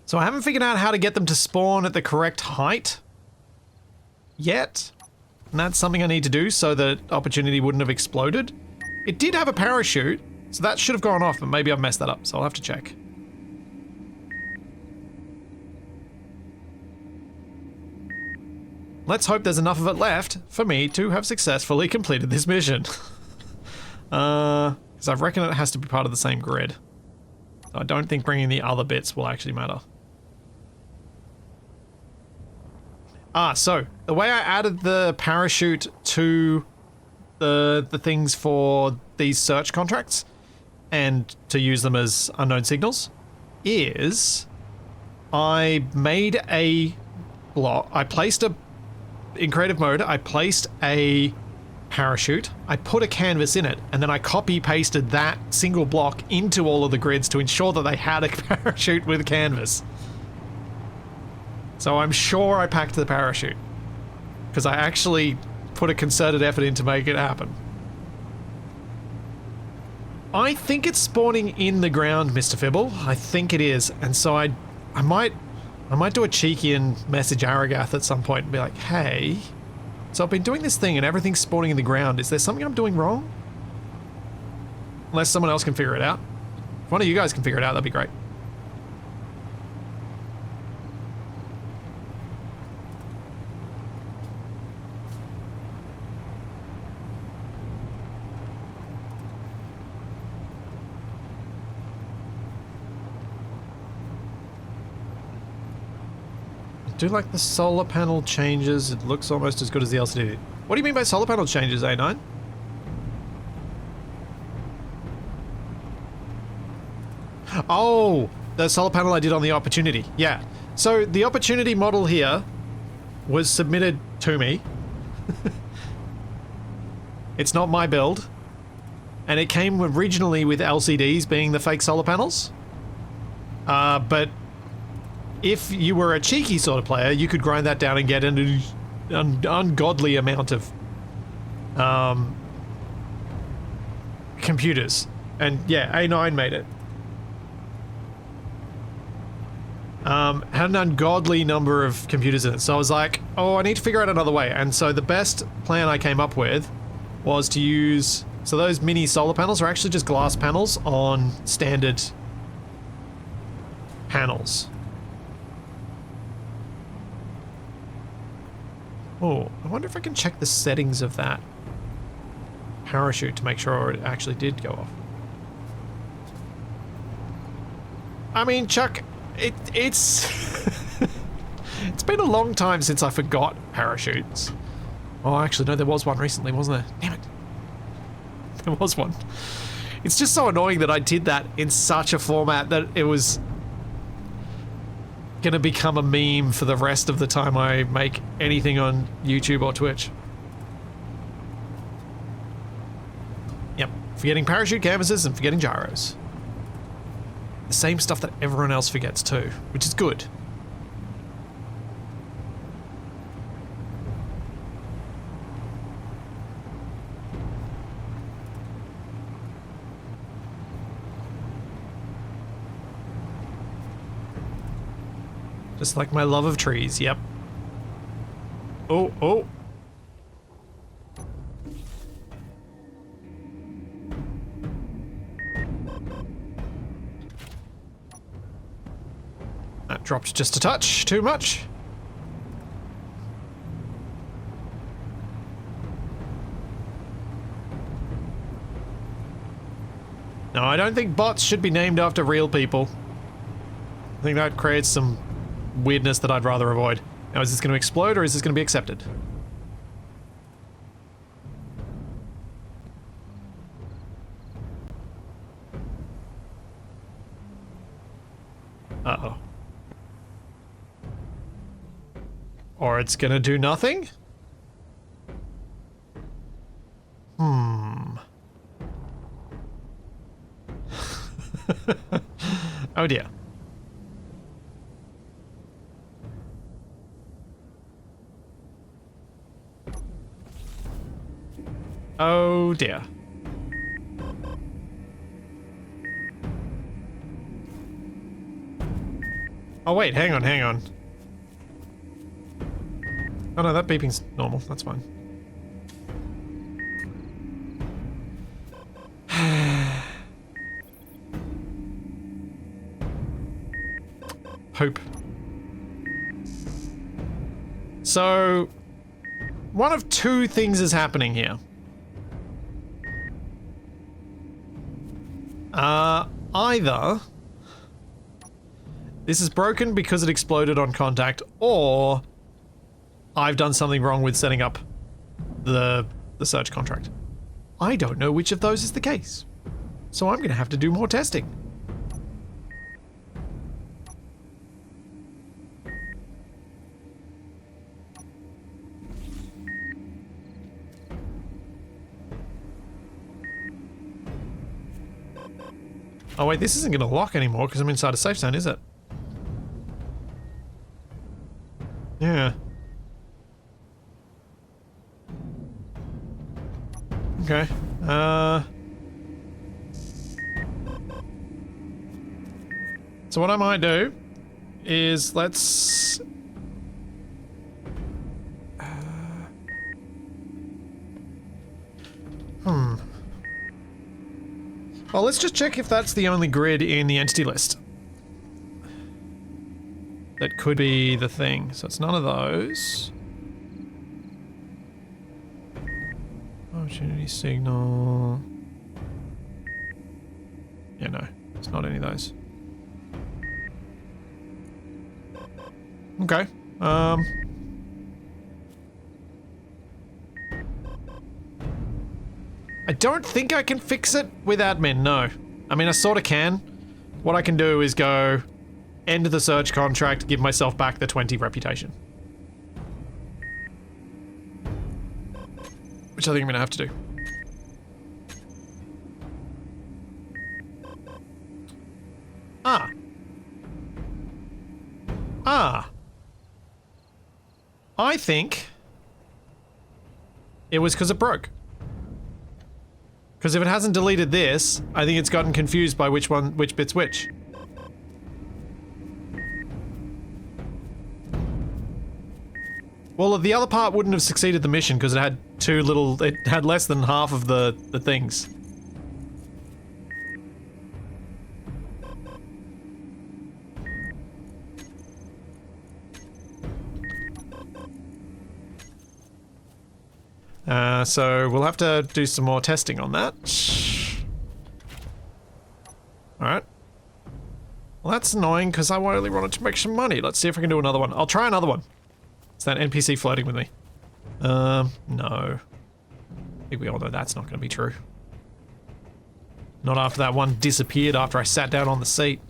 So I haven't figured out how to get them to spawn at the correct height yet. And that's something I need to do so that opportunity wouldn't have exploded. It did have a parachute, so that should have gone off, but maybe I've messed that up, so I'll have to check. Let's hope there's enough of it left for me to have successfully completed this mission. Because I reckon it has to be part of the same grid. So I don't think bringing the other bits will actually matter. So the way I added the parachute to the things for these search contracts and to use them as unknown signals is I made a block. I placed in creative mode, I placed a parachute, I put a canvas in it, and then I copy pasted that single block into all of the grids to ensure that they had a parachute with a canvas. So I'm sure I packed the parachute because I actually put a concerted effort in to make it happen. I think it's spawning in the ground, Mr. Fibble. I think it is, and so I might do a cheeky and message Aragath at some point and be like, hey, so I've been doing this thing and everything's spawning in the ground. Is there something I'm doing wrong? Unless someone else can figure it out. If one of you guys can figure it out, that'd be great. I do like the solar panel changes. It looks almost as good as the LCD. What do you mean by solar panel changes, A9? Oh, the solar panel I did on the Opportunity. Yeah. So the Opportunity model here was submitted to me. It's not my build. And it came originally with LCDs being the fake solar panels. But if you were a cheeky sort of player, you could grind that down and get an ungodly amount of computers. And yeah, A9 made it. Had an ungodly number of computers in it. So I was like, oh, I need to figure out another way. And so the best plan I came up with was to use... So those mini solar panels are actually just glass panels on standard panels. Oh, I wonder if I can check the settings of that parachute to make sure it actually did go off. I mean, Chuck, it's... it's been a long time since I forgot parachutes. Oh, actually, no, there was one recently, wasn't there? Damn it. There was one. It's just so annoying that I did that in such a format that it was gonna become a meme for the rest of the time I make anything on YouTube or Twitch. Yep, forgetting parachute canvases and forgetting gyros. The same stuff that everyone else forgets too, which is good. Just like my love of trees, yep. Oh, oh. That dropped just a touch, too much. No, I don't think bots should be named after real people. I think that creates some weirdness that I'd rather avoid. Now, is this going to explode or is this going to be accepted? Uh-oh. Or it's going to do nothing? Hmm. Oh dear. Oh dear. Oh wait, hang on, hang on. Oh no, that beeping's normal, that's fine. Hope. So, one of two things is happening here. Either this is broken because it exploded on contact, or I've done something wrong with setting up the search contract. I don't know which of those is the case, so I'm going to have to do more testing. Oh wait, this isn't going to lock anymore because I'm inside a safe zone, is it? Yeah. Okay. So what I might do is let's... Well, let's just check if that's the only grid in the entity list. That could be the thing. So it's none of those. Opportunity signal. Yeah, no. It's not any of those. Okay. I don't think I can fix it with admin, no. I mean, I sort of can. What I can do is go end the search contract, give myself back the 20 reputation. Which I think I'm gonna have to do. I think it was because it broke. Because if it hasn't deleted this, I think it's gotten confused by which bit's which. Well, the other part wouldn't have succeeded the mission because it had it had less than half of the things. So we'll have to do some more testing on that. Alright. Well, that's annoying because I only wanted to make some money. Let's see if I can do another one. I'll try another one. Is that NPC flirting with me? No. I think we all know that's not going to be true. Not after that one disappeared after I sat down on the seat.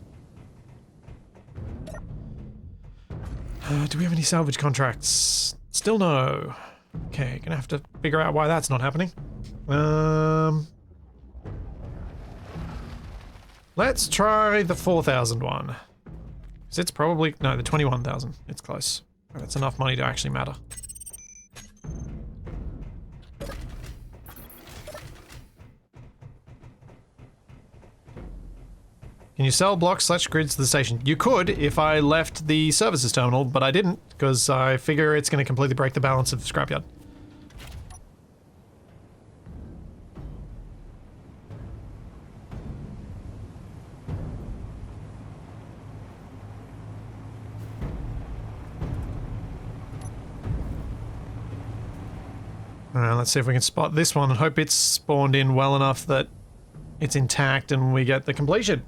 Do we have any salvage contracts? Still no. Okay, gonna have to figure out why that's not happening. Let's try the 4,000 one. Because it's probably... No, the 21,000. It's close. That's enough money to actually matter. Can you sell blocks / grids to the station? You could if I left the services terminal, but I didn't, because I figure it's going to completely break the balance of the scrapyard. Let's see if we can spot this one and hope it's spawned in well enough that it's intact and we get the completion.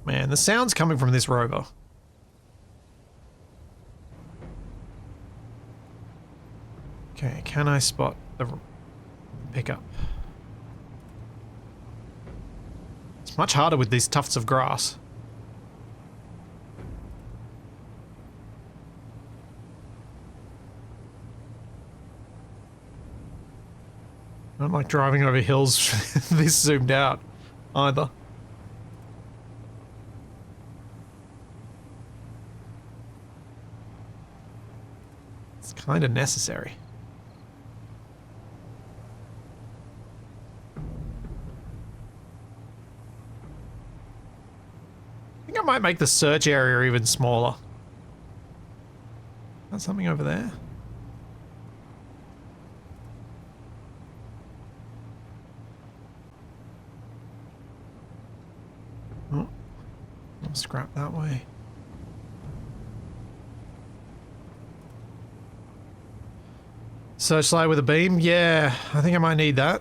Man, the sound's coming from this rover. Okay, can I spot the pickup? It's much harder with these tufts of grass. I don't like driving over hills this zoomed out either. It's kind of necessary. I think I might make the search area even smaller. Got something over there? Oh, scrap that way. Searchlight with a beam? Yeah, I think I might need that.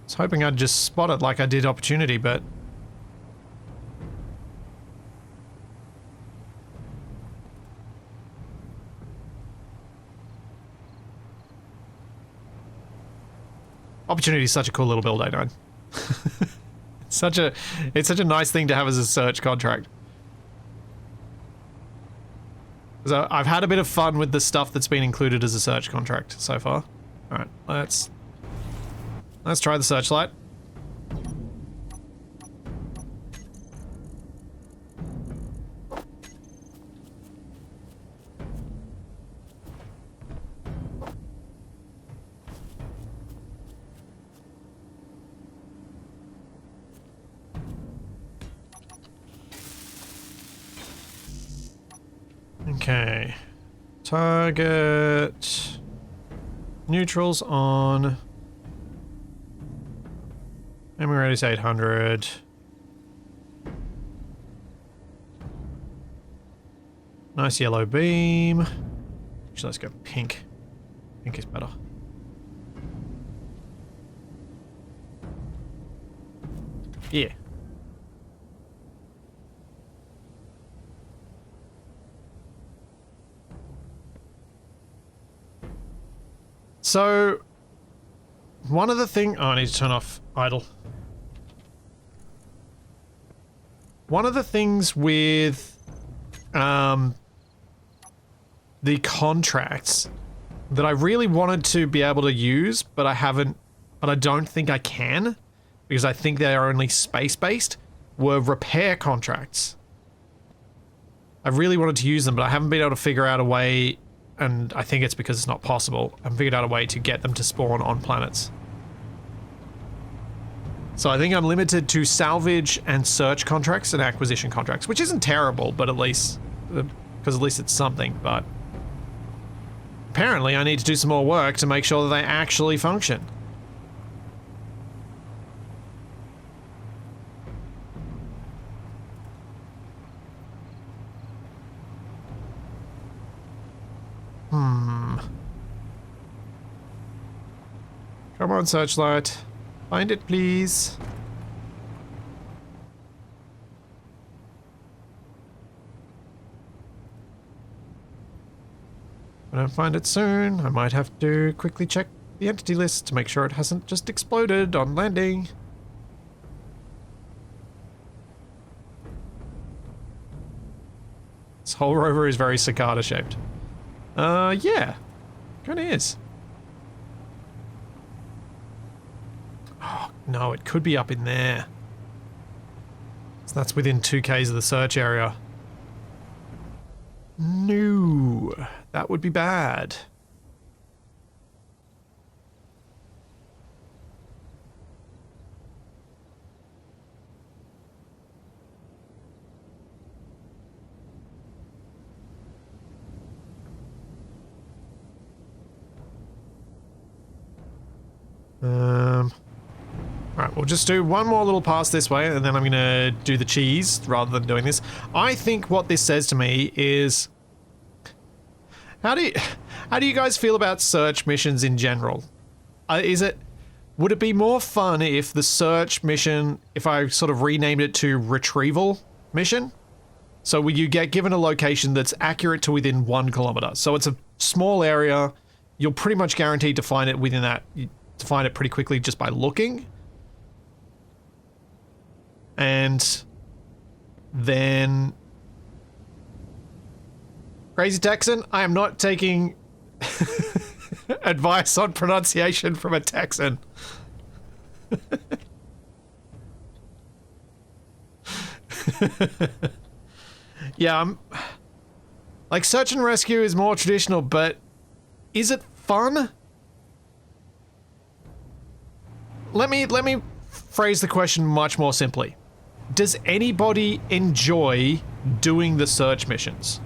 I was hoping I'd just spot it like I did Opportunity, but... Opportunity is such a cool little build, I know. It's such a nice thing to have as a search contract. So I've had a bit of fun with the stuff that's been included as a search contract so far. All right, let's try the searchlight. Okay. Target. Neutrals on. Memory radius 800. Nice yellow beam. Actually, let's go pink. Pink is better. Yeah. So, one of the things... Oh, I need to turn off idle. One of the things with the contracts that I really wanted to be able to use, but I don't think I can, because I think they are only space-based, were repair contracts. I really wanted to use them, but I haven't been able to figure out a way... And I think it's because it's not possible. I've figured out a way to get them to spawn on planets. So I think I'm limited to salvage and search contracts and acquisition contracts, which isn't terrible, but at least... because at least it's something, but... Apparently I need to do some more work to make sure that they actually function. Come on, searchlight. Find it, please. If I don't find it soon, I might have to quickly check the entity list to make sure it hasn't just exploded on landing. This whole rover is very cicada shaped. Yeah. Kinda is. Oh, no, it could be up in there. So that's within 2Ks of the search area. No, that would be bad. Alright, we'll just do one more little pass this way, and then I'm gonna do the cheese, rather than doing this. I think what this says to me is... How do you guys feel about search missions in general? Would it be more fun if the search mission, if I sort of renamed it to retrieval mission? So will you get given a location that's accurate to within 1 kilometer? So it's a small area, you're pretty much guaranteed to find it within that, to find it pretty quickly just by looking. And then... Crazy Texan, I am not taking advice on pronunciation from a Texan. Yeah, like, search and rescue is more traditional, but is it fun? Let me phrase the question much more simply. Does anybody enjoy doing the search missions?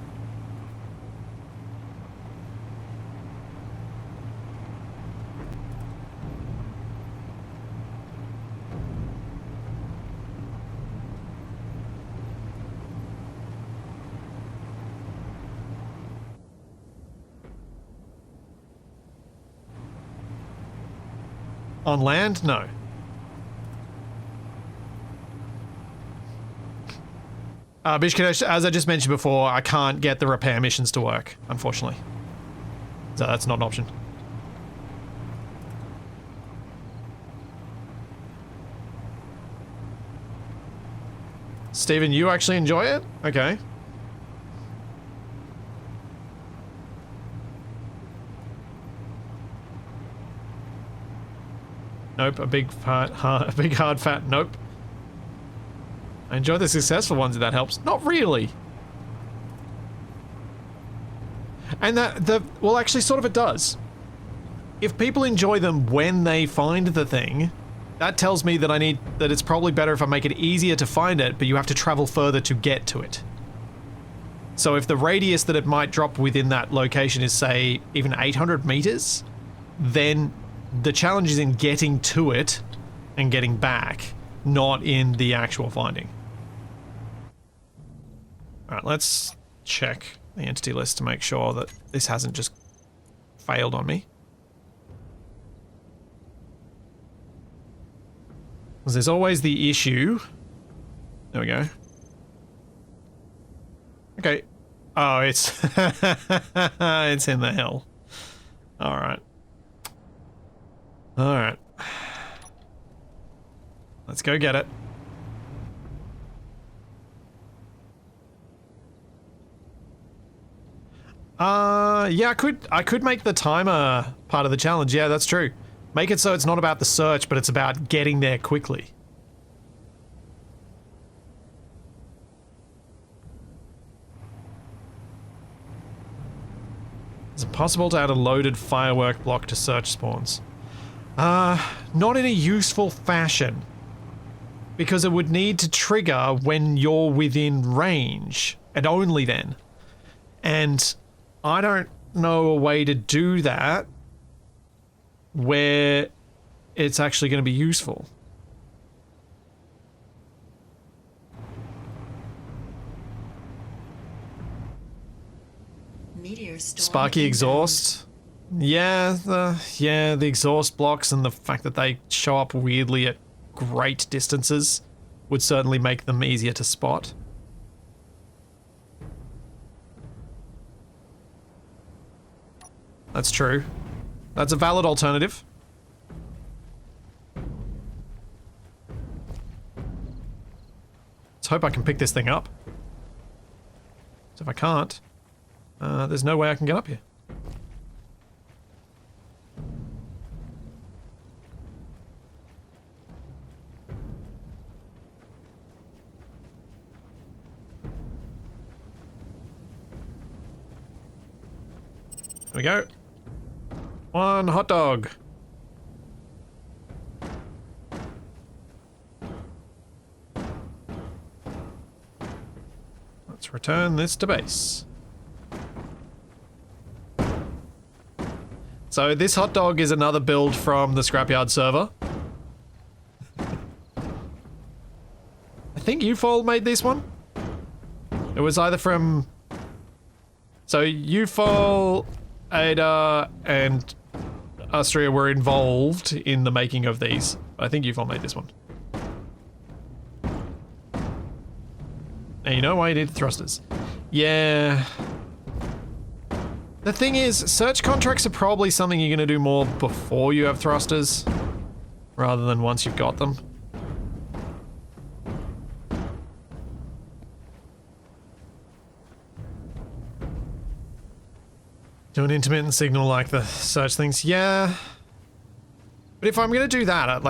On land? No. Bishkadesh, as I just mentioned before, I can't get the repair missions to work, unfortunately. So that's not an option. Steven, you actually enjoy it? Okay. Nope, a big hard fat nope. I enjoy the successful ones if that helps. Not really. And well, actually sort of it does. If people enjoy them when they find the thing, that tells me that it's probably better if I make it easier to find it, but you have to travel further to get to it. So if the radius that it might drop within that location is, say, even 800 meters, then the challenge is in getting to it and getting back, not in the actual finding. Alright, let's check the entity list to make sure that this hasn't just failed on me. Because there's always the issue. There we go. Okay. Oh, it's... it's in the hell. Alright. Alright. Let's go get it. Yeah, I could make the timer part of the challenge. Yeah, that's true. Make it so it's not about the search, but it's about getting there quickly. Is it possible to add a loaded firework block to search spawns? Not in a useful fashion. Because it would need to trigger when you're within range, and only then. And I don't know a way to do that where it's actually going to be useful. Meteor storm Sparky inbound. exhaust. Yeah, the exhaust blocks and the fact that they show up weirdly at great distances would certainly make them easier to spot. That's true. That's a valid alternative. Let's hope I can pick this thing up. So if I can't, there's no way I can get up here. There we go. One hot dog. Let's return this to base. So this hot dog is another build from the Scrapyard server. I think UFOL made this one. It was either from... So UFOL, Ada, and Austria were involved in the making of these. I think UFOL made this one. And you know why you need thrusters. Yeah. The thing is, search contracts are probably something you're going to do more before you have thrusters, rather than once you've got them. Do an intermittent signal like the search things, yeah. But if I'm going to do that,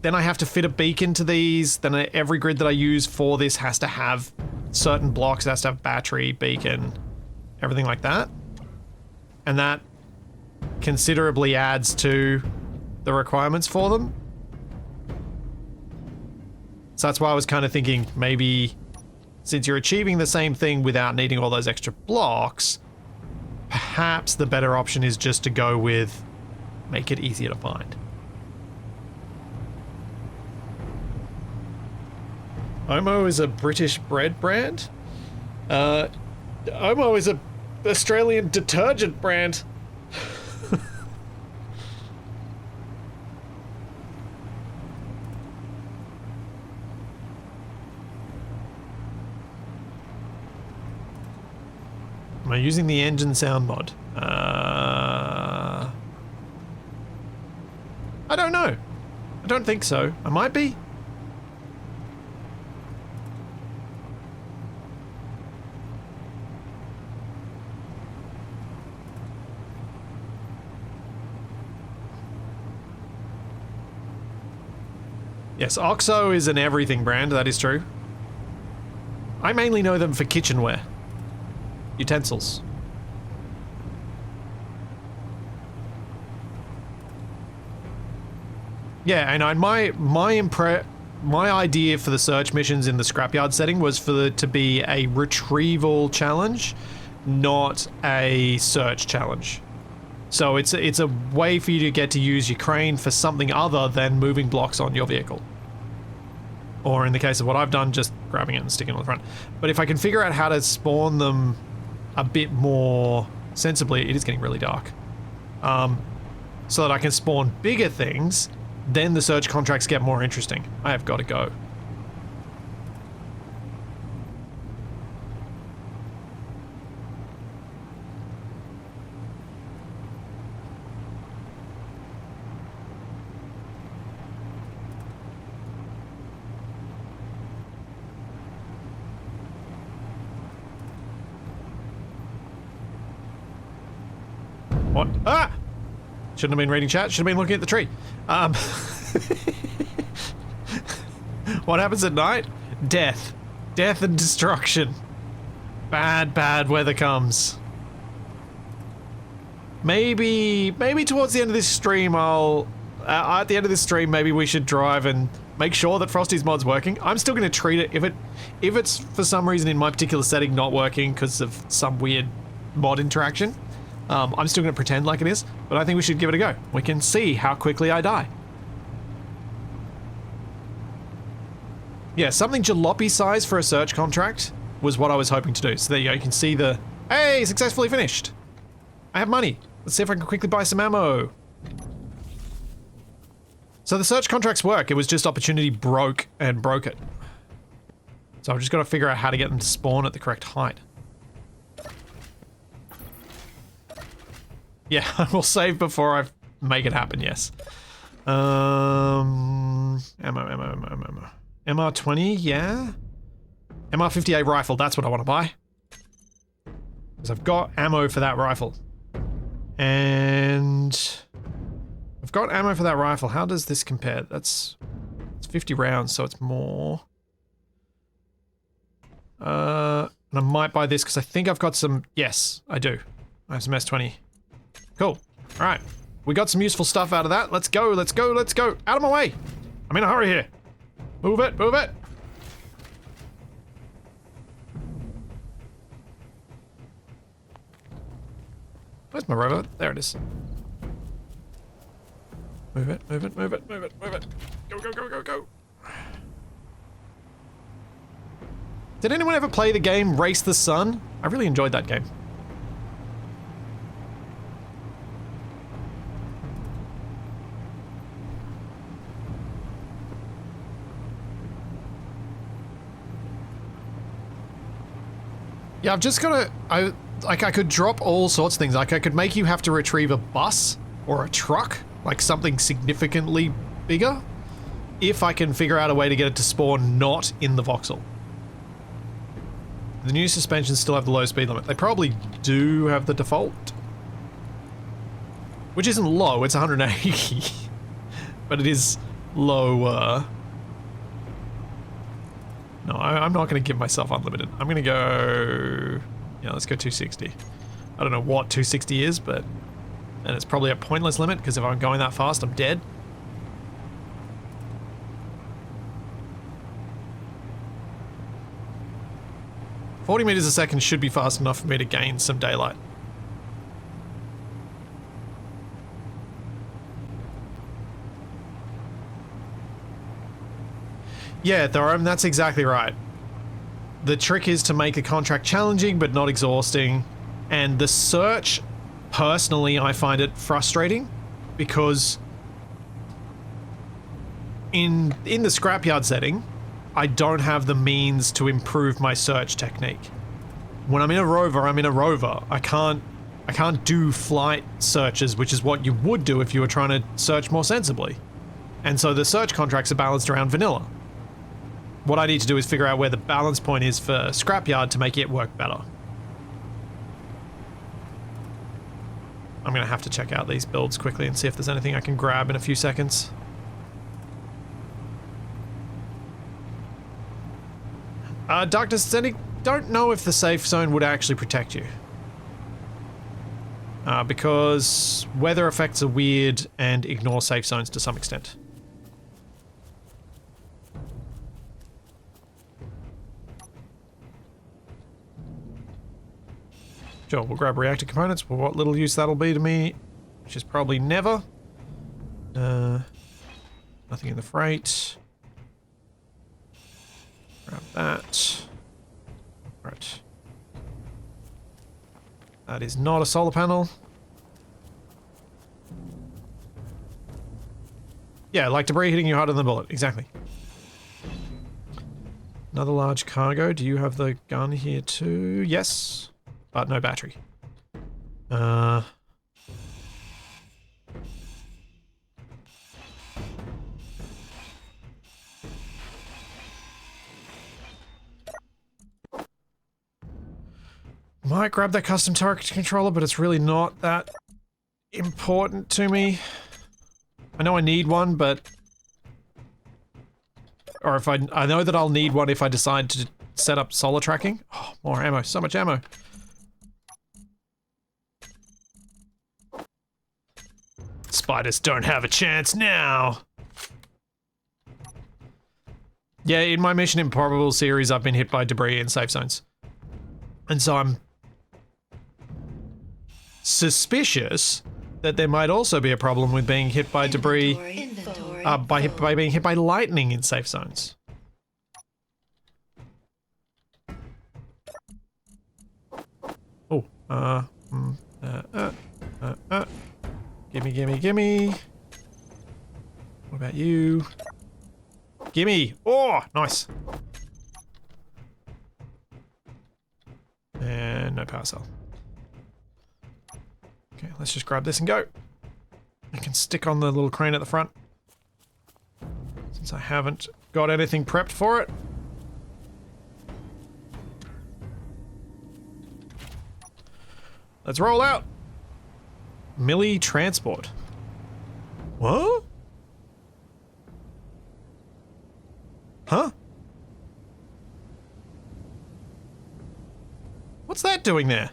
then I have to fit a beacon to these, then every grid that I use for this has to have certain blocks, it has to have battery, beacon, everything like that. And that considerably adds to the requirements for them. So that's why I was kind of thinking, maybe since you're achieving the same thing without needing all those extra blocks, perhaps the better option is just to go with make it easier to find. Omo is a British bread brand? Omo is a Australian detergent brand. Am I using the engine sound mod? I don't know. I don't think so. I might be. Yes, OXO is an everything brand, that is true. I mainly know them for kitchenware. Utensils. Yeah, and my idea for the search missions in the scrapyard setting was for it to be a retrieval challenge, not a search challenge. So it's a way for you to get to use your crane for something other than moving blocks on your vehicle. Or in the case of what I've done, just grabbing it and sticking it on the front. But if I can figure out how to spawn them a bit more sensibly, it is getting really dark. So that I can spawn bigger things, then the search contracts get more interesting. I have got to go. What? Ah! Shouldn't have been reading chat, should have been looking at the tree. What happens at night? Death. Death and destruction. Bad, bad weather comes. Maybe towards the end of this stream at the end of this stream, maybe we should drive and make sure that Frosty's mod's working. I'm still going to treat it, if it's for some reason in my particular setting not working because of some weird mod interaction, I'm still going to pretend like it is, but I think we should give it a go. We can see how quickly I die. Yeah, something jalopy size for a search contract was what I was hoping to do. So there you go, you can see the, hey, successfully finished. I have money. Let's see if I can quickly buy some ammo. So the search contracts work, it was just opportunity broke it. So I've just got to figure out how to get them to spawn at the correct height. Yeah, I will save before I make it happen, yes. Ammo. MR20, yeah. MR58 rifle, that's what I want to buy. Because I've got ammo for that rifle. And I've got ammo for that rifle. How does this compare? It's 50 rounds, so it's more. And I might buy this because I think I've got some, yes, I do. I have some S20. Cool. All right. We got some useful stuff out of that. Let's go, let's go, let's go. Out of my way. I'm in a hurry here. Move it, move it. Where's my rover? There it is. Move it, move it, move it, move it, move it. Go, go, go, go, go. Did anyone ever play the game Race the Sun? I really enjoyed that game. Yeah, I've just got to, I could drop all sorts of things. Like I could make you have to retrieve a bus or a truck, like something significantly bigger, if I can figure out a way to get it to spawn not in the voxel. The new suspensions still have the low speed limit. They probably do have the default, which isn't low, it's 180, but it is lower. No, I'm not going to give myself unlimited. I'm going to go... Yeah, let's go 260. I don't know what 260 is, but... And it's probably a pointless limit, because if I'm going that fast, I'm dead. $40 meters a second should be fast enough for me to gain some daylight. Yeah, Thorum, that's exactly right. The trick is to make the contract challenging but not exhausting. And the search, personally, I find it frustrating because in the scrapyard setting, I don't have the means to improve my search technique. When I'm in a rover, I'm in a rover. I can't do flight searches, which is what you would do if you were trying to search more sensibly. And so the search contracts are balanced around vanilla. What I need to do is figure out where the balance point is for Scrapyard to make it work better. I'm going to have to check out these builds quickly and see if there's anything I can grab in a few seconds. Darkness Descending, don't know if the safe zone would actually protect you. Because weather effects are weird and ignore safe zones to some extent. Sure, we'll grab reactor components, for what little use that'll be to me, which is probably never. Nothing in the freight. Grab that. Right. That is not a solar panel. Yeah, like debris hitting you harder than a bullet. Exactly. Another large cargo. Do you have the gun here too? Yes. But no battery. Might grab that custom turret controller, but it's really not that important to me. I know I need one, but... Or if I know that I'll need one if I decide to set up solar tracking. Oh, more ammo. So much ammo. Spiders don't have a chance now. Yeah, in my Mission Improbable series, I've been hit by debris in safe zones. And so I'm suspicious that there might also be a problem with being hit by debris, by being hit by lightning in safe zones. Oh, gimme. What about you? Gimme! Oh, nice. And no power cell. Okay, let's just grab this and go. I can stick on the little crane at the front. Since I haven't got anything prepped for it. Let's roll out. Millie Transport. What? Huh? What's that doing there?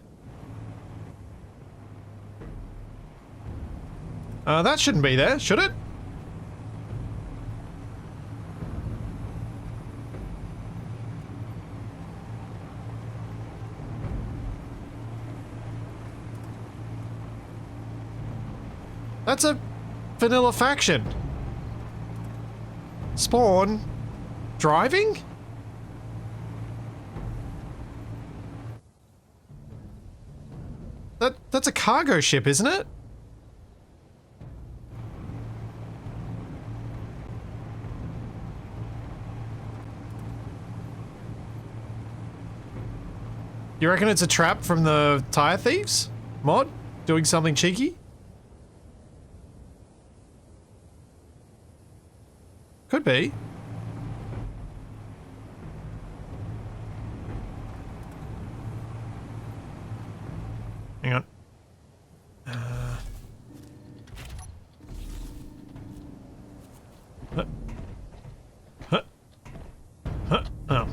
That shouldn't be there, should it? That's a vanilla faction. Spawn. Driving? That's a cargo ship, isn't it? You reckon it's a trap from the tire thieves? Mod? Doing something cheeky? Could be. Hang on. Oh,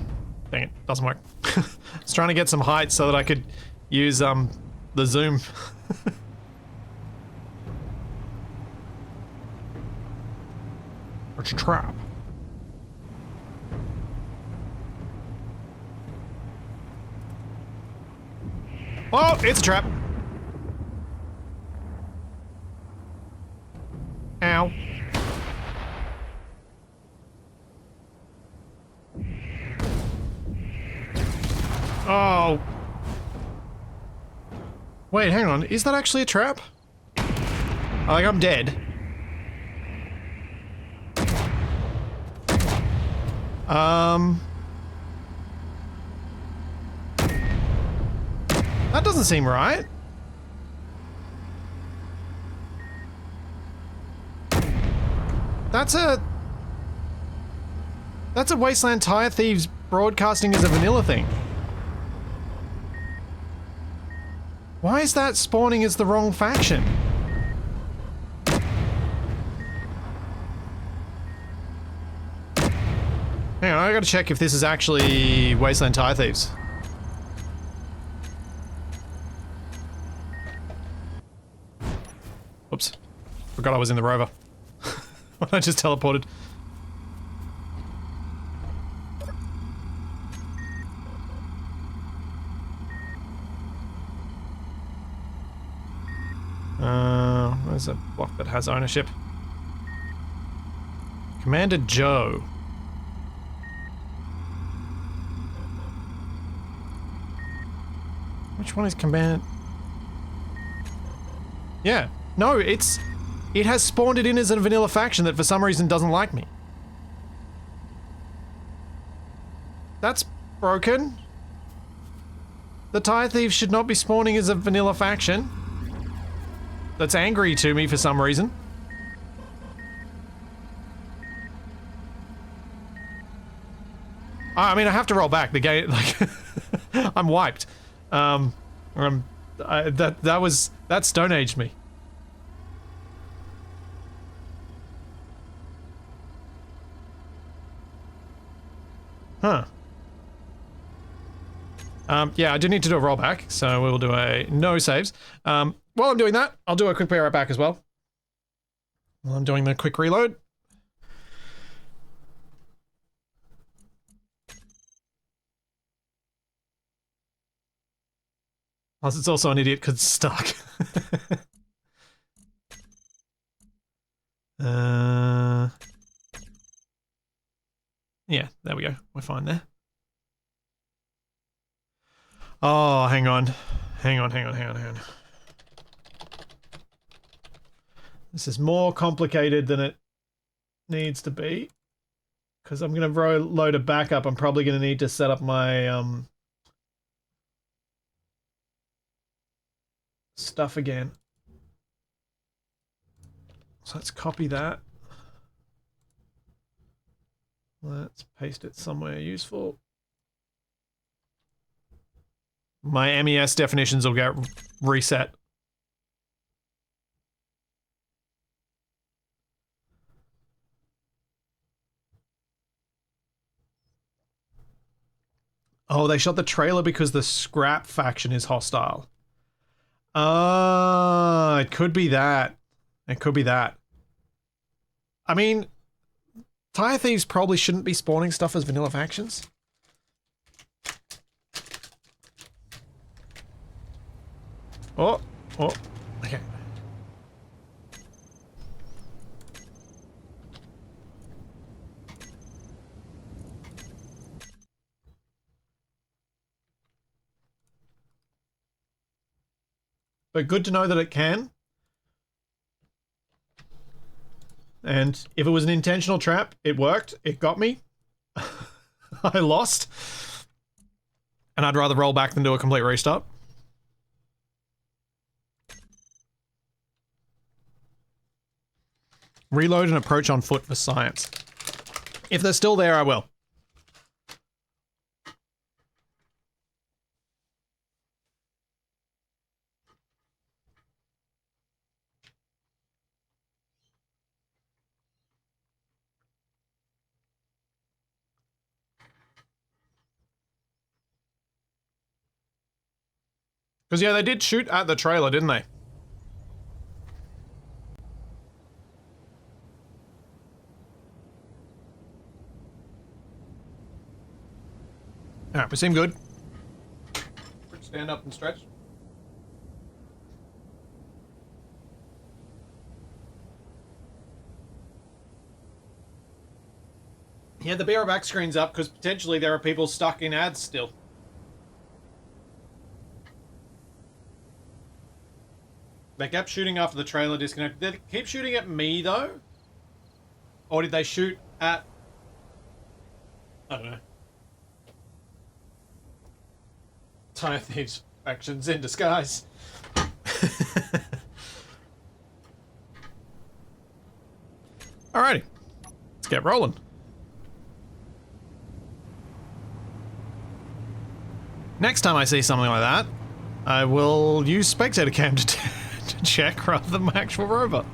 dang it, doesn't work. I was trying to get some height so that I could use the zoom. It's a trap. Oh, it's a trap. Ow. Oh. Wait, hang on. Is that actually a trap? Like, I'm dead. That doesn't seem right. That's a Wasteland Tire Thieves broadcasting as a vanilla thing. Why is that spawning as the wrong faction? Hang on, I gotta check if this is actually Wasteland Tire Thieves. Oops. Forgot I was in the rover. I just teleported. There's a block that has ownership. Commander Joe. Which one is Commander? Yeah. No, it has spawned it in as a vanilla faction that for some reason doesn't like me. That's broken. The Tire Thieves should not be spawning as a vanilla faction that's angry to me for some reason. I mean, I have to roll back. The game, like, I'm wiped. That Stone Aged me. Huh. Yeah, I do need to do a rollback, so we'll do a no saves. While I'm doing that, I'll do a quick be right back as well. While I'm doing the quick reload. Plus, it's also an idiot because it's stuck. Yeah, there we go. We're fine there. Oh, hang on. Hang on. This is more complicated than it needs to be. Because I'm going to load a backup. I'm probably going to need to set up my stuff again. So let's copy that. Let's paste it somewhere useful. My MES definitions will get reset. Oh, they shot the trailer because the scrap faction is hostile. It could be that. It could be that. I mean, Tire Thieves probably shouldn't be spawning stuff as vanilla factions. Oh, okay. But good to know that it can. And if it was an intentional trap, it worked. It got me. I lost. And I'd rather roll back than do a complete restart. Reload and approach on foot for science. If they're still there, I will. Because, yeah, they did shoot at the trailer, didn't they? Alright, we seem good. Stand up and stretch. Yeah, the bearer back screen's up because potentially there are people stuck in ads still. They kept shooting after the trailer disconnected. Did they keep shooting at me, though? Or did they shoot at... I don't know. Tire Thieves Actions in disguise. Alrighty. Let's get rolling. Next time I see something like that, I will use spectator cam to check rather than my actual robot.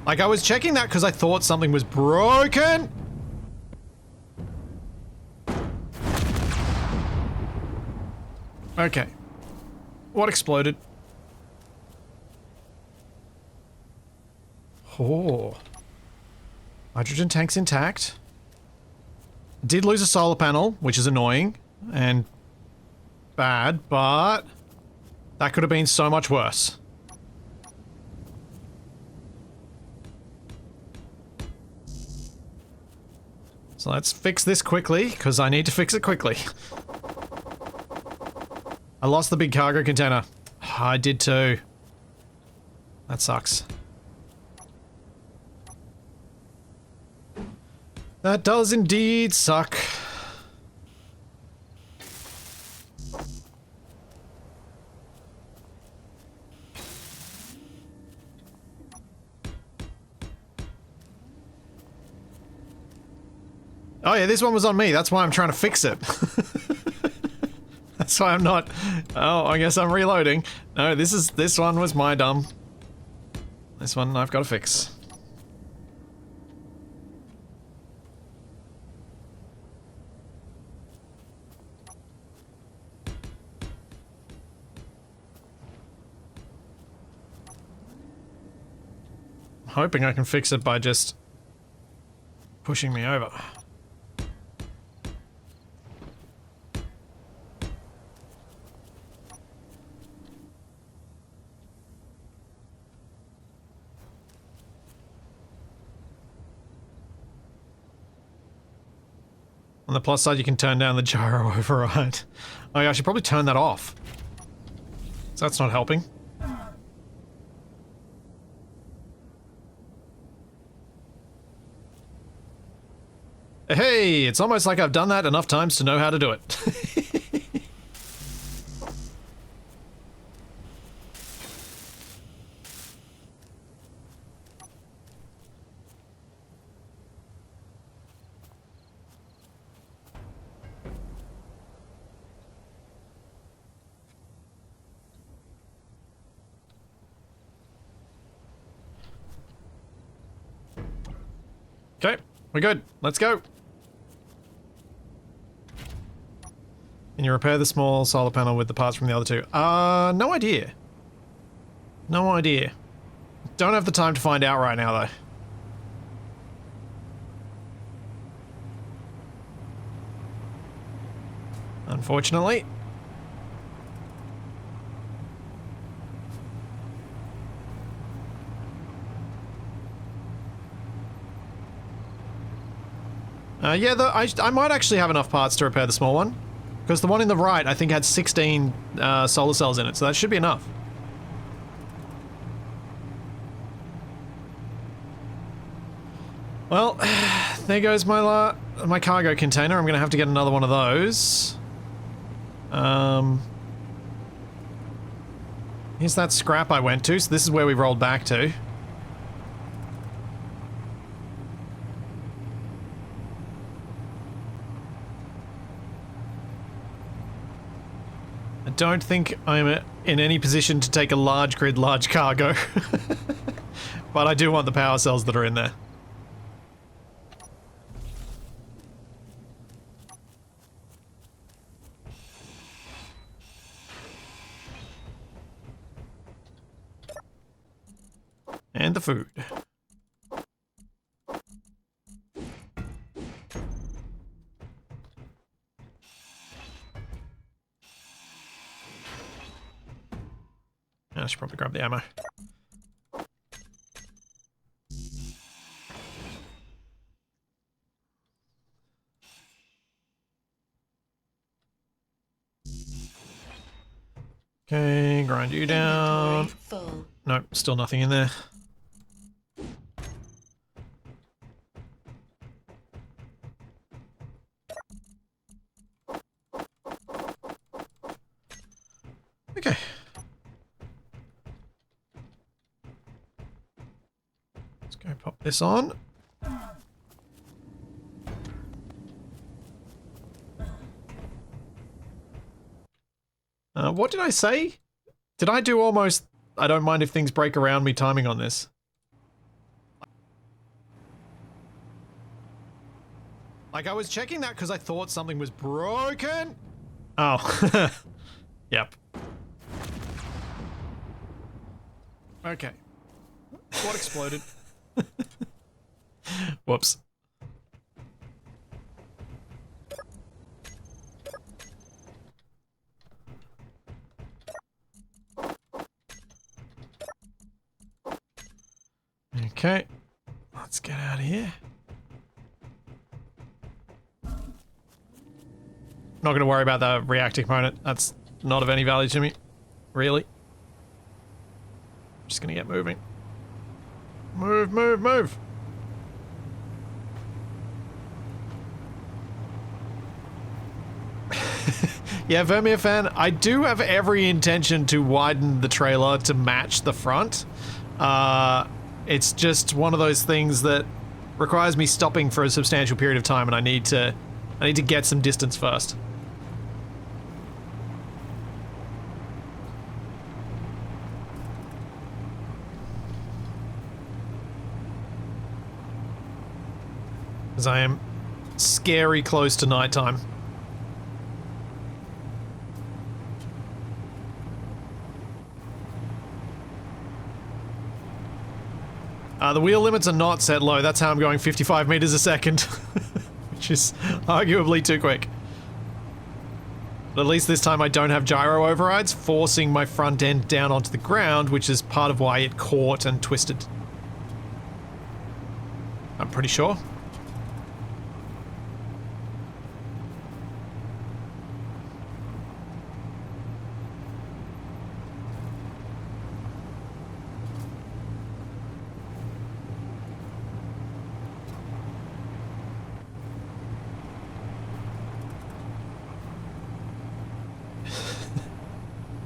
Like, I was checking that because I thought something was broken. Okay. What exploded? Oh. Hydrogen tank's intact. Did lose a solar panel, which is annoying and bad, but that could have been so much worse. So let's fix this quickly, because I need to fix it quickly. I lost the big cargo container. I did too. That sucks. That does indeed suck. Oh yeah, this one was on me. That's why I'm trying to fix it. That's why I'm not... Oh, I guess I'm reloading. No, this one was my dumb. This one I've got to fix. Hoping I can fix it by just pushing me over. On the plus side, you can turn down the gyro override. Oh yeah, I should probably turn that off. So that's not helping. Hey, it's almost like I've done that enough times to know how to do it. Okay, we're good. Let's go. Can you repair the small solar panel with the parts from the other two? No idea. No idea. Don't have the time to find out right now, though. Unfortunately. Yeah, I might actually have enough parts to repair the small one. Because the one in the right, I think, had 16 solar cells in it, so that should be enough. Well, there goes my cargo container. I'm going to have to get another one of those. Here's that scrap I went to, so this is where we rolled back to. I don't think I'm in any position to take a large grid, large cargo. But I do want the power cells that are in there. And the food. I should probably grab the ammo. Okay, grind you down. Full. Nope, still nothing in there. Okay. Let's go pop this on. What did I say? Did I do almost... I don't mind if things break around me timing on this? Like, I was checking that because I thought something was broken. Oh. Yep. Okay. What exploded? Whoops. Okay. Let's get out of here. Not going to worry about the reactor component. That's not of any value to me. Really. Just going to get moving. Move, move, move. Yeah, Vermeer fan, I do have every intention to widen the trailer to match the front. It's just one of those things that requires me stopping for a substantial period of time, and I need to get some distance first. Because I am scary close to nighttime. The wheel limits are not set low. That's how I'm going 55 meters a second, which is arguably too quick. But at least this time I don't have gyro overrides, forcing my front end down onto the ground, which is part of why it caught and twisted. I'm pretty sure.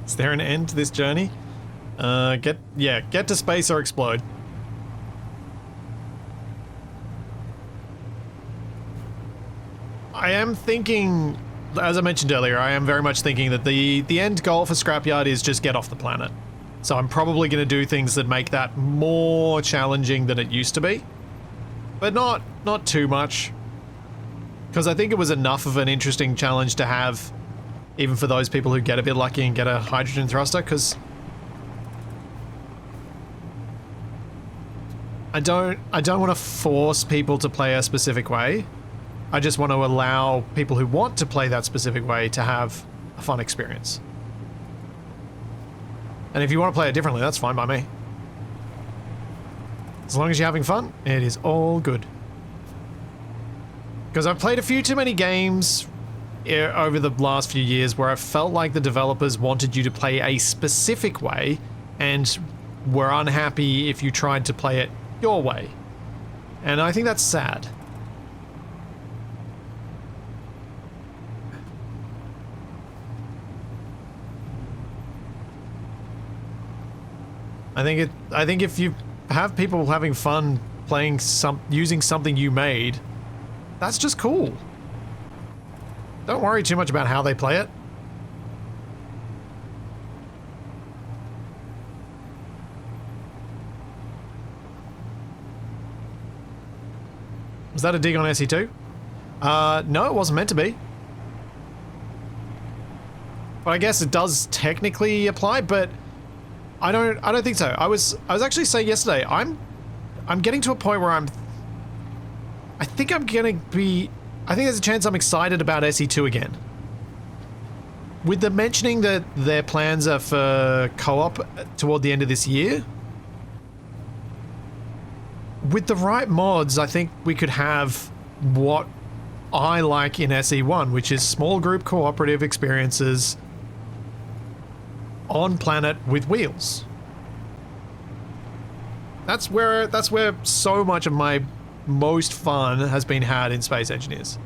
Is there an end to this journey? Get to space or explode. I am thinking, as I mentioned earlier, I am very much thinking that the end goal for Scrapyard is just get off the planet. So I'm probably going to do things that make that more challenging than it used to be. But not too much. Because I think it was enough of an interesting challenge to have, even for those people who get a bit lucky and get a hydrogen thruster, because I don't want to force people to play a specific way. I just want to allow people who want to play that specific way to have a fun experience. And if you want to play it differently, that's fine by me. As long as you're having fun, it is all good. Because I've played a few too many games over the last few years where I felt like the developers wanted you to play a specific way and were unhappy if you tried to play it your way. And I think that's sad. I think if you have people having fun playing using something you made, that's just cool. Don't worry too much about how they play it. Was that a dig on SE2? No, it wasn't meant to be. But I guess it does technically apply, but I don't think so. I was actually saying yesterday, I'm getting to a point where I think there's a chance I'm excited about SE2 again. With the mentioning that their plans are for co-op toward the end of this year, with the right mods, I think we could have what I like in SE1, which is small group cooperative experiences on planet with wheels. That's where so much of my most fun has been had in Space Engineers.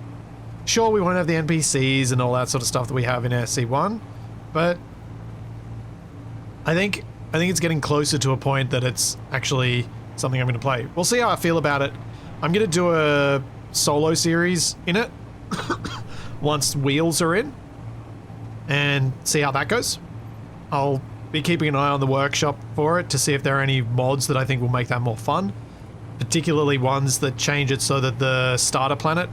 Sure, we won't have the NPCs and all that sort of stuff that we have in SC1, but I think it's getting closer to a point that it's actually something I'm going to play. We'll see how I feel about it. I'm going to do a solo series in it once wheels are in and see how that goes. I'll be keeping an eye on the workshop for it to see if there are any mods that I think will make that more fun, particularly ones that change it so that the starter planet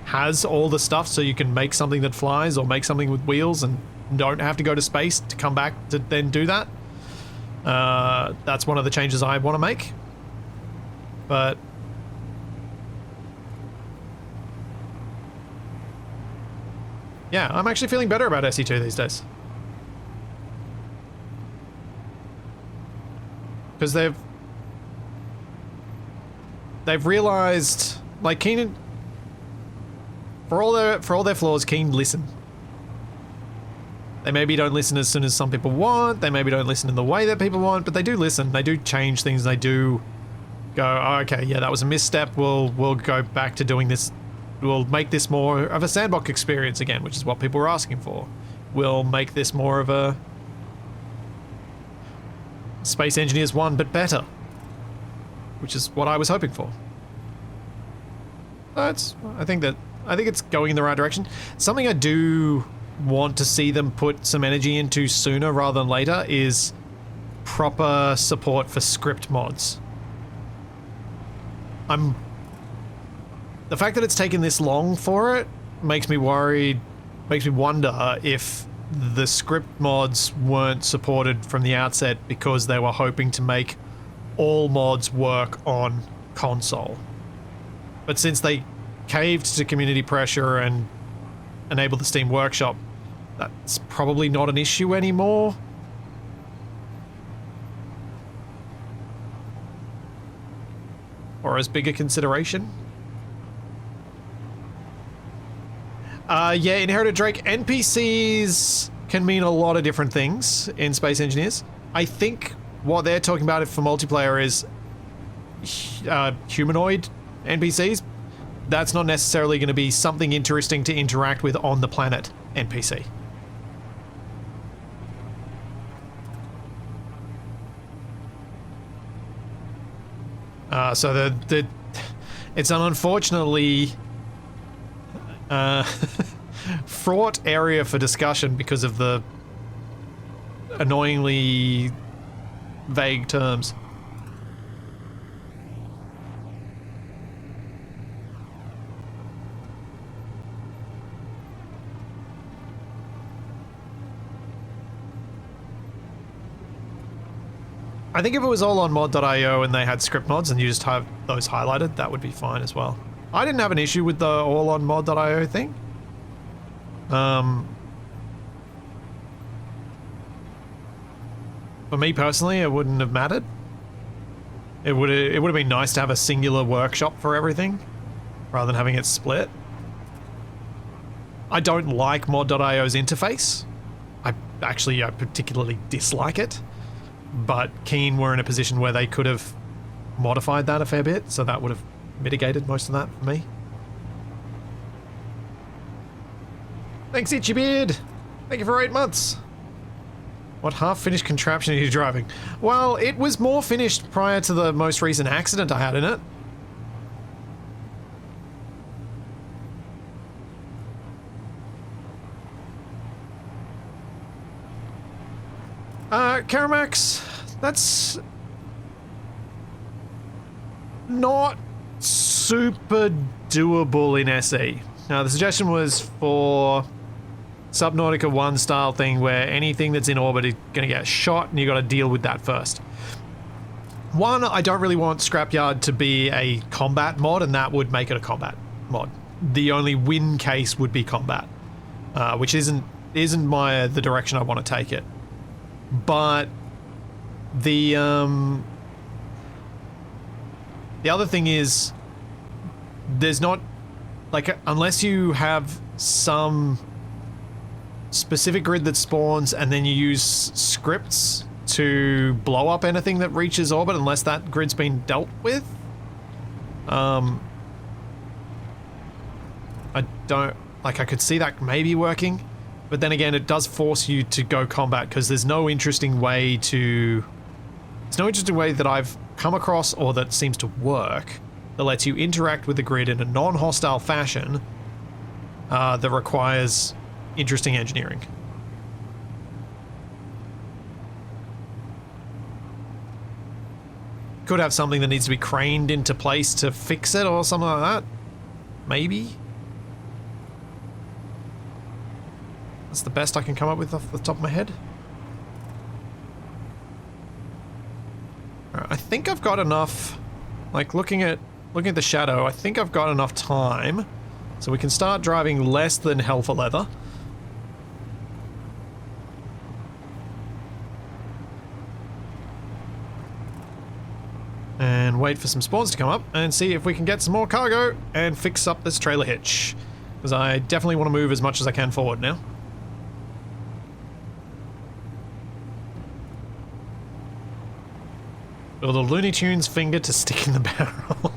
has all the stuff so you can make something that flies or make something with wheels and don't have to go to space to come back to then do that. That's one of the changes I want to make. But yeah, I'm actually feeling better about SE2 these days. Because they've realized, like, Keen, for all their flaws, Keen listen. They maybe don't listen as soon as some people want, they maybe don't listen in the way that people want, but they do listen, they do change things, they do go, oh, okay, yeah, that was a misstep, we'll go back to doing this, we'll make this more of a sandbox experience again, which is what people were asking for. We'll make this more of a Space Engineers 1, but better, which is what I was hoping for. I think it's going in the right direction. Something I do want to see them put some energy into sooner rather than later is proper support for script mods. The fact that it's taken this long for it makes me worried, makes me wonder if the script mods weren't supported from the outset because they were hoping to make all mods work on console. But since they caved to community pressure and enabled the Steam Workshop, that's probably not an issue anymore. Or as big a consideration. Yeah, Inherited Drake. NPCs can mean a lot of different things in Space Engineers. I think what they're talking about for multiplayer is humanoid NPCs. That's not necessarily going to be something interesting to interact with on the planet NPC. So it's an unfortunately fraught area for discussion because of the annoyingly vague terms. I think if it was all on mod.io and they had script mods and you just have those highlighted, that would be fine as well. I didn't have an issue with the all on mod.io thing. For me personally, it wouldn't have mattered. It would have been nice to have a singular workshop for everything rather than having it split. I don't like mod.io's interface. I particularly dislike it. But Keen were in a position where they could have modified that a fair bit, so that would have mitigated most of that for me. Thanks, Itchy Beard! Thank you for 8 months! What half-finished contraption are you driving? Well, it was more finished prior to the most recent accident I had in it. Karamax, that's not super doable in SE. Now, the suggestion was for Subnautica 1 style thing where anything that's in orbit is going to get shot and you got to deal with that first. One, I don't really want Scrapyard to be a combat mod, and that would make it a combat mod. The only win case would be combat, which isn't the direction I want to take it. But the other thing is, there's not, like, unless you have some specific grid that spawns and then you use scripts to blow up anything that reaches orbit, unless that grid's been dealt with, I don't, like, I could see that maybe working. But then again, it does force you to go combat because there's no interesting way to... There's no interesting way that I've come across or that seems to work that lets you interact with the grid in a non-hostile fashion that requires interesting engineering. Could have something that needs to be craned into place to fix it or something like that. Maybe. That's the best I can come up with off the top of my head. I think I've got enough, like looking at the shadow, I think I've got enough time so we can start driving less than hell for leather. And wait for some spawns to come up and see if we can get some more cargo and fix up this trailer hitch. Because I definitely want to move as much as I can forward now. Build a Looney Tunes finger to stick in the barrel.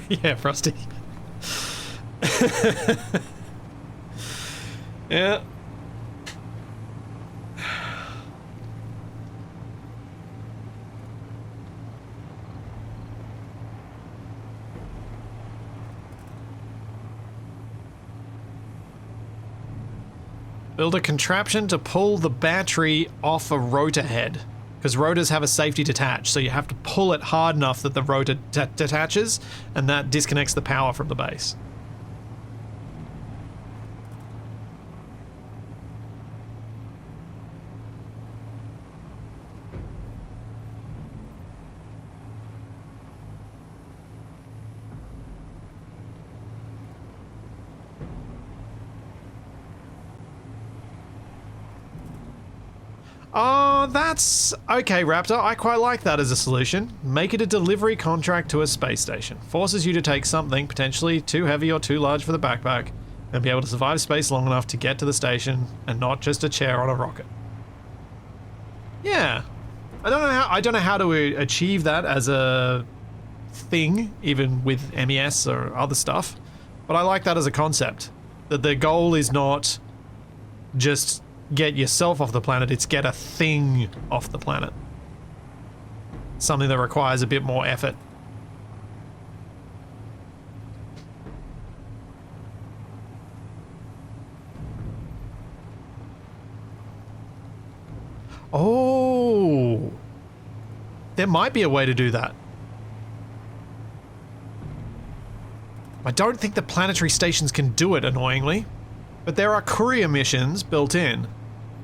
Yeah, Frosty. Yeah. Build a contraption to pull the battery off a rotor head. Because rotors have a safety detach, so you have to pull it hard enough that the rotor detaches, and that disconnects the power from the base. Oh, that's... Okay, Raptor, I quite like that as a solution. Make it a delivery contract to a space station. Forces you to take something potentially too heavy or too large for the backpack and be able to survive space long enough to get to the station and not just a chair on a rocket. Yeah. I don't know how to achieve that as a thing, even with MES or other stuff, but I like that as a concept. That the goal is not just get yourself off the planet, it's get a thing off the planet. Something that requires a bit more effort. Oh, there might be a way to do that. I don't think the planetary stations can do it, annoyingly, but there are courier missions built in.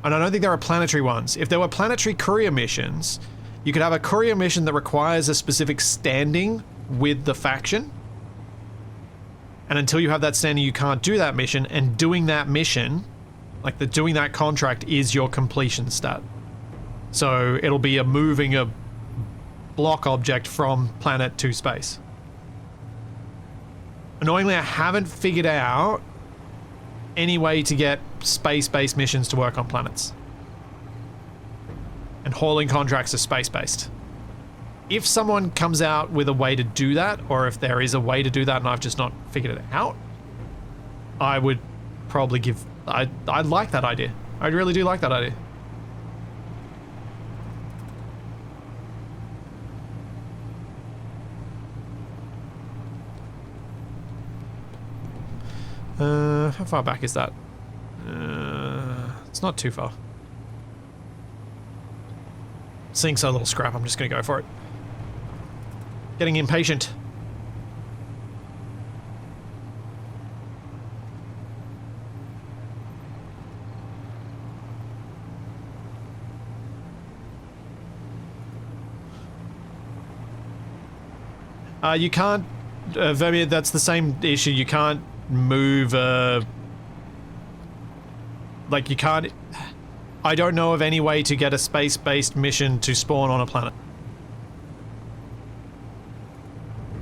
And I don't think there are planetary ones. If there were planetary courier missions, you could have a courier mission that requires a specific standing with the faction. And until you have that standing, you can't do that mission. And doing that mission, like doing that contract, is your completion stat. So it'll be moving a block object from planet to space. Annoyingly, I haven't figured out any way to get space-based missions to work on planets. And hauling contracts are space-based. If someone comes out with a way to do that, or if there is a way to do that and I've just not figured it out, I would probably give... I like that idea. I really do like that idea. How far back is that? It's not too far. Seeing so little scrap, I'm just gonna go for it. Getting impatient. You can't, Vermeer, that's the same issue. You can't move, like you can't, I don't know of any way to get a space-based mission to spawn on a planet.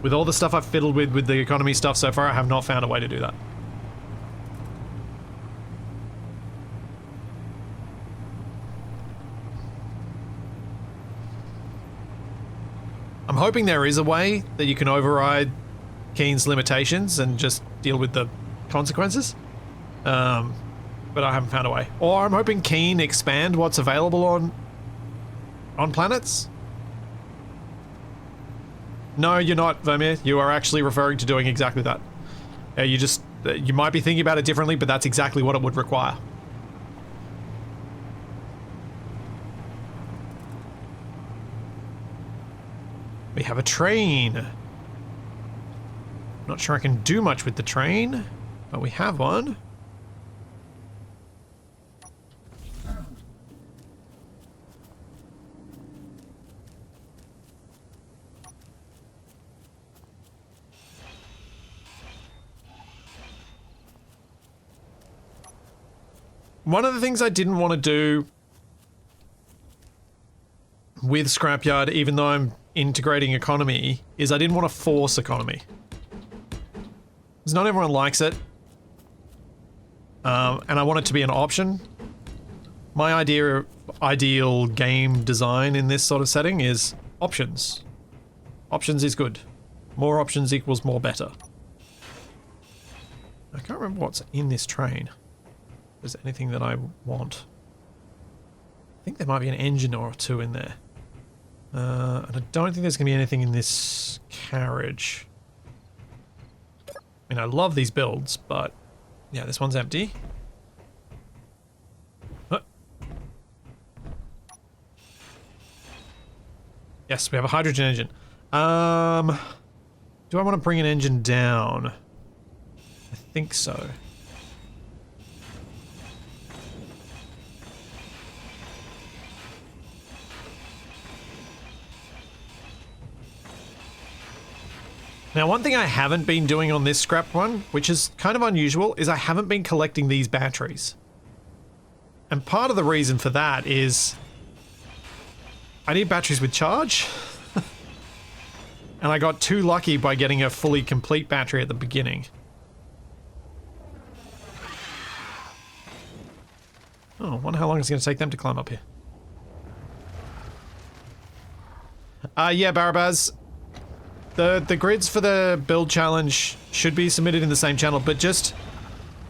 With all the stuff I've fiddled with the economy stuff so far, I have not found a way to do that. I'm hoping there is a way that you can override Keen's limitations and just deal with the consequences. but I haven't found a way. Or I'm hoping Keen expand what's available on planets. No, you're not, Vermeer. You are actually referring to doing exactly that. You might be thinking about it differently, but that's exactly what it would require. We have a train. Not sure I can do much with the train, but we have one. One of the things I didn't want to do with Scrapyard, even though I'm integrating economy, is I didn't want to force economy. Because not everyone likes it. And I want it to be an option. My ideal game design in this sort of setting is options. Options is good. More options equals more better. I can't remember what's in this train. If there's anything that I want. I think there might be an engine or two in there. And I don't think there's going to be anything in this carriage. I mean, I love these builds, but yeah, this one's empty. Yes, we have a hydrogen engine. Do I want to bring an engine down? I think so. Now, one thing I haven't been doing on this scrap one, which is kind of unusual, is I haven't been collecting these batteries. And part of the reason for that is I need batteries with charge. And I got too lucky by getting a fully complete battery at the beginning. Oh, I wonder how long it's going to take them to climb up here. Yeah, Barabaz. The grids for the build challenge should be submitted in the same channel, but just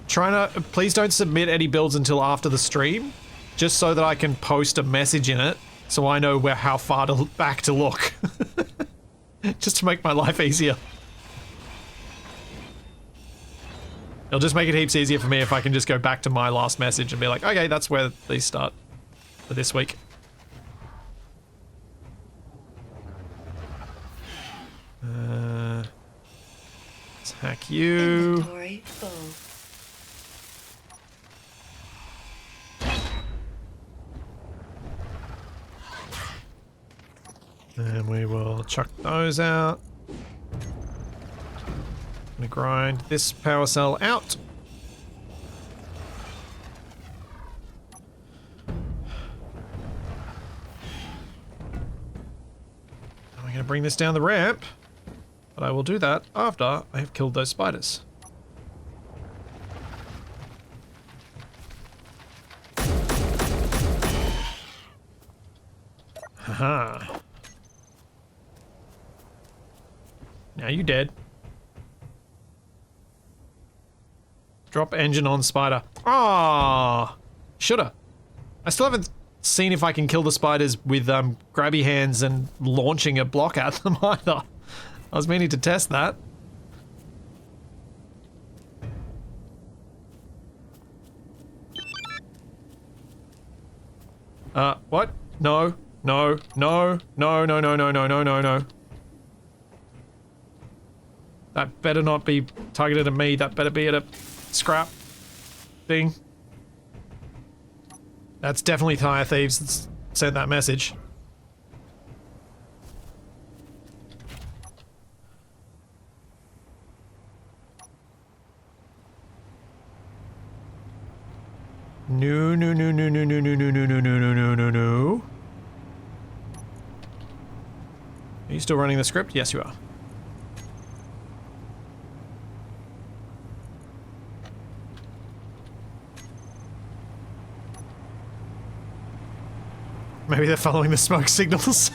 please don't submit any builds until after the stream, just so that I can post a message in it, so I know how far back to look. Just to make my life easier. It'll just make it heaps easier for me if I can just go back to my last message and be like, okay, that's where these start for this week. Let's hack you. Inventory full. And we will chuck those out. Gonna grind this power cell out. I'm gonna bring this down the ramp, but I will do that after I have killed those spiders. Haha. Now you dead. Drop engine on spider. Ah, shoulda. I still haven't seen if I can kill the spiders with grabby hands and launching a block at them either. I was meaning to test that. What? No, no, no, no, no, no, no, no, no, no, no. That better not be targeted at me. That better be at a scrap thing. That's definitely Tire Thieves that's sent that message. No, no, no, no, no, no, no, no, no, no, no, no, no, no, no. Are you still running the script? Yes, you are. Maybe they're following the smoke signals.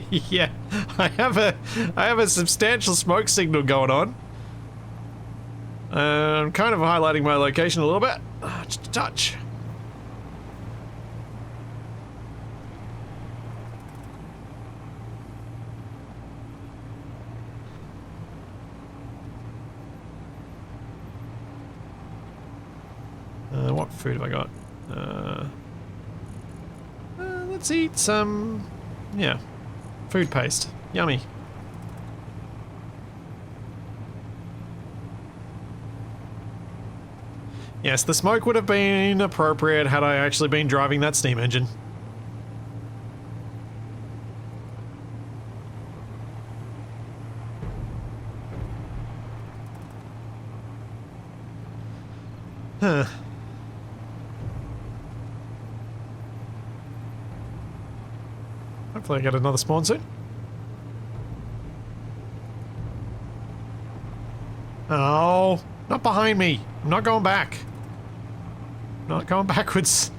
Yeah, I have a substantial smoke signal going on. I'm kind of highlighting my location a little bit. Just a touch. What food have I got? Let's eat some, yeah, food paste. Yummy. Yes, the smoke would have been appropriate had I actually been driving that steam engine. Huh. Hopefully I get another spawn soon. Oh, not behind me. I'm not going back. Not going backwards.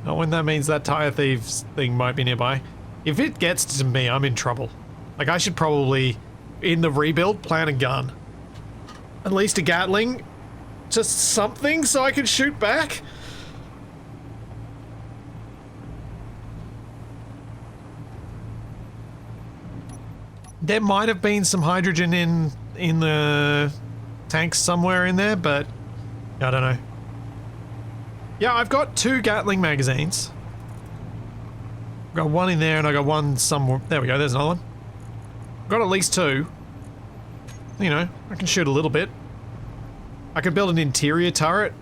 Not when that means that tire thieves thing might be nearby. If it gets to me, I'm in trouble. Like, I should probably, in the rebuild, plant a gun. At least a Gatling. Just something so I can shoot back. There might have been some hydrogen in the tanks somewhere in there, but I don't know. Yeah, I've got 2 Gatling magazines. I've got one in there and I got one somewhere. There we go, there's another one. I've got at least 2. You know, I can shoot a little bit. I could build an interior turret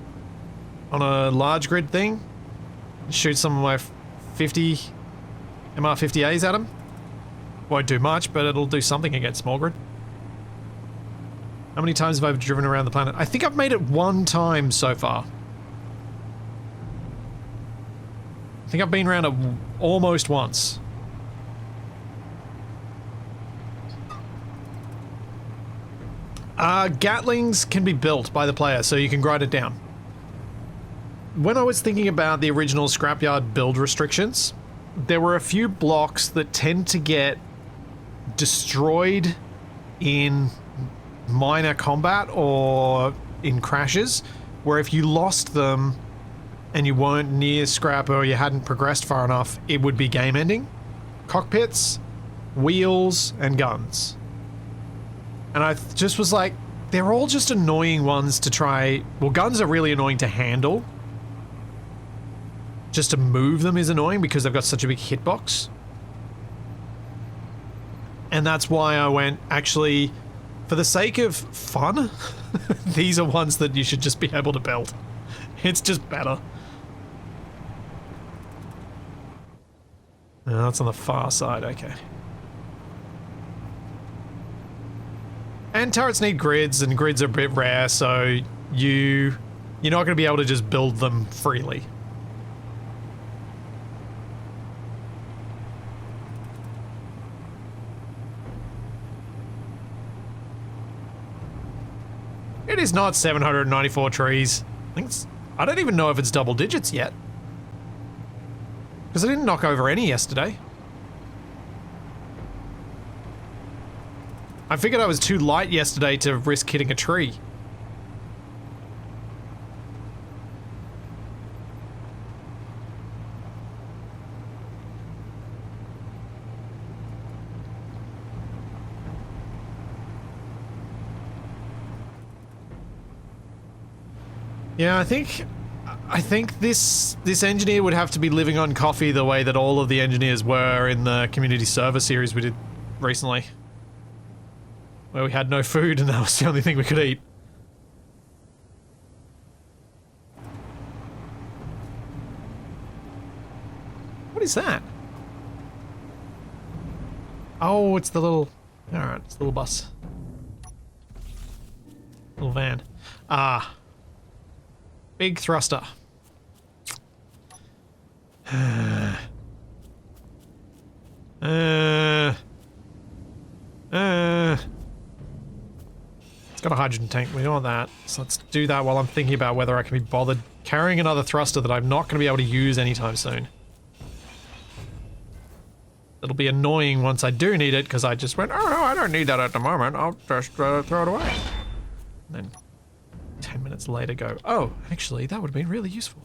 on a large grid thing. Shoot some of my 50 MR50As at them. Won't do much, but it'll do something against small grid. How many times have I driven around the planet? I think I've made it 1 time so far. I think I've been around it almost once. Gatlings can be built by the player, so you can grind it down. When I was thinking about the original Scrapyard build restrictions, there were a few blocks that tend to get destroyed in minor combat or in crashes, where if you lost them and you weren't near scrap or you hadn't progressed far enough, it would be game ending. Cockpits, wheels, and guns. And I just was like, they're all just annoying ones to try. Well, guns are really annoying to handle. Just to move them is annoying because they've got such a big hitbox. And that's why I went, actually, for the sake of fun, these are ones that you should just be able to build. It's just better. Oh, that's on the far side, okay. And turrets need grids, and grids are a bit rare, so you're not going to be able to just build them freely. It is not 794 trees. I don't even know if it's double digits yet. Because I didn't knock over any yesterday. I figured I was too light yesterday to risk hitting a tree. Yeah, I think this engineer would have to be living on coffee the way that all of the engineers were in the community server series we did recently. Where we had no food and that was the only thing we could eat. What is that? Oh, it's the little... Alright, it's the little bus. Little van. Ah. Big thruster. It's got a hydrogen tank, we know that. So let's do that while I'm thinking about whether I can be bothered carrying another thruster that I'm not going to be able to use anytime soon. It'll be annoying once I do need it, because I just went, oh no, I don't need that at the moment, I'll just throw it away. And then 10 minutes later go, oh, actually, that would have been really useful.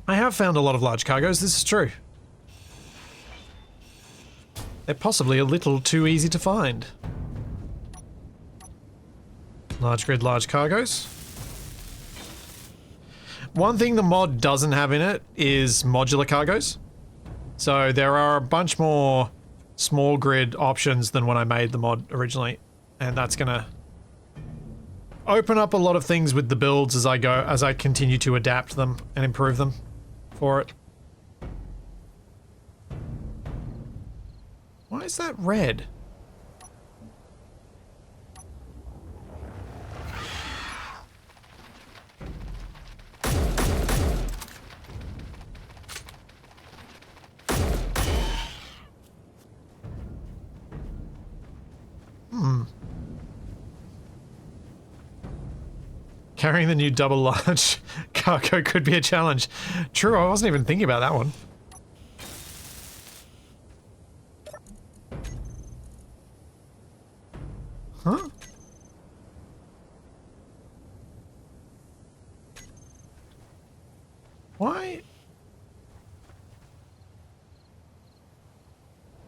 I have found a lot of large cargoes, this is true. They're possibly a little too easy to find. Large grid, large cargoes. One thing the mod doesn't have in it is modular cargoes. So there are a bunch more small grid options than when I made the mod originally. And that's gonna open up a lot of things with the builds as I continue to adapt them and improve them for it. Why is that red? Carrying the new double large cargo could be a challenge. True, I wasn't even thinking about that one. Huh? Why?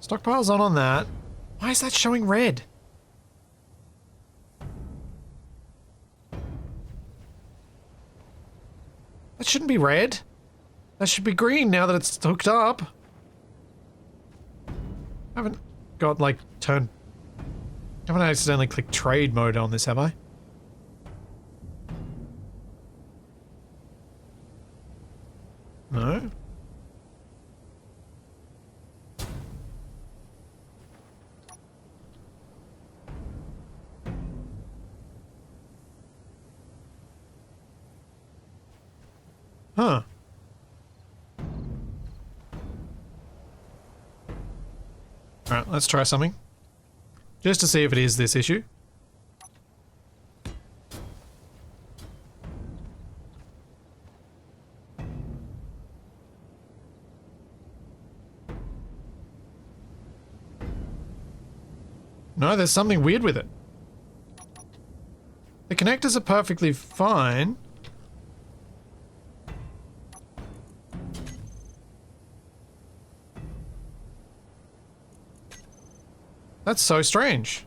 Stockpile's on that. Why is that showing red? That shouldn't be red. That should be green now that it's hooked up. I haven't got, like, I haven't accidentally clicked trade mode on this, have I? No? Huh. Alright, let's try something. Just to see if it is this issue. No, there's something weird with it. The connectors are perfectly fine. That's so strange.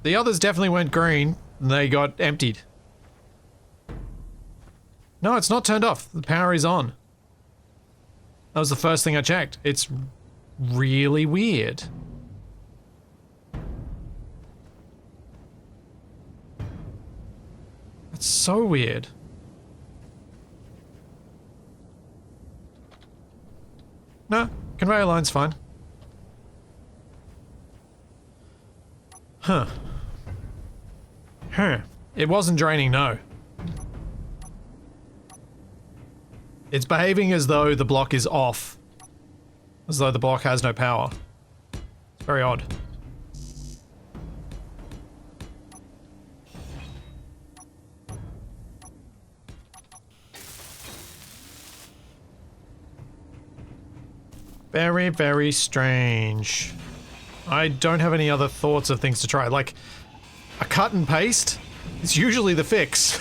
The others definitely went green, and they got emptied. No, it's not turned off. The power is on. That was the first thing I checked. It's really weird. It's so weird. No, conveyor line's fine. Huh. Huh. It wasn't draining, no. It's behaving as though the block is off. As though the block has no power. It's very odd. Very, very strange. I don't have any other thoughts of things to try. Like, a cut and paste is usually the fix.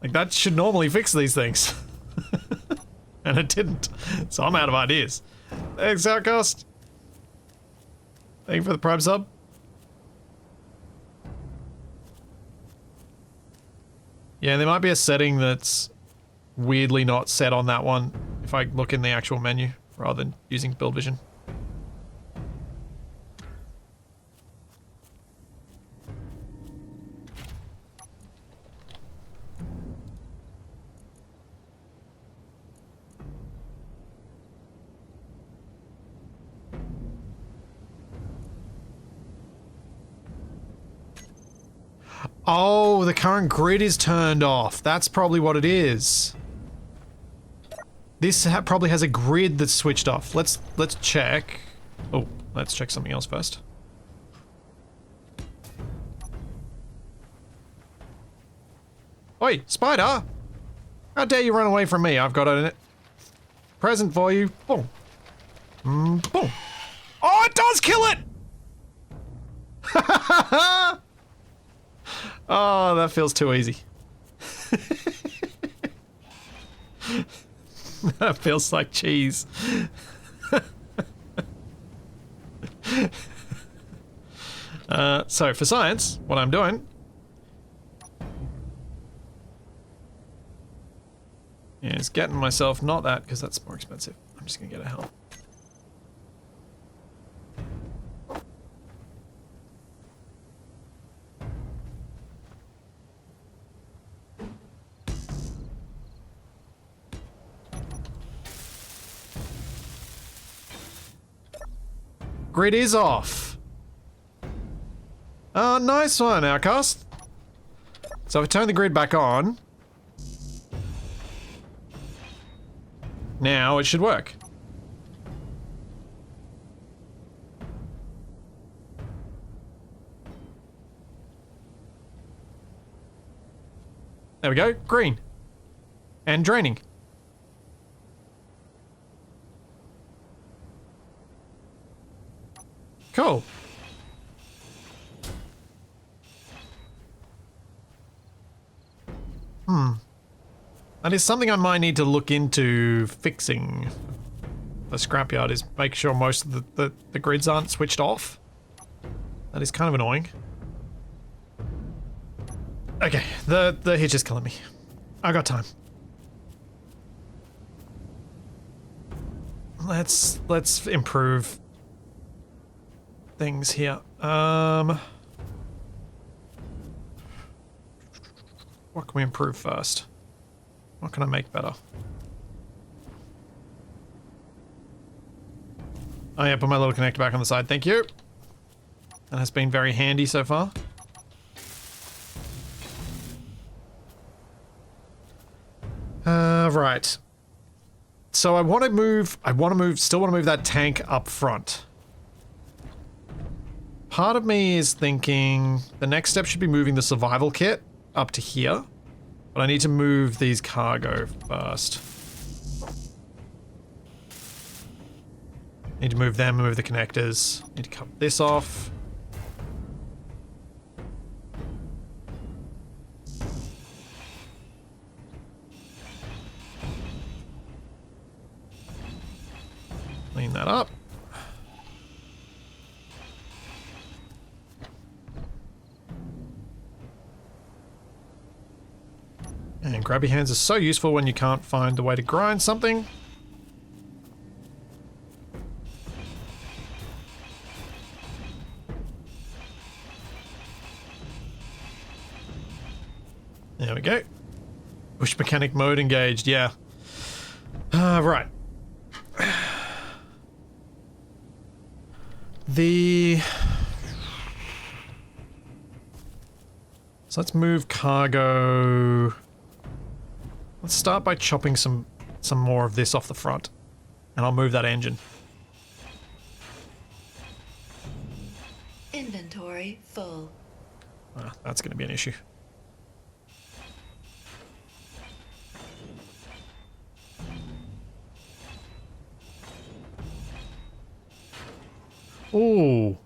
Like, that should normally fix these things. And it didn't. So I'm out of ideas. Thanks, Outcast. Thank you for the Prime sub. Yeah, there might be a setting that's weirdly not set on that one if I look in the actual menu rather than using build vision. Oh, the current grid is turned off. That's probably what it is. This probably has a grid that's switched off. Let's check. Oh, let's check something else first. Oi, spider! How dare you run away from me? I've got a present for you. Boom. Boom. Oh, it does kill it! Oh, that feels too easy. That feels like cheese. So for science, what I'm doing is getting myself, not that, because that's more expensive. I'm just gonna get a helm. Grid is off. Oh, nice one, Outcast. So if I turn the grid back on, now it should work. There we go, green. And draining. Cool. That is something I might need to look into fixing. The scrapyard is make sure most of the grids aren't switched off. That is kind of annoying. Okay, the hitch is killing me. I got time. Let's improve things here. What can we improve first? What can I make better? Oh yeah, put my little connector back on the side, thank you. That has been very handy so far. Right. So I want to move, still want to move that tank up front. Part of me is thinking the next step should be moving the survival kit up to here. But I need to move these cargo first. Need to move them, move the connectors. Need to cut this off. Clean that up. And grabby hands are so useful when you can't find the way to grind something. There we go. Push mechanic mode engaged, yeah. Right. So let's move cargo. Let's start by chopping some more of this off the front. And I'll move that engine. Inventory full. That's going to be an issue. Ooh.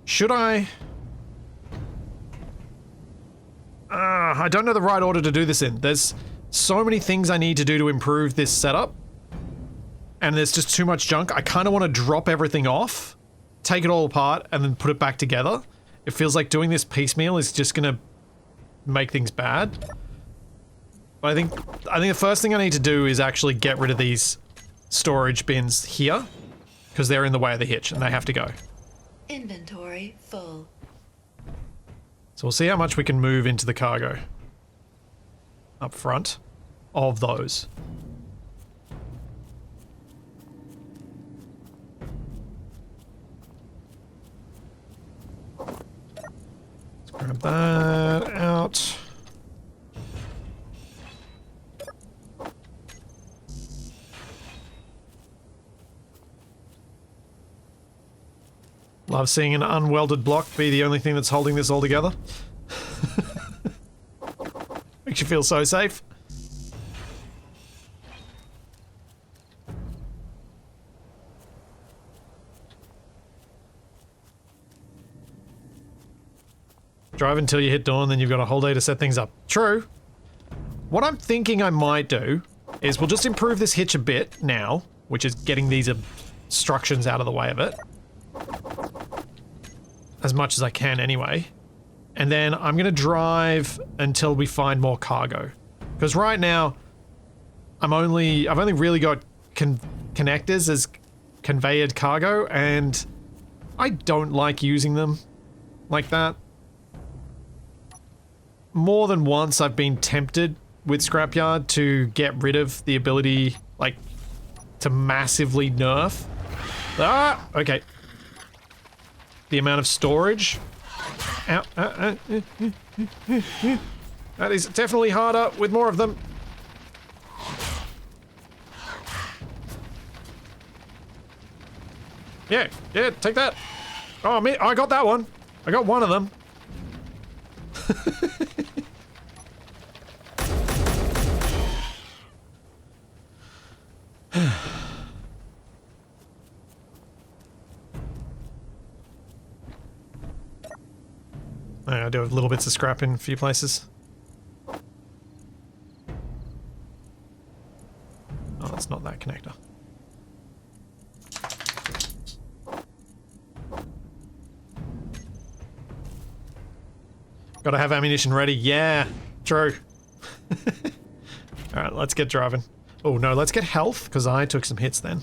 Should I? I don't know the right order to do this in. There's so many things I need to do to improve this setup. And there's just too much junk. I kind of want to drop everything off, take it all apart, and then put it back together. It feels like doing this piecemeal is just going to make things bad. But I think the first thing I need to do is actually get rid of these storage bins here, because they're in the way of the hitch and they have to go. Inventory full. So we'll see how much we can move into the cargo up front of those. Let's grab that out. Love seeing an unwelded block be the only thing that's holding this all together. Makes you feel so safe. Drive until you hit dawn, then you've got a whole day to set things up. True. What I'm thinking I might do is we'll just improve this hitch a bit now, which is getting these obstructions out of the way of it. As much as I can anyway. And then I'm gonna drive until we find more cargo. Because right now, I've only really got connectors as conveyed cargo, and I don't like using them like that. More than once I've been tempted with Scrapyard to get rid of the ability, like, to massively nerf. Ah! Okay. The amount of storage. Ow, that is definitely harder with more of them. Yeah, take that. Oh, me, I got that one. I got one of them. I do have little bits of scrap in a few places. Oh, it's not that connector. Gotta have ammunition ready. Yeah, true. Alright, let's get driving. Oh no, let's get health, because I took some hits then.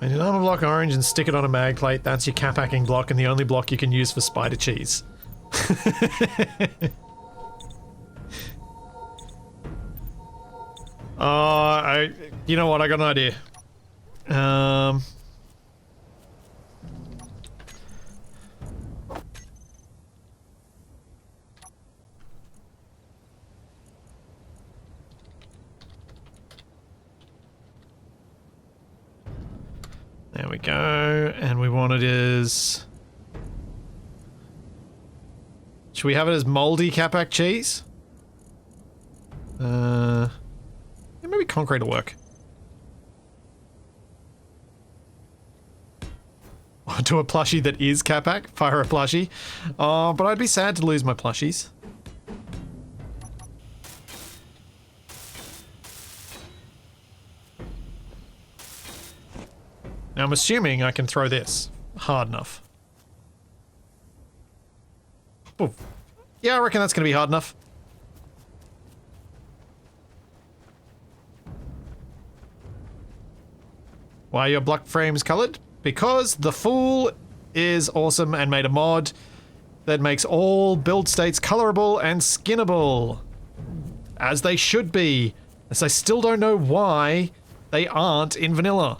Make an armor block orange and stick it on a mag plate. That's your cap hacking block and the only block you can use for spider cheese. You know what, I got an idea. There we go, and we want it as... Should we have it as moldy Capac cheese? Yeah, maybe concrete will work. To a plushie that is Capac? Fire a plushie? Oh, but I'd be sad to lose my plushies. Now I'm assuming I can throw this hard enough. Oh, yeah, I reckon that's going to be hard enough. Why are your block frames colored? Because the Fool is awesome and made a mod that makes all build states colorable and skinnable. As they should be. As I still don't know why they aren't in vanilla.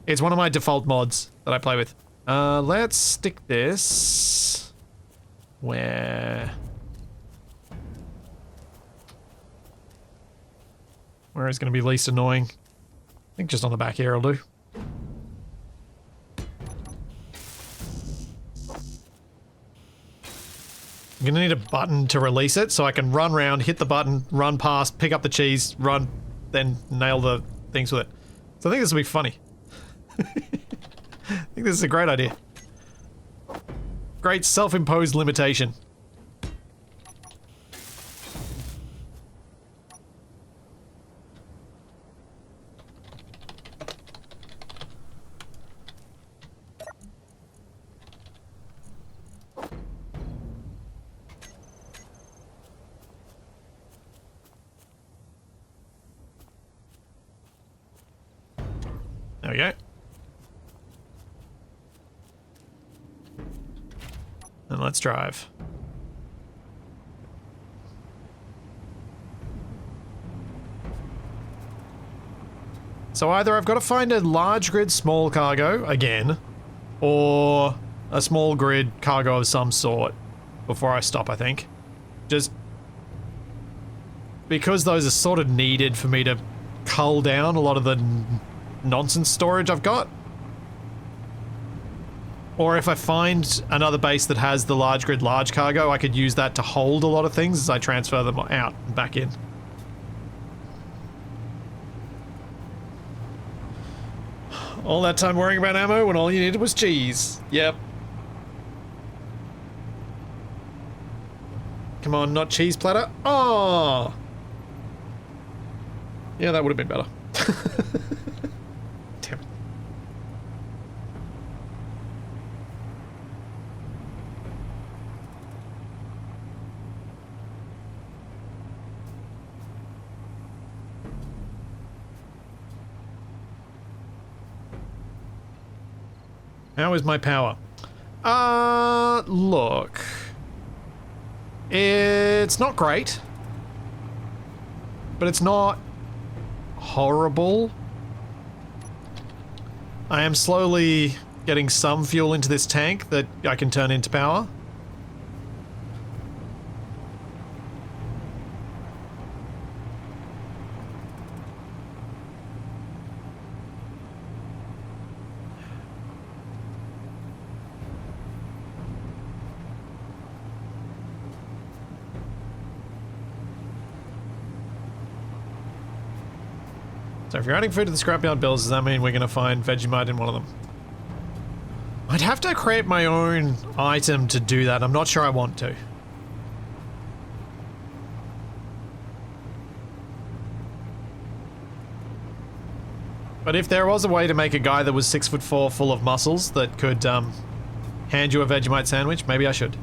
It's one of my default mods that I play with. Let's stick this... Where is going to be least annoying? I think just on the back here will do. I'm going to need a button to release it so I can run around, hit the button, run past, pick up the cheese, run, then nail the things with it. So I think this will be funny. I think this is a great idea. Great self-imposed limitation. There we go. And let's drive. So either I've got to find a large grid small cargo again, or a small grid cargo of some sort before I stop, I think. Just because those are sort of needed for me to cull down a lot of the nonsense storage I've got. Or if I find another base that has the large grid large cargo, I could use that to hold a lot of things as I transfer them out and back in. All that time worrying about ammo when all you needed was cheese. Yep. Come on, not cheese platter. Oh! Yeah, that would have been better. Damn it. How is my power? Look. It's not great. But it's not horrible. I am slowly getting some fuel into this tank that I can turn into power. So if you're adding food to the scrapyard bills, does that mean we're going to find Vegemite in one of them? I'd have to create my own item to do that. I'm not sure I want to. But if there was a way to make a guy that was 6'4" full of muscles that could hand you a Vegemite sandwich, maybe I should.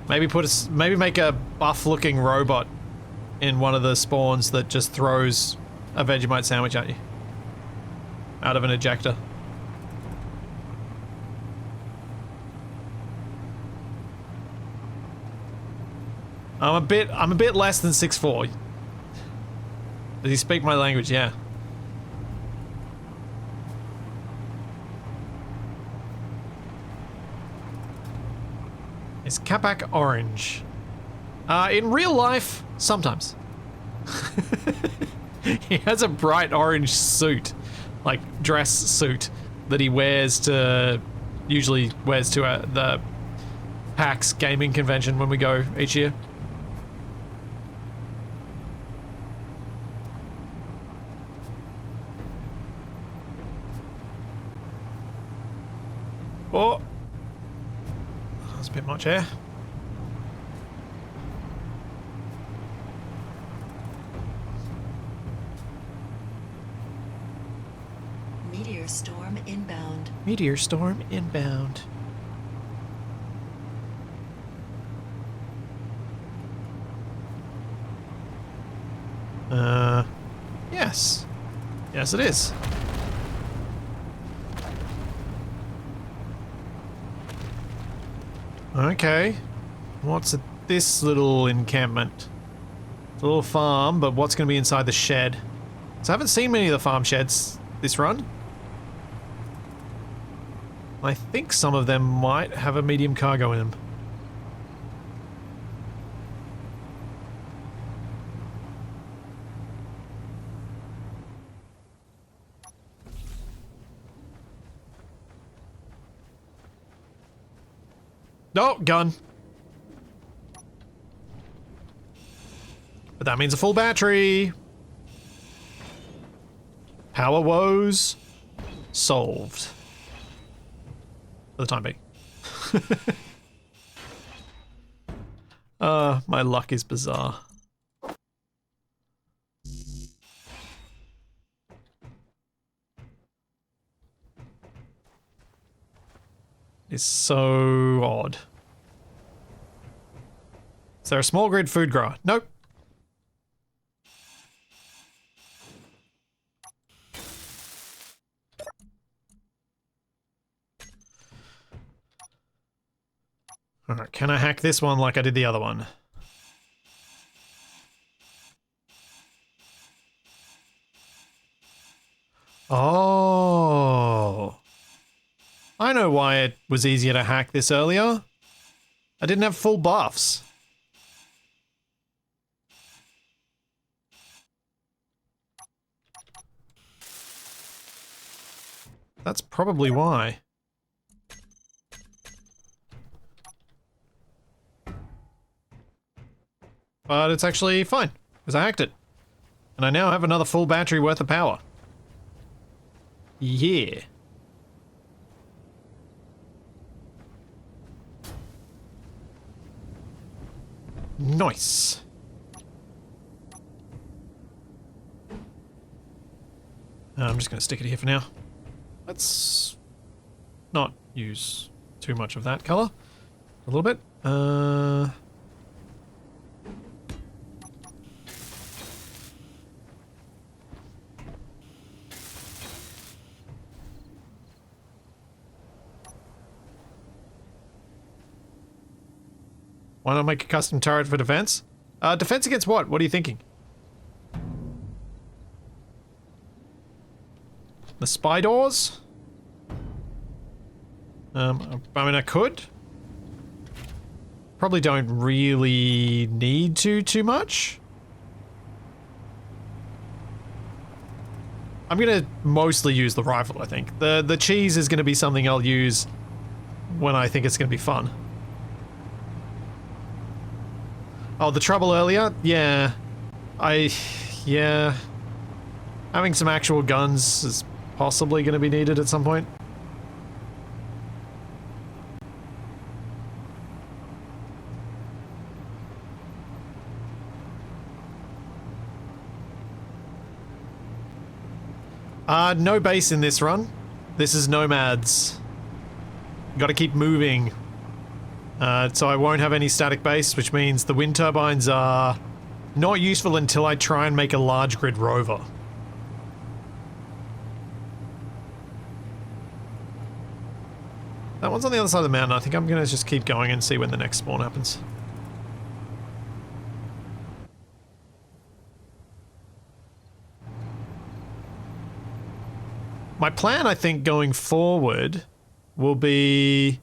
Maybe make a buff-looking robot in one of the spawns that just throws a Vegemite sandwich at you out of an ejector. I'm a bit less than 6'4". Does he speak my language? Yeah. Is Capac orange? In real life, sometimes. He has a bright orange suit, like dress suit, that he wears to, usually wears to the PAX gaming convention when we go each year. Oh! That's a bit much air. Meteor storm inbound. Meteor storm inbound. Yes. Yes, it is. Okay. What's at this little encampment? It's a little farm, but what's going to be inside the shed? So I haven't seen many of the farm sheds this run. I think some of them might have a medium cargo in them. Oh, gun. But that means a full battery. Power woes solved. For the time being. My luck is bizarre. Is so odd. Is there a small grid food grower? Nope. Alright, can I hack this one like I did the other one? Oh. I know why it was easier to hack this earlier. I didn't have full buffs. That's probably why. But it's actually fine, because I hacked it. And I now have another full battery worth of power. Yeah. Nice. I'm just going to stick it here for now. Let's not use too much of that color. A little bit. Why not make a custom turret for defense? Defense against what? What are you thinking? The spy doors? I mean, I could. Probably don't really need to too much. I'm gonna mostly use the rifle, I think. The cheese is gonna be something I'll use when I think it's gonna be fun. Oh, the trouble earlier? Yeah. Yeah. Having some actual guns is possibly going to be needed at some point. No base in this run. This is Nomads. Gotta keep moving. So I won't have any static base, which means the wind turbines are not useful until I try and make a large grid rover. That one's on the other side of the mountain. I think I'm going to just keep going and see when the next spawn happens. My plan, I think, going forward will be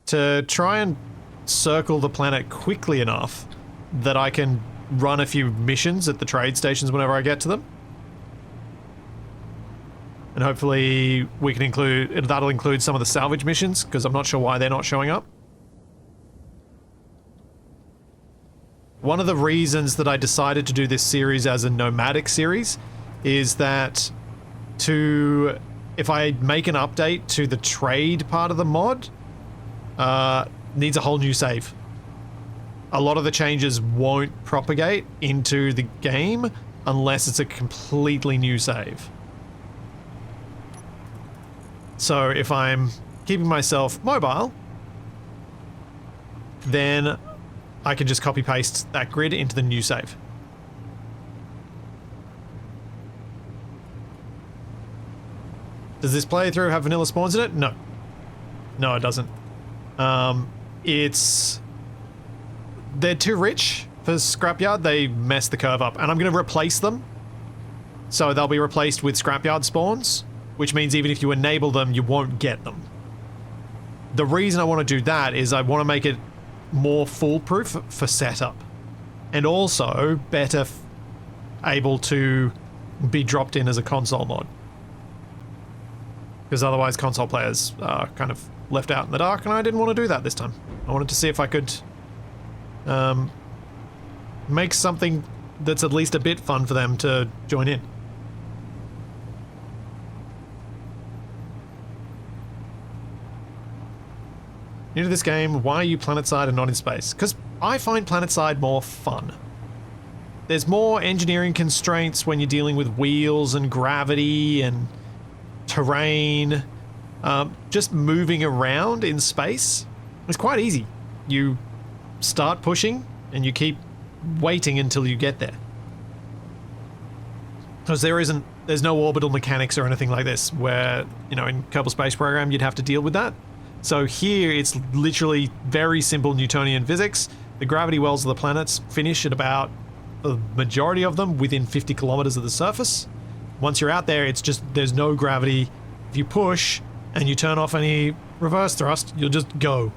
to try and circle the planet quickly enough that I can run a few missions at the trade stations whenever I get to them. And hopefully we can include, that'll include some of the salvage missions, because I'm not sure why they're not showing up. One of the reasons that I decided to do this series as a nomadic series is that if I make an update to the trade part of the mod, needs a whole new save. A lot of the changes won't propagate into the game unless it's a completely new save. So if I'm keeping myself mobile, then I can just copy paste that grid into the new save. Does this playthrough have vanilla spawns in it? No. No, it doesn't. They're too rich for Scrapyard. They mess the curve up, and I'm going to replace them. So they'll be replaced with Scrapyard spawns, which means even if you enable them, you won't get them. The reason I want to do that is I want to make it more foolproof for setup, and also better able to be dropped in as a console mod. Because otherwise console players are kind of left out in the dark, and I didn't want to do that this time. I wanted to see if I could make something that's at least a bit fun for them to join in. New to this game, why are you planetside and not in space? Because I find planetside more fun. There's more engineering constraints when you're dealing with wheels and gravity and terrain. Just moving around in space is quite easy. You start pushing and you keep waiting until you get there. Because there's no orbital mechanics or anything like this where, you know, in Kerbal Space Program you'd have to deal with that. So here it's literally very simple Newtonian physics. The gravity wells of the planets finish at about the majority of them within 50 kilometers of the surface. once you're out there, it's just, there's no gravity. If you push and you turn off any reverse thrust, you'll just go.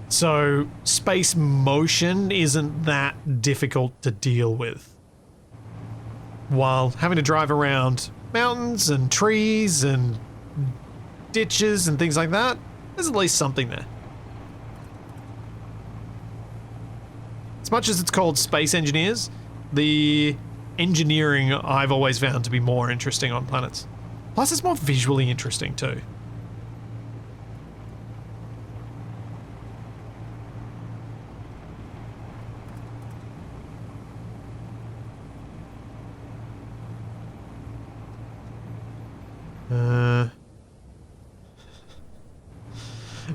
So space motion isn't that difficult to deal with. While having to drive around mountains and trees and ditches and things like that, there's at least something there. As much as it's called Space Engineers, the engineering I've always found to be more interesting on planets. Plus it's more visually interesting too.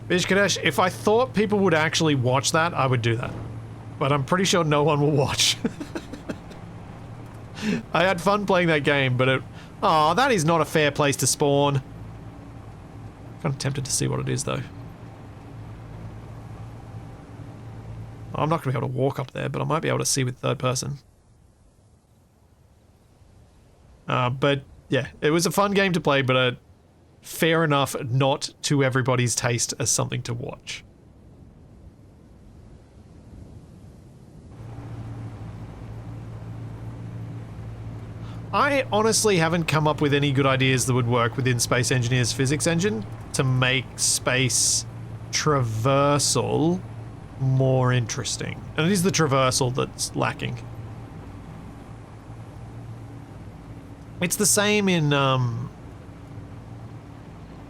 Bish Kadesh, if I thought people would actually watch that, I would do that. But I'm pretty sure no one will watch. I had fun playing that game, but oh, that is not a fair place to spawn. Kind of tempted to see what it is, though. I'm not going to be able to walk up there, but I might be able to see with third person. But, yeah, it was a fun game to play, but fair enough, not to everybody's taste as something to watch. I honestly haven't come up with any good ideas that would work within Space Engineers physics engine to make space traversal more interesting. And it is the traversal that's lacking. It's the same in,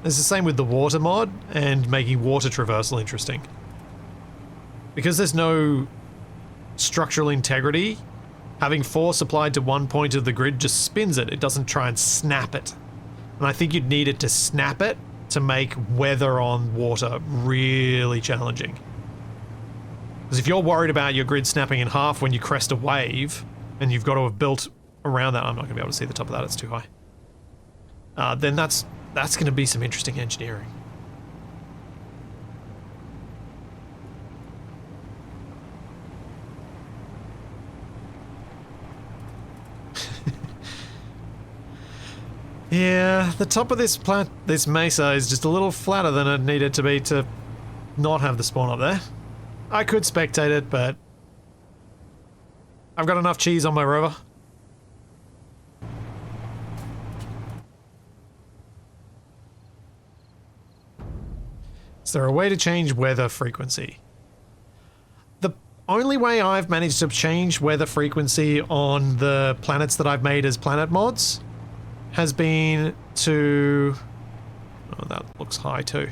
it's the same with the water mod and making water traversal interesting. Because there's no structural integrity, having force applied to one point of the grid just spins it. It doesn't try and snap it. And I think you'd need it to snap it to make weather on water really challenging. Because if you're worried about your grid snapping in half when you crest a wave, and you've got to have built around that, I'm not going to be able to see the top of that, it's too high. Then that's going to be some interesting engineering. Yeah, the top of this mesa is just a little flatter than it needed to be to not have the spawn up there. I could spectate it, but I've got enough cheese on my rover. Is there a way to change weather frequency? The only way I've managed to change weather frequency on the planets that I've made as planet mods has been to... oh, that looks high too.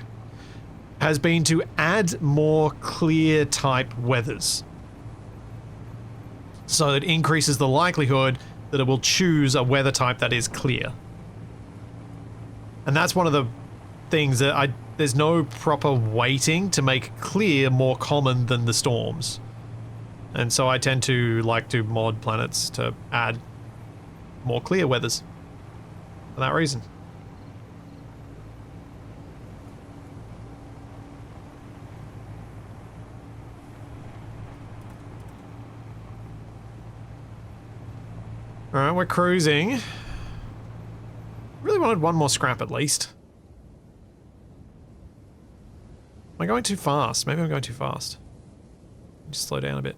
Has been to add more clear type weathers. So it increases the likelihood that it will choose a weather type that is clear. And that's one of the things that there's no proper weighting to make clear more common than the storms. And so I tend to like to mod planets to add more clear weathers. For that reason. Alright, we're cruising. Really wanted one more scrap at least. Am I going too fast? Maybe I'm going too fast. Just slow down a bit.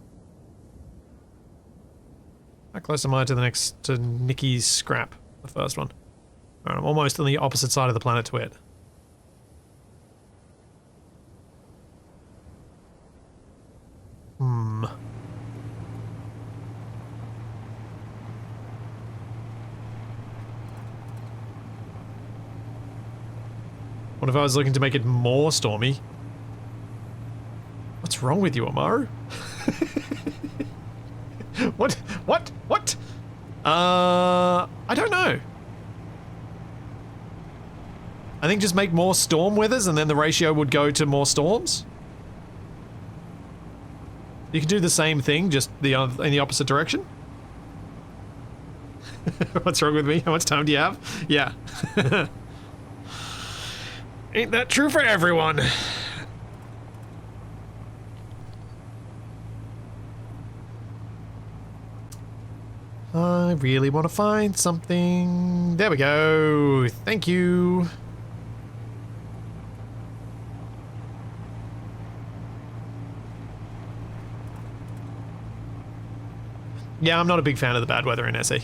How close am I to Nikki's scrap? The first one. Alright, I'm almost on the opposite side of the planet to it. What if I was looking to make it more stormy? What's wrong with you, Amaru? What? I don't know. I think just make more storm weathers and then the ratio would go to more storms. You could do the same thing, just in the opposite direction. What's wrong with me? How much time do you have? Yeah. Ain't that true for everyone? I really want to find something. There we go. Thank you. Yeah, I'm not a big fan of the bad weather in SE.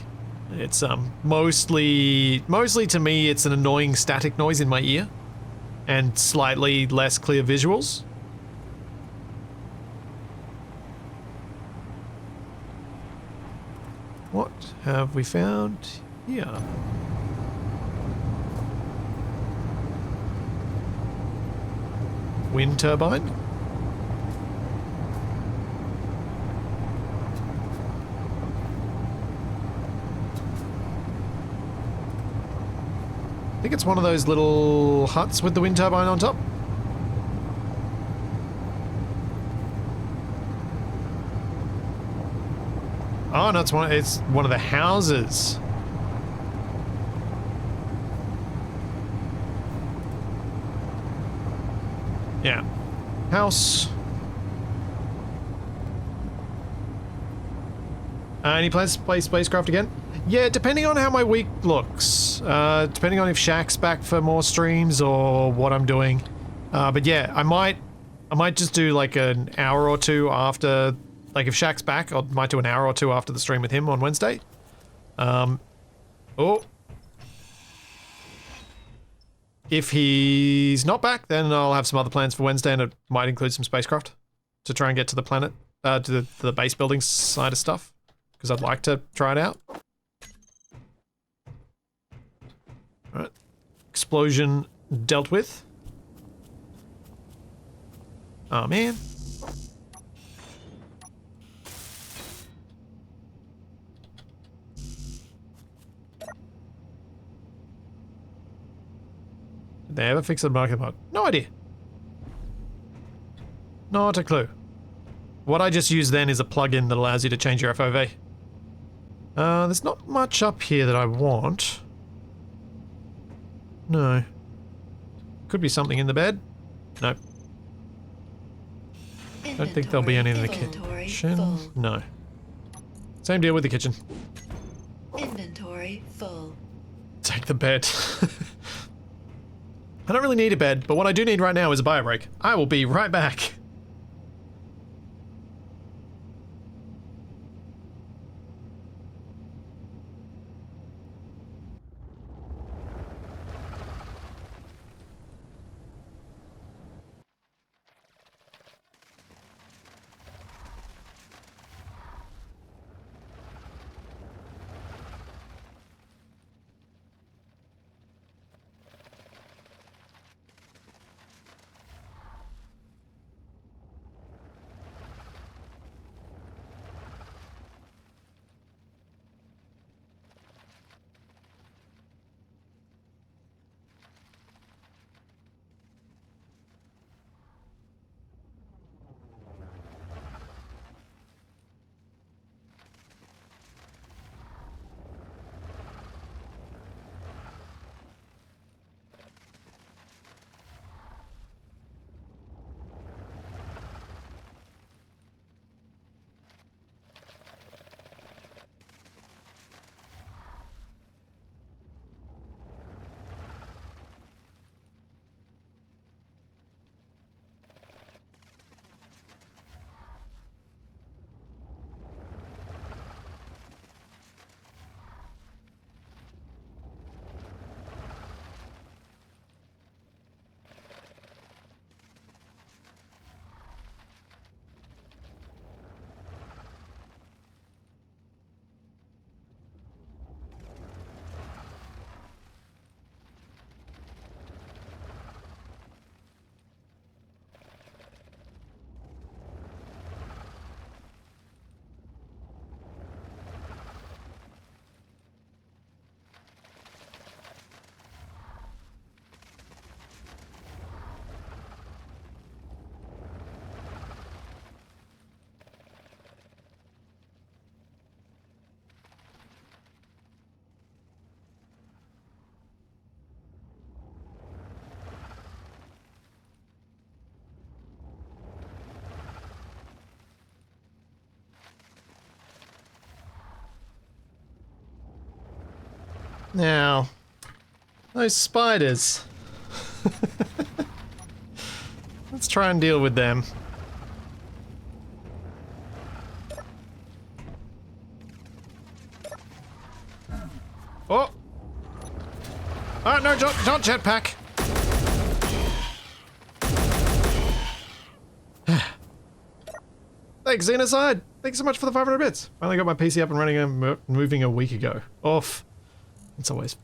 It's mostly to me it's an annoying static noise in my ear and slightly less clear visuals. What have we found here? Wind turbine? I think it's one of those little huts with the wind turbine on top. Oh no, it's one of the houses. Yeah. House. Any plans to play spacecraft again? Yeah, depending on how my week looks. Depending on if Shaq's back for more streams or what I'm doing. But yeah, I might just do like an hour or two after, like if Shaq's back, I might do an hour or two after the stream with him on Wednesday. Oh. If he's not back, then I'll have some other plans for Wednesday, and it might include some spacecraft to try and get to the planet, to the base building side of stuff, because I'd like to try it out. Alright. Explosion dealt with. Oh man. Did they ever fix the market mod? No idea. Not a clue. What I just used then is a plugin that allows you to change your FOV. There's not much up here that I want. No. Could be something in the bed. Nope. Don't think there'll be any in the kitchen. No. Same deal with the kitchen. Inventory full. Take the bed. I don't really need a bed, but what I do need right now is a bio break. I will be right back. Now, those spiders. Let's try and deal with them. Oh! Oh, no, not jetpack! Thanks, Xenocide! Thanks so much for the 500 bits! Finally got my PC up and running and moving a week ago. Off. It's always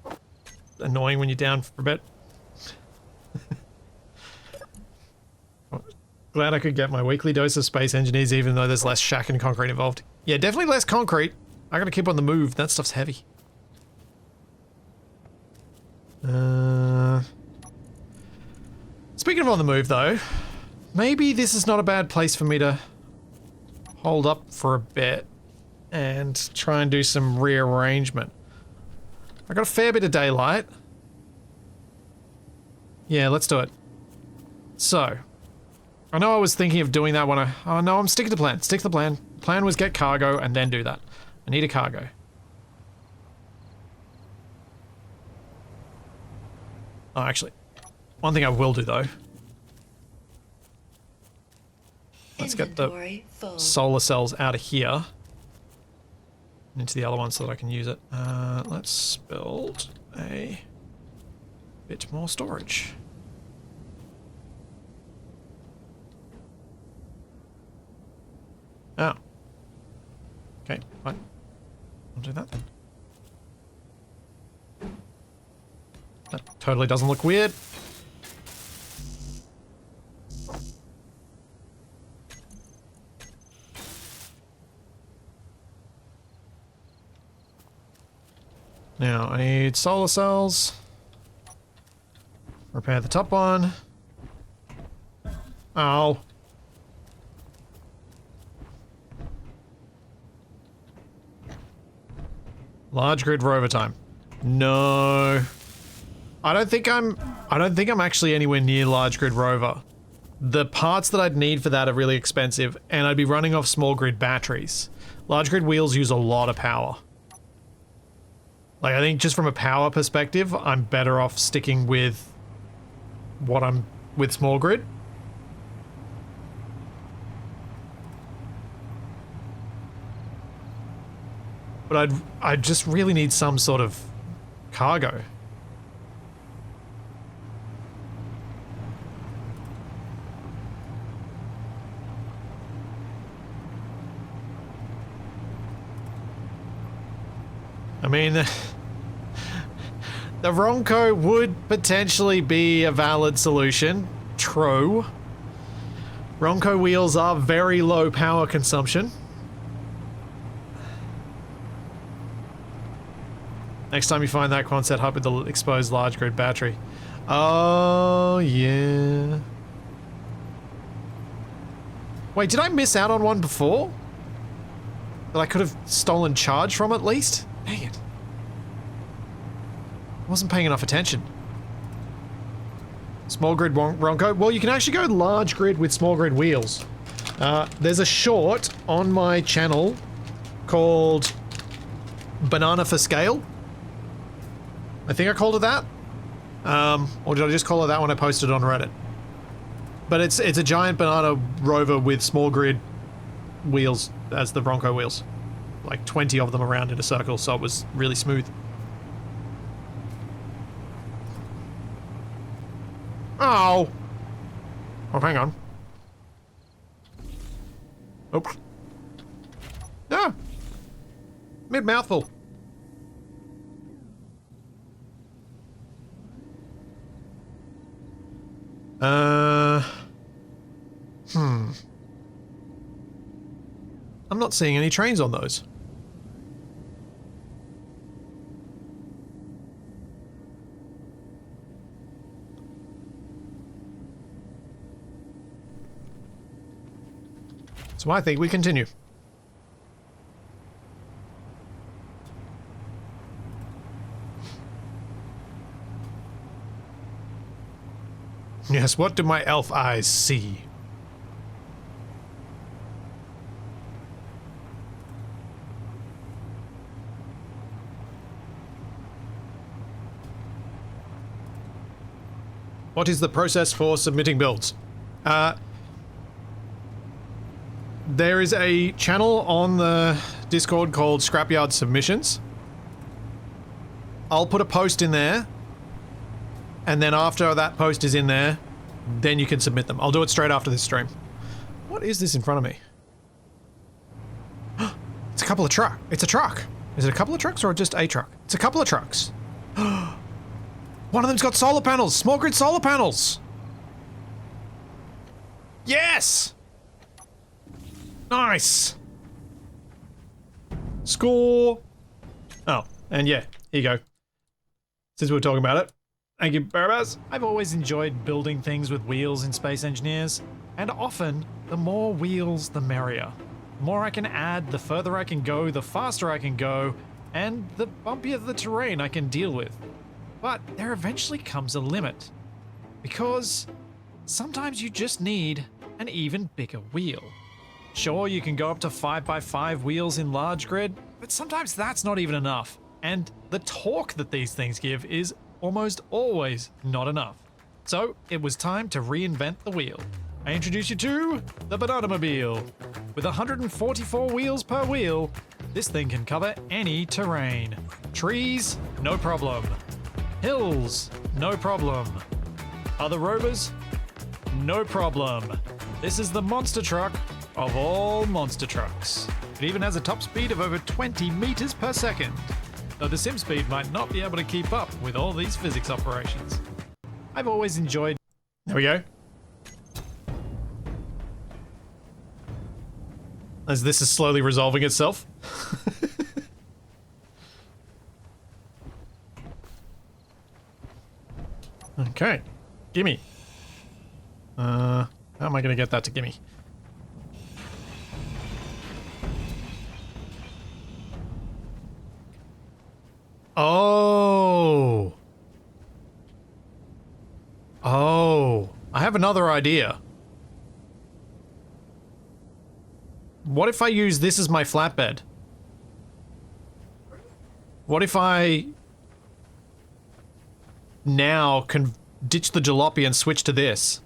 annoying when you're down for a bit. Glad I could get my weekly dose of Space Engineers even though there's less shack and concrete involved. Yeah, definitely less concrete. I gotta keep on the move. That stuff's heavy. Speaking of on the move though, maybe this is not a bad place for me to hold up for a bit and try and do some rearrangement. I got a fair bit of daylight. Yeah, let's do it. So, I know I was thinking of doing that when oh no, I'm sticking to the plan. Stick to the plan. Plan was get cargo and then do that. I need a cargo. Oh, actually, one thing I will do though. Let's get the solar cells out of here. Into the other one so that I can use it. Let's build a bit more storage. Oh. Okay, fine. I'll do that then. That totally doesn't look weird. Now, I need solar cells. Repair the top one. Ow. Large grid rover time. No. I don't think I'm actually anywhere near large grid rover. The parts that I'd need for that are really expensive, and I'd be running off small grid batteries. Large grid wheels use a lot of power. Like, I think just from a power perspective, I'm better off sticking with with small grid. But I'd just really need some sort of cargo. I mean, the Ronco would potentially be a valid solution. True. Ronco wheels are very low power consumption. Next time you find that Quonset hut with the exposed large grid battery. Oh, yeah. Wait, did I miss out on one before? That I could have stolen charge from at least? Dang it. I wasn't paying enough attention. Small grid Ronco. Well, you can actually go large grid with small grid wheels. There's a short on my channel called Banana for Scale. I think I called it that. Or did I just call it that when I posted it on Reddit? But it's a giant banana rover with small grid wheels as the Ronco wheels. Like 20 of them around in a circle, so it was really smooth. Oh! Oh, hang on. Oh. Ah! Mid-mouthful. I'm not seeing any trains on those. So I think we continue. Yes, what do my elf eyes see? What is the process for submitting builds? There is a channel on the Discord called Scrapyard Submissions. I'll put a post in there, and then after that post is in there, then you can submit them. I'll do it straight after this stream. What is this in front of me? It's a couple of trucks. It's a truck. Is it a couple of trucks or just a truck? It's a couple of trucks. One of them's got solar panels. Small grid solar panels. Yes! Nice. Score. Oh, and yeah, here you go. Since we were talking about it. Thank you, Barabas. I've always enjoyed building things with wheels in Space Engineers, and often, the more wheels, the merrier. The more I can add, the further I can go, the faster I can go, and the bumpier the terrain I can deal with. But there eventually comes a limit. Because sometimes you just need an even bigger wheel. Sure, you can go up to 5x5 wheels in large grid, but sometimes that's not even enough. And the torque that these things give is almost always not enough. So it was time to reinvent the wheel. I introduce you to the Bananamobile. With 144 wheels per wheel, this thing can cover any terrain. Trees, no problem. Hills, no problem. Other rovers, no problem. This is the monster truck of all monster trucks. It even has a top speed of over 20 meters per second, though the sim speed might not be able to keep up with all these physics operations. I've always enjoyed... There we go. As this is slowly resolving itself. Okay. Gimme. How am I going to get that to gimme? Oh. Oh. I have another idea. What if I use this as my flatbed? What if I now can ditch the jalopy and switch to this?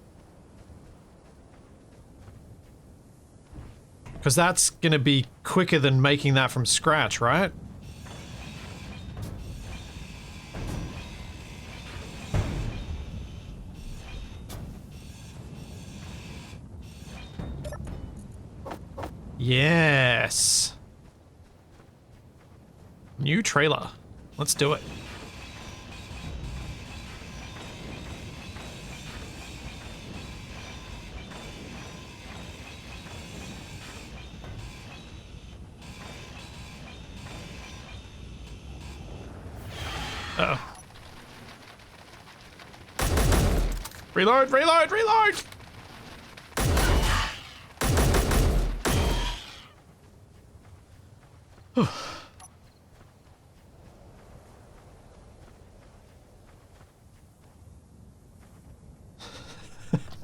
Because that's gonna be quicker than making that from scratch, right? Yes. New trailer. Let's do it. Uh-oh. Reload, reload, reload!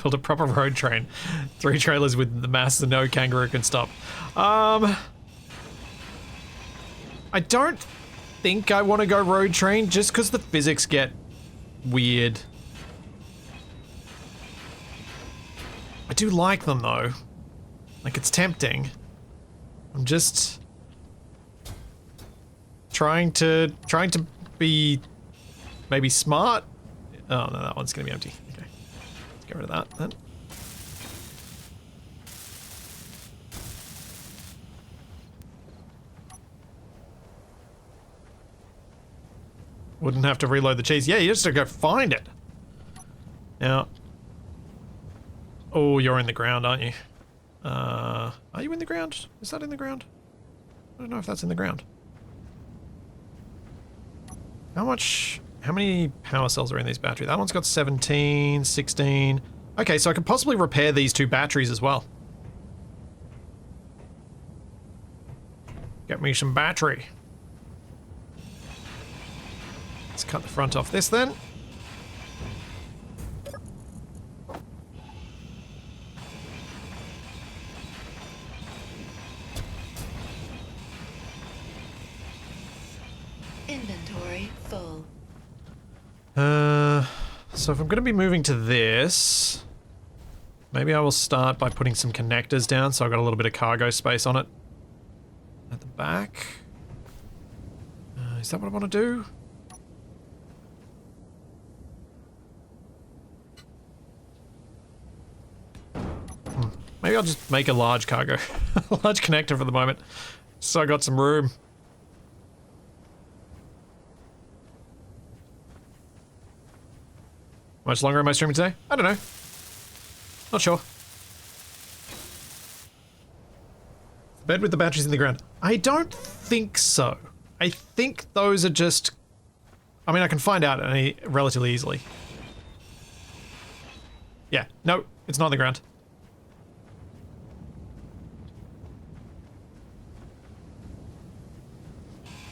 Build a proper road train. 3 trailers with the mass that no kangaroo can stop. I don't think I want to go road train just because the physics get weird. I do like them though. Like, it's tempting. I'm just trying to be maybe smart. Oh no, that one's gonna be empty. Okay, let's get rid of that then. Wouldn't have to reload the cheese. Yeah, you just have to go find it. Now, oh, you're in the ground, aren't you? Are you in the ground? Is that in the ground? I don't know if that's in the ground. How many power cells are in these batteries? That one's got 17, 16. Okay, so I could possibly repair these 2 batteries as well. Get me some battery. Let's cut the front off this then. Inventory full. So if I'm going to be moving to this, maybe I will start by putting some connectors down so I've got a little bit of cargo space on it. At the back. Is that what I want to do? Maybe I'll just make a large cargo. A large connector for the moment. So I got some room. How much longer am I streaming today? I don't know. Not sure. Bed with the batteries in the ground. I don't think so. I think those are just... I mean, I can find out relatively easily. Yeah, no, it's not on the ground.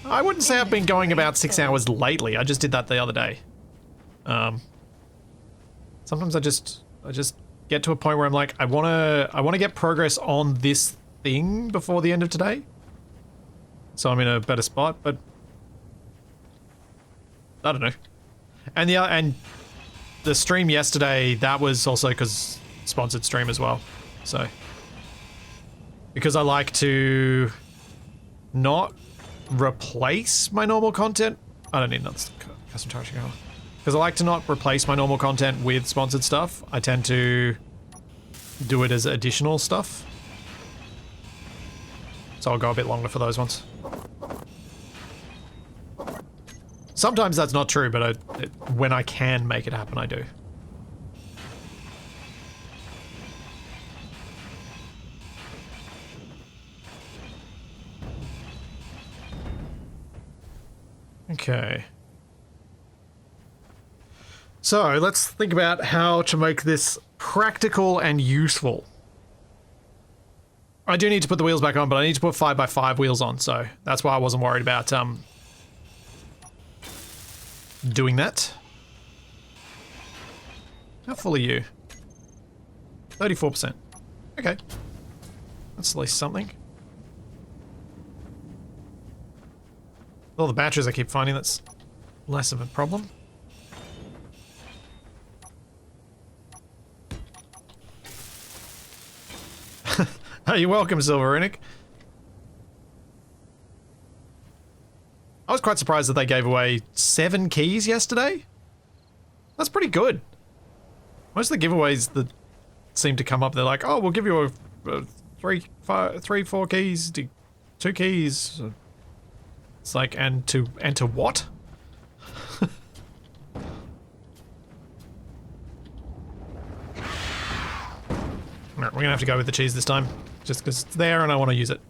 I wouldn't say I've been going about 6 hours lately. I just did that the other day. Sometimes I just get to a point where I'm like, I wanna get progress on this thing before the end of today. So I'm in a better spot, but I don't know. And the stream yesterday, that was also because sponsored stream as well. So because I like to not replace my normal content. I don't need another custom charging hour. Because I like to not replace my normal content with sponsored stuff. I tend to do it as additional stuff. So I'll go a bit longer for those ones. Sometimes that's not true, but when I can make it happen, I do. Okay. So let's think about how to make this practical and useful. I do need to put the wheels back on, but I need to put 5x5 wheels on, so that's why I wasn't worried about doing that. How full are you? 34%. Okay. That's at least something. With all the batteries I keep finding, that's less of a problem. You're welcome, Silverunic. I was quite surprised that they gave away 7 keys yesterday. That's pretty good. Most of the giveaways that seem to come up, they're like, oh, we'll give you a 4 keys, 2 keys. It's like, and to what? Alright, we're gonna have to go with the cheese this time. Just because it's there and I want to use it.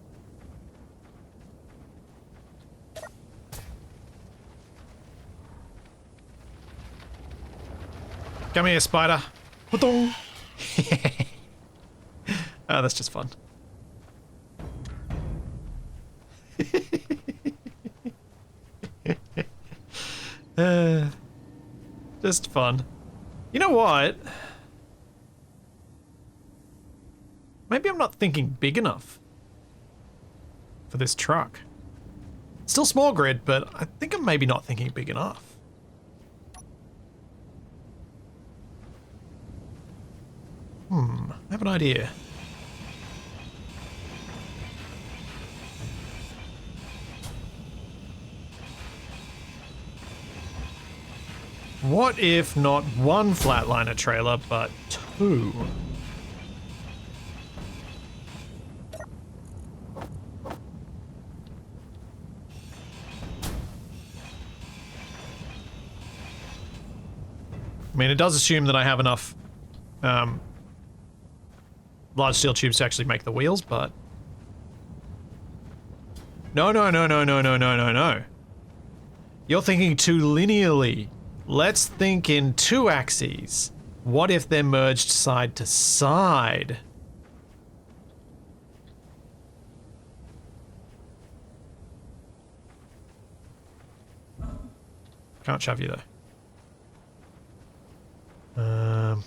Come here, spider. Oh, that's just fun. Just fun. You know what? Maybe I'm not thinking big enough for this truck. Still small grid, but I think I'm maybe not thinking big enough. I have an idea. What if not 1 flatliner trailer, but 2? I mean, it does assume that I have enough large steel tubes to actually make the wheels, but... No. You're thinking too linearly. Let's think in 2 axes. What if they're merged side to side? Can't shove you though. I'm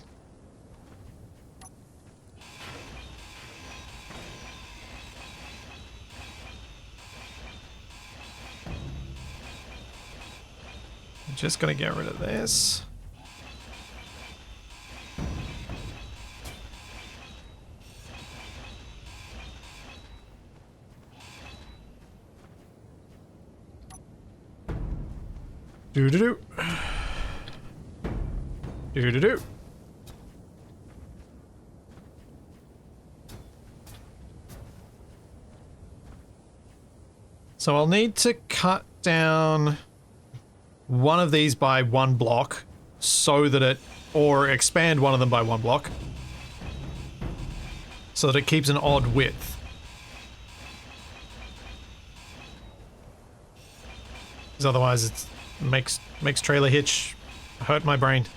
just gonna get rid of this. Do-do-do. Do-do-do. So I'll need to cut down one of these by 1 block so that it, or expand one of them by 1 block so that it keeps an odd width. Because otherwise it makes trailer hitch hurt my brain. So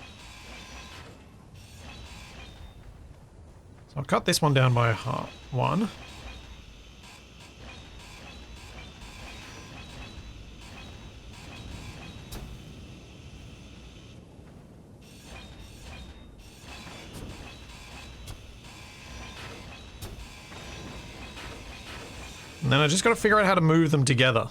I'll cut this one down by 1. And then I just gotta figure out how to move them together.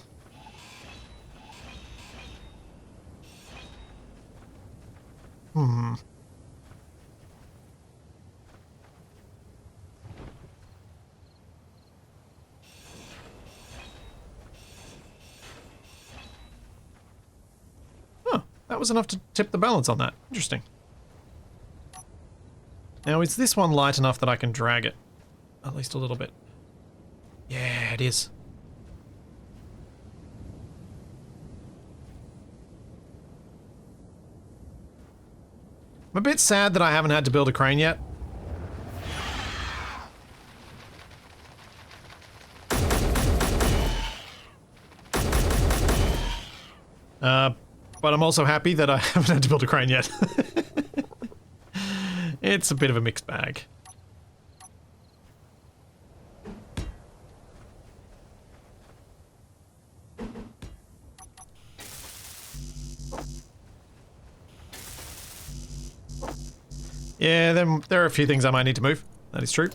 Huh, that was enough to tip the balance on that. Interesting. Now, is this one light enough that I can drag it? At least a little bit. Yeah, it is. I'm a bit sad that I haven't had to build a crane yet. But I'm also happy that I haven't had to build a crane yet. It's a bit of a mixed bag. Yeah, then there are a few things I might need to move. That is true.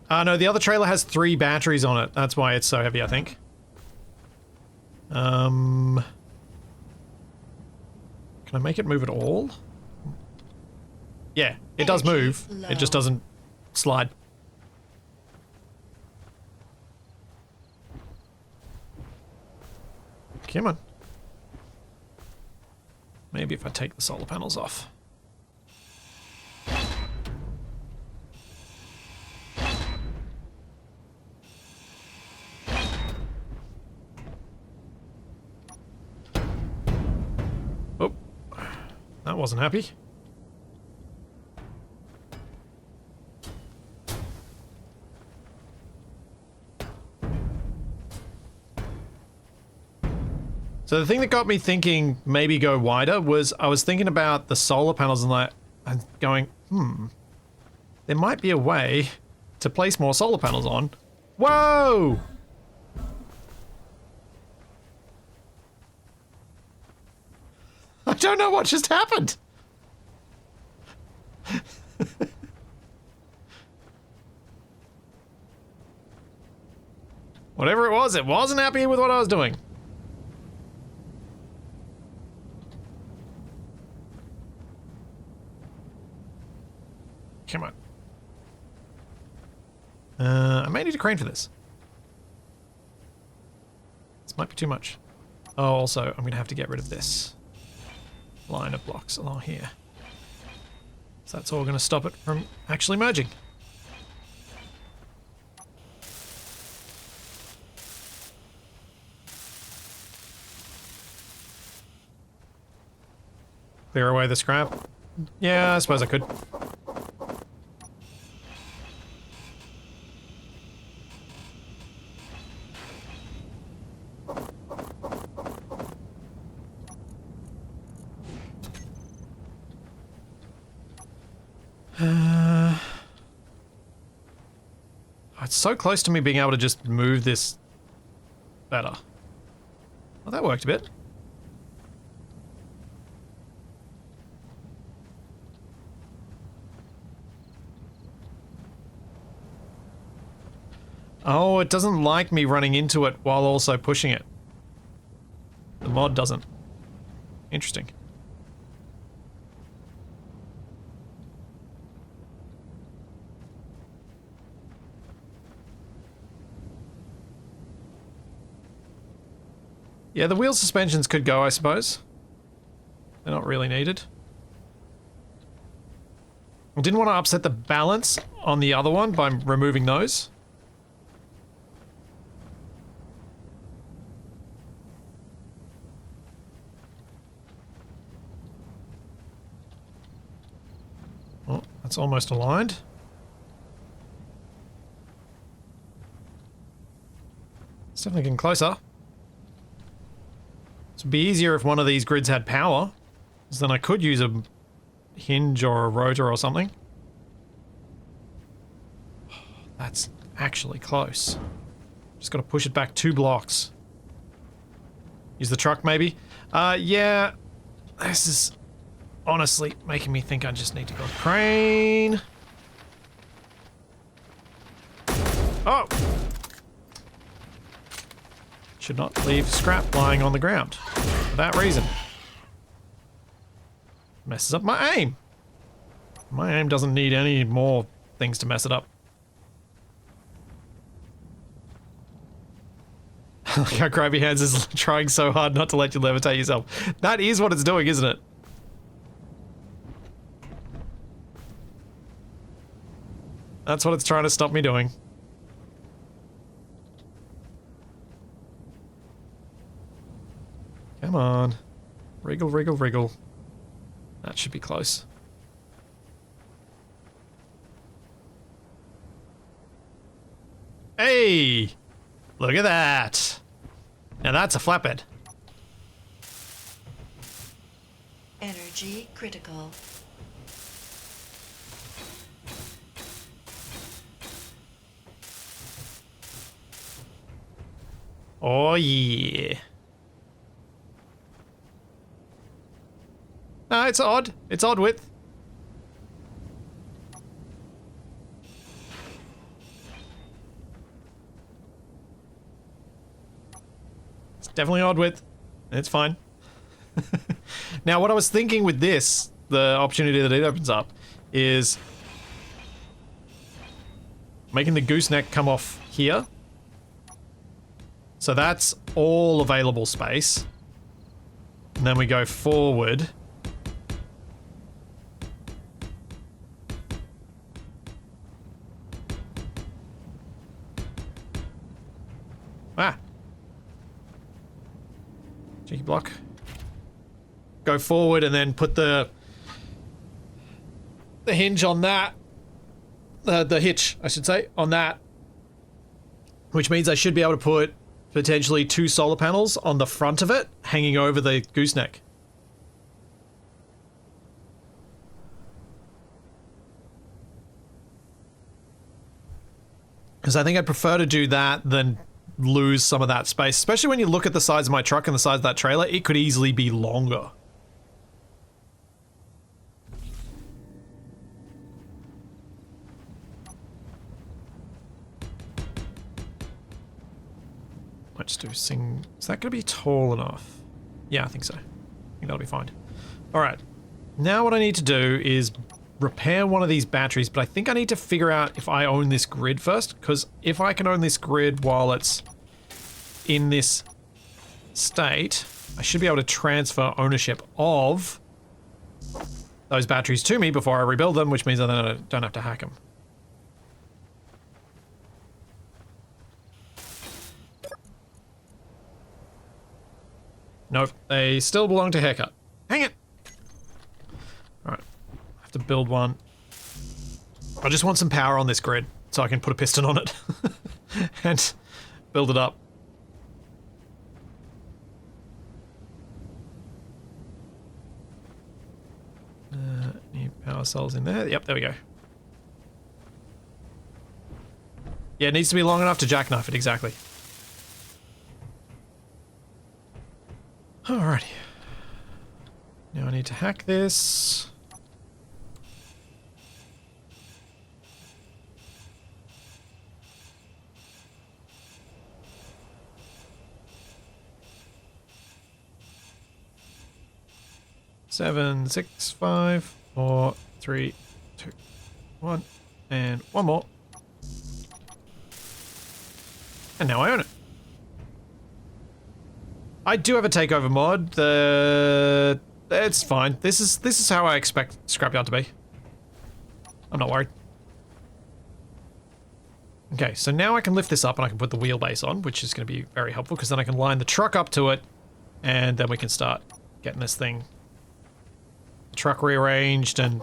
No, the other trailer has 3 batteries on it. That's why it's so heavy, I think. Can I make it move at all? Yeah, it does move. It just doesn't slide. Come on. Maybe if I take the solar panels off. Oh, that wasn't happy. So the thing that got me thinking maybe go wider was I was thinking about the solar panels and going, there might be a way to place more solar panels on. Whoa! I don't know what just happened. Whatever it wasn't happy with what I was doing. Come on. I may need a crane for this. This might be too much. Oh, also, I'm going to have to get rid of this line of blocks along here. So that's all going to stop it from actually merging. Clear away the scrap. Yeah, I suppose I could. It's so close to me being able to just move this better. Well, that worked a bit. Oh, it doesn't like me running into it while also pushing it. The mod doesn't. Interesting. Yeah, the wheel suspensions could go, I suppose. They're not really needed. I didn't want to upset the balance on the other one by removing those. Oh, that's almost aligned. It's definitely getting closer. It'd be easier if one of these grids had power, because then I could use a hinge or a rotor or something. That's actually close. Just gotta push it back 2 blocks. Use the truck, maybe? Yeah. This is honestly making me think I just need to go crane. Oh! Should not leave scrap lying on the ground for that reason. Messes up my aim. My aim doesn't need any more things to mess it up. Look how Grabby Hands is trying so hard not to let you levitate yourself. That is what it's doing, isn't it? That's what it's trying to stop me doing. Come on. Wriggle, wriggle, wriggle. That should be close. Hey! Look at that! Now that's a flatbed. Energy critical. Oh yeah. No, it's odd. It's odd width. It's definitely odd width. It's fine. Now, what I was thinking with this, the opportunity that it opens up, is making the gooseneck come off here. So that's all available space. And then we go forward. Ah. Cheeky block. Go forward and then put the hinge on that. The hitch, I should say, on that. Which means I should be able to put potentially 2 solar panels on the front of it, hanging over the gooseneck. Because I think I'd prefer to do that than lose some of that space. Especially when you look at the size of my truck and the size of that trailer, it could easily be longer. Let's do sing. Is that going to be tall enough? Yeah, I think so. I think that'll be fine. Alright. Now what I need to do is repair one of these batteries, but I think I need to figure out if I own this grid first, because if I can own this grid while it's in this state, I should be able to transfer ownership of those batteries to me before I rebuild them, which means I then don't have to hack them. Nope, they still belong to Haircut. Hang it! Alright, I have to build one. I just want some power on this grid, so I can put a piston on it. And build it up. New power cells in there. Yep, there we go. Yeah, it needs to be long enough to jackknife it, exactly. Alrighty. Now I need to hack this. Seven, 6, 5, 4, 3, 2, 1, and one more. And now I own it. I do have a takeover mod. It's fine. This is how I expect Scrapyard to be. I'm not worried. Okay, so now I can lift this up and I can put the wheelbase on, which is going to be very helpful because then I can line the truck up to it, and then we can start getting this thing, truck rearranged and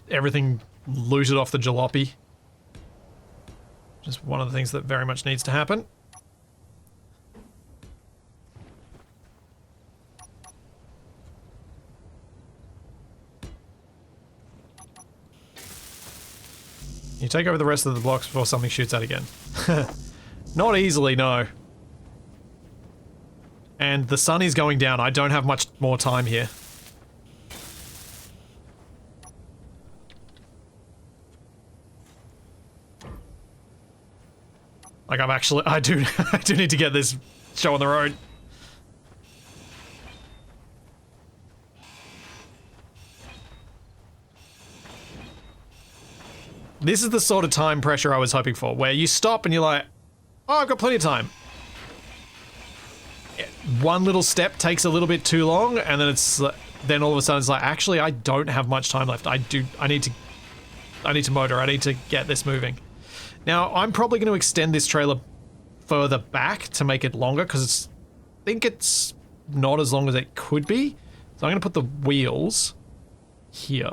everything looted off the jalopy. Just one of the things that very much needs to happen. You take over the rest of the blocks before something shoots out again. Not easily, no. And the sun is going down. I don't have much more time here. Like I do need to get this show on the road. This is the sort of time pressure I was hoping for, where you stop and you're like, oh, I've got plenty of time. One little step takes a little bit too long, and then all of a sudden it's like, actually, I don't have much time left. I need to motor. I need to get this moving. Now, I'm probably going to extend this trailer further back to make it longer, because I think it's not as long as it could be. So I'm going to put the wheels here.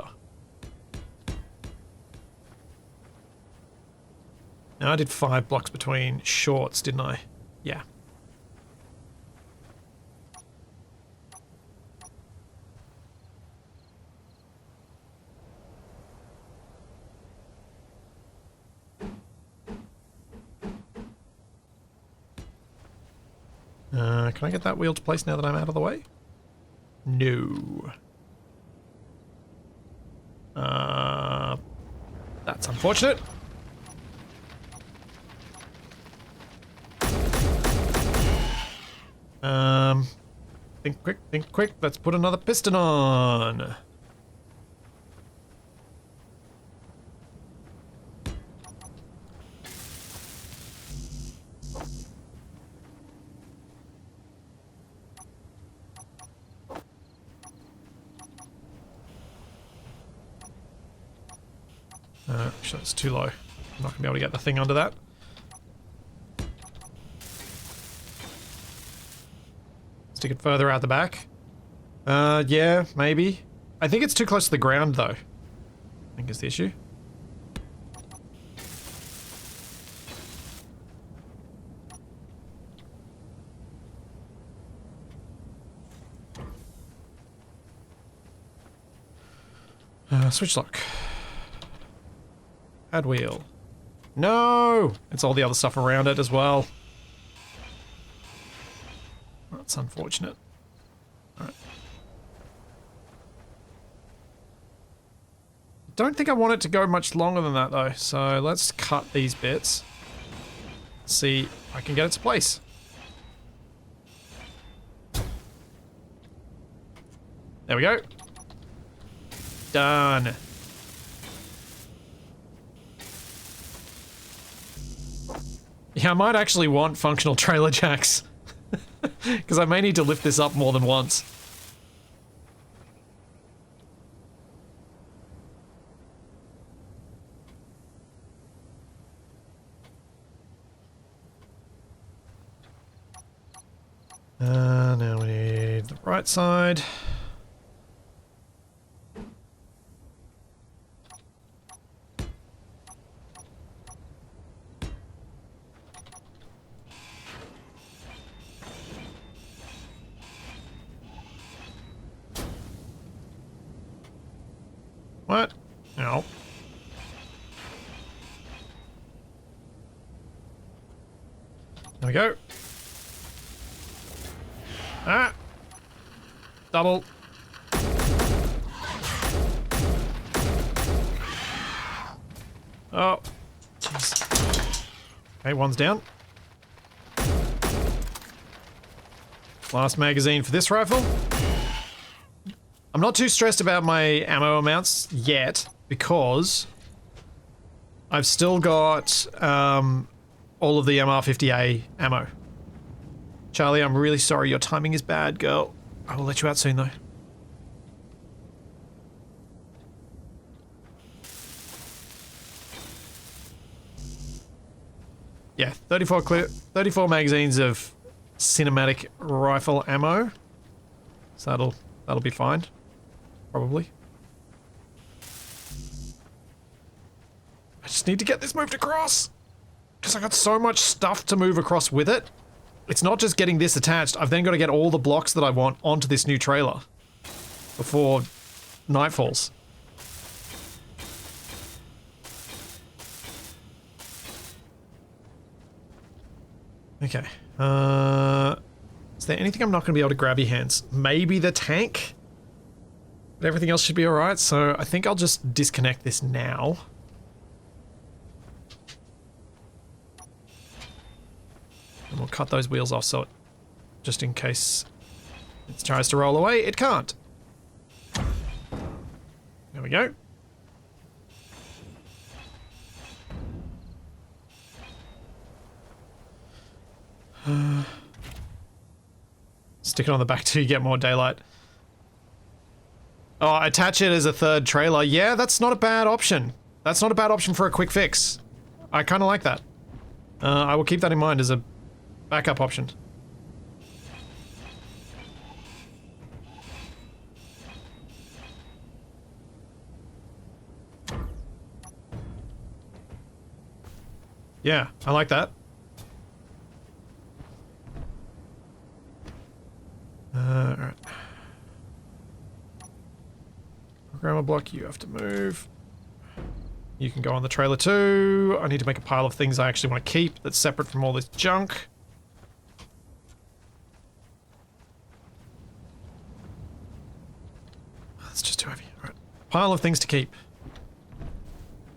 Now I did 5 blocks between shorts, didn't I? Yeah. Can I get that wheel to place now that I'm out of the way? No. That's unfortunate. Think quick, let's put another piston on. Actually, it's too low. I'm not gonna be able to get the thing under that. Stick it further out the back. Yeah, maybe. I think it's too close to the ground, though. I think is the issue. Switch lock. Add wheel. No! It's all the other stuff around it as well. That's unfortunate. Alright. Don't think I want it to go much longer than that though, so let's cut these bits. See if I can get it to place. There we go. Done. Yeah, I might actually want functional trailer jacks. Because I may need to lift this up more than once. Now we need the right side. What? No. There we go. Ah! Double. Oh. Jeez. Okay, one's down. Last magazine for this rifle. I'm not too stressed about my ammo amounts yet, because I've still got all of the MR50A ammo. Charlie, I'm really sorry. Your timing is bad, girl. I will let you out soon, though. Yeah, 34 magazines of cinematic rifle ammo. So that'll be fine. Probably. I just need to get this moved across. Because I got so much stuff to move across with it. It's not just getting this attached. I've then got to get all the blocks that I want onto this new trailer before night falls. Okay. Is there anything I'm not going to be able to grab your hands? Maybe the tank? But everything else should be alright, so I think I'll just disconnect this now. And we'll cut those wheels off so it, just in case it tries to roll away, it can't. There we go. Stick it on the back till you get more daylight. Oh, attach it as a third trailer. Yeah, that's not a bad option. That's not a bad option for a quick fix. I kind of like that. I will keep that in mind as a backup option. Yeah, I like that. Alright. Programmer block, you have to move. You can go on the trailer too. I need to make a pile of things I actually want to keep that's separate from all this junk. That's just too heavy. Alright. Pile of things to keep.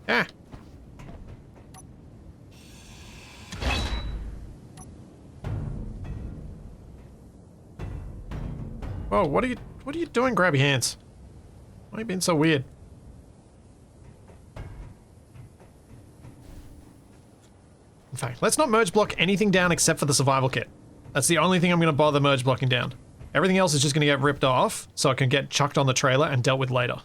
Yeah. Whoa, what are you doing, grabby hands? Why are you being so weird? In fact, let's not merge block anything down except for the survival kit. That's the only thing I'm going to bother merge blocking down. Everything else is just going to get ripped off so it can get chucked on the trailer and dealt with later.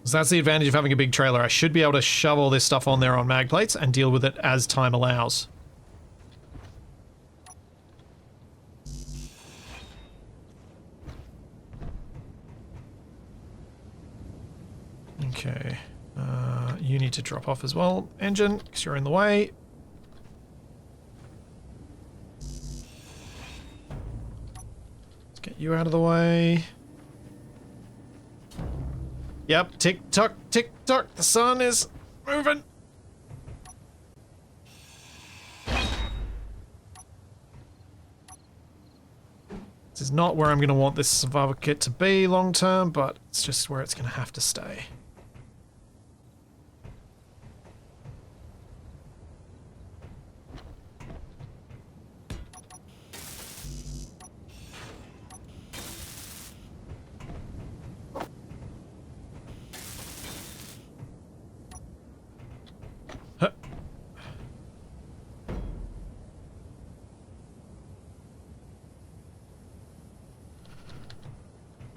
So that's the advantage of having a big trailer. I should be able to shove all this stuff on there on mag plates and deal with it as time allows. Okay, you need to drop off as well, engine, because you're in the way. Let's get you out of the way. Yep, tick-tock, tick-tock, the sun is moving. This is not where I'm going to want this survival kit to be long-term, but it's just where it's going to have to stay.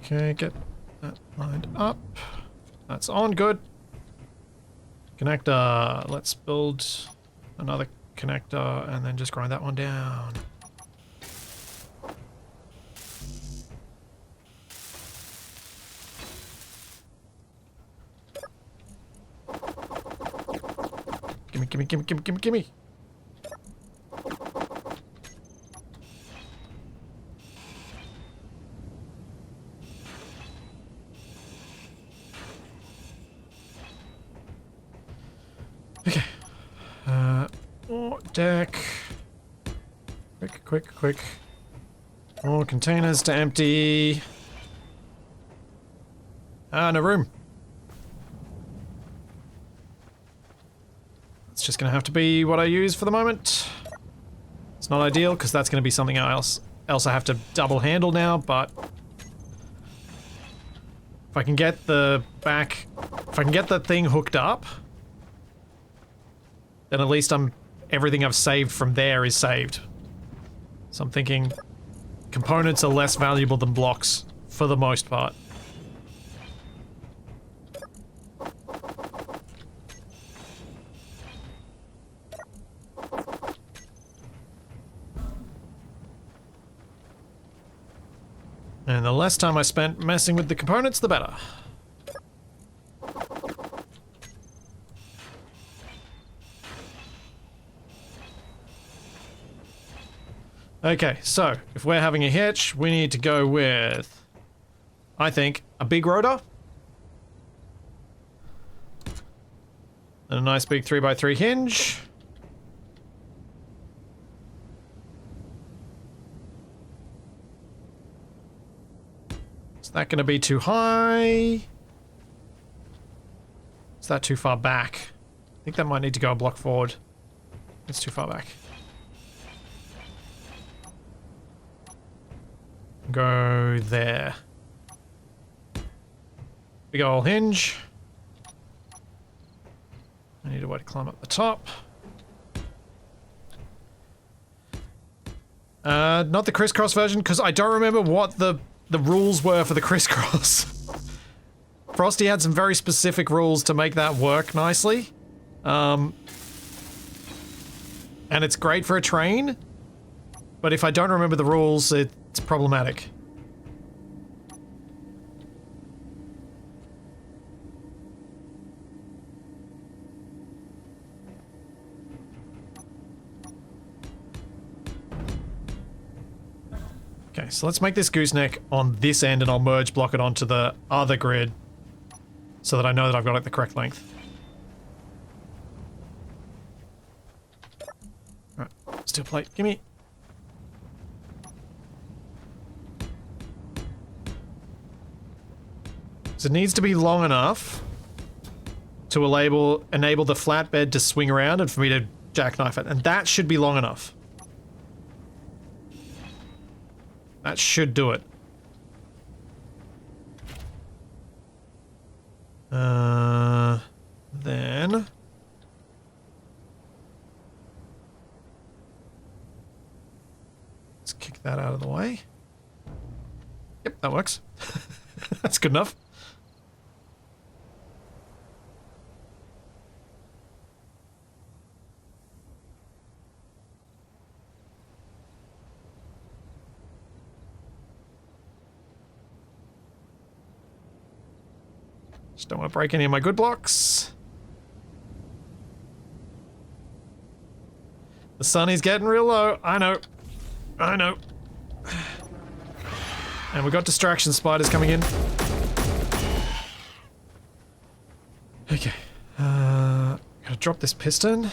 Okay, get that lined up. That's on, good. Connector. Let's build another connector and then just grind that one down. Gimme, gimme, gimme, gimme, gimme, gimme. Deck. Quick, quick, quick. More containers to empty. Ah, no room. It's just gonna have to be what I use for the moment. It's not ideal, because that's gonna be something else I have to double handle now, but if I can get the thing hooked up, then at least everything I've saved from there is saved. So I'm thinking components are less valuable than blocks for the most part. And the less time I spent messing with the components, the better. Okay, so if we're having a hitch, we need to go with, I think, a big rotor. And a nice big 3x3 hinge. Is that going to be too high? Is that too far back? I think that might need to go a block forward. It's too far back. Go there. Big old hinge. I need a way to climb up the top. Not the crisscross version, because I don't remember what the rules were for the crisscross. Frosty had some very specific rules to make that work nicely. And it's great for a train, but if I don't remember the rules, it's problematic. Okay, so let's make this gooseneck on this end and I'll merge block it onto the other grid so that I know that I've got it the correct length. Alright, steel plate, gimme. So it needs to be long enough to enable the flatbed to swing around and for me to jackknife it, and that should be long enough. That should do it. Then... let's kick that out of the way. Yep, that works. That's good enough. Just don't want to break any of my good blocks. The sun is getting real low. I know. I know. And we got distraction spiders coming in. Okay. Gotta drop this piston.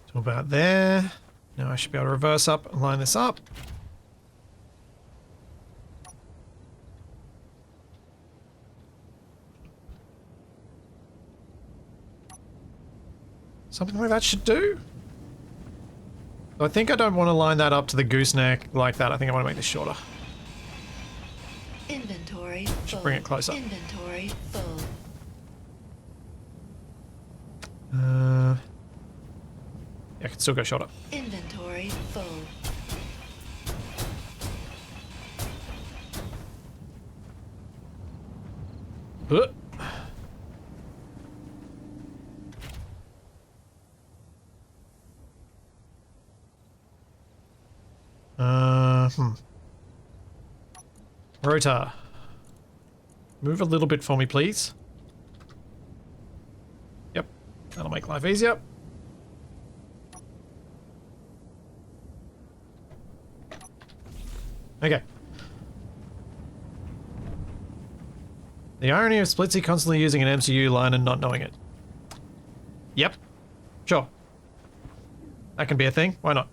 To about there. Now I should be able to reverse up and line this up. Something like that should do. So I think I don't want to line that up to the gooseneck like that. I think I want to make this shorter. Inventory Just full. bring it closer. Inventory full. Yeah, I can still go shorter. Inventory full. Uh. Rotor. Move a little bit for me, please. Yep, that'll make life easier. Okay. The irony of Splitsy constantly using an MCU line and not knowing it. Yep. Sure. That can be a thing. Why not?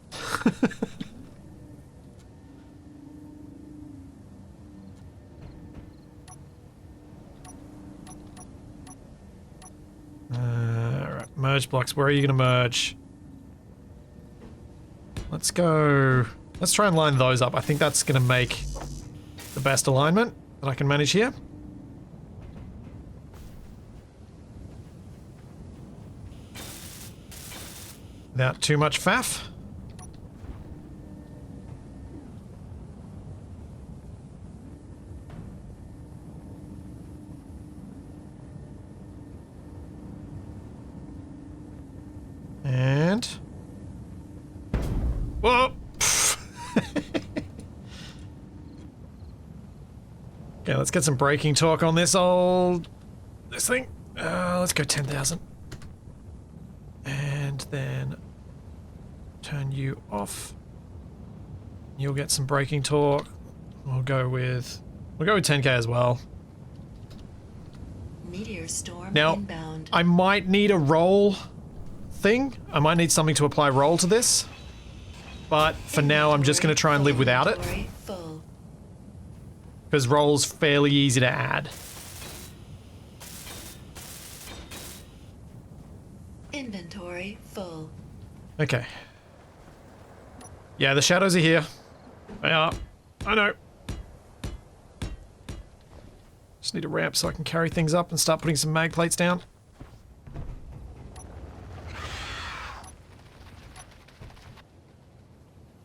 Alright, merge blocks. Where are you going to merge? Let's go Let's try and line those up. I think that's going to make the best alignment that I can manage here. Without too much faff. And... whoa! Okay, let's get some braking torque on this thing. Let's go 10,000. And then turn you off. You'll get some braking torque. We'll go with 10k as well. Meteor storm Now, inbound. I might need a roll thing. I might need something to apply roll to this. But for now, I'm just going to try and live without it. Inventory full. Because roll's fairly easy to add. Inventory full. Okay. Yeah, the shadows are here. They are. I know. Just need a ramp so I can carry things up and start putting some mag plates down.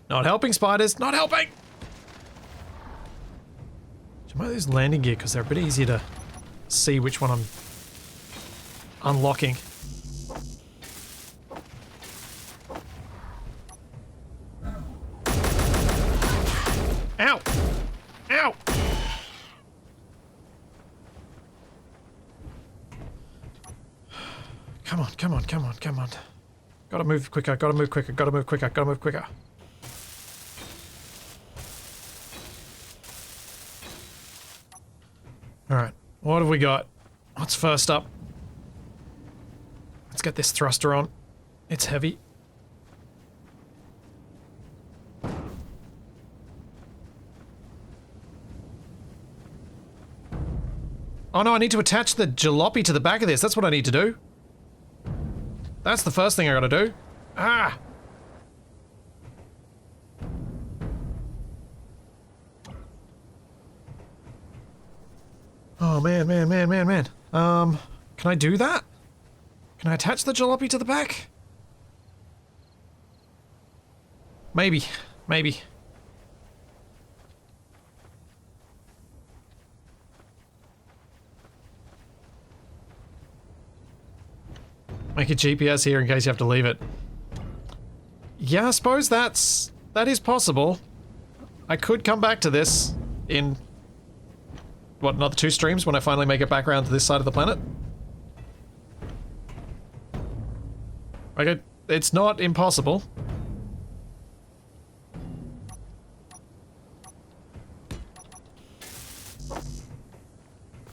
Not helping, spiders. Not helping! Should I use landing gear because they're a bit easier to see which one I'm unlocking. Ow! Ow! Come on, come on, come on, come on. Gotta move quicker, gotta move quicker, gotta move quicker, gotta move quicker. Alright, what have we got? What's first up? Let's get this thruster on. It's heavy. Oh no, I need to attach the jalopy to the back of this. That's what I need to do. That's the first thing I gotta do. Ah! Oh man, man, man, man, man. Can I do that? Can I attach the jalopy to the back? Maybe. Maybe. Make a GPS here in case you have to leave it. Yeah, I suppose that is possible. I could come back to this in, what, another 2 streams when I finally make it back around to this side of the planet? Okay, it's not impossible.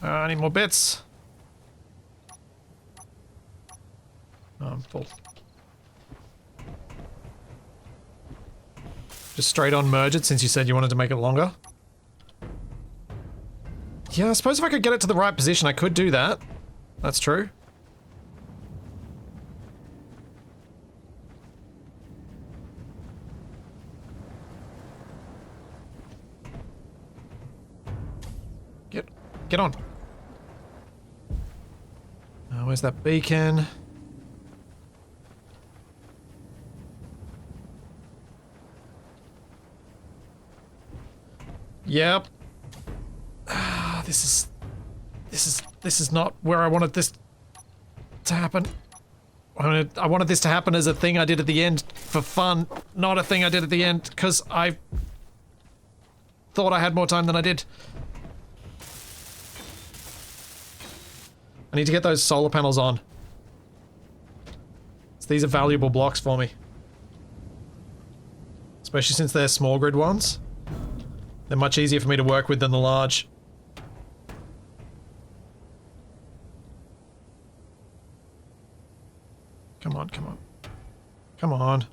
I need more bits. Oh, I'm full. Just straight on merge it since you said you wanted to make it longer. Yeah, I suppose if I could get it to the right position, I could do that. That's true. Get on. Where's that beacon? Yep. This is not where I wanted this to happen. I wanted this to happen as a thing I did at the end for fun, not a thing I did at the end because I thought I had more time than I did. I need to get those solar panels on. So these are valuable blocks for me. Especially since they're small grid ones. They're much easier for me to work with than the large. Come on, come on. Come on.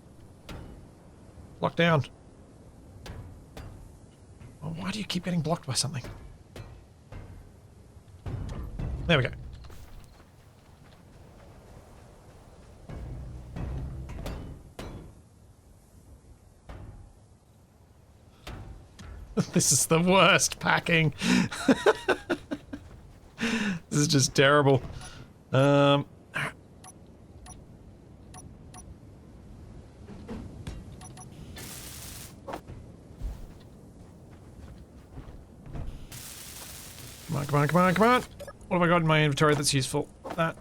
Lock down. Oh, why do you keep getting blocked by something? There we go. This is the worst packing. This is just terrible. Come on, come on, come on, come on! What have I got in my inventory that's useful? That.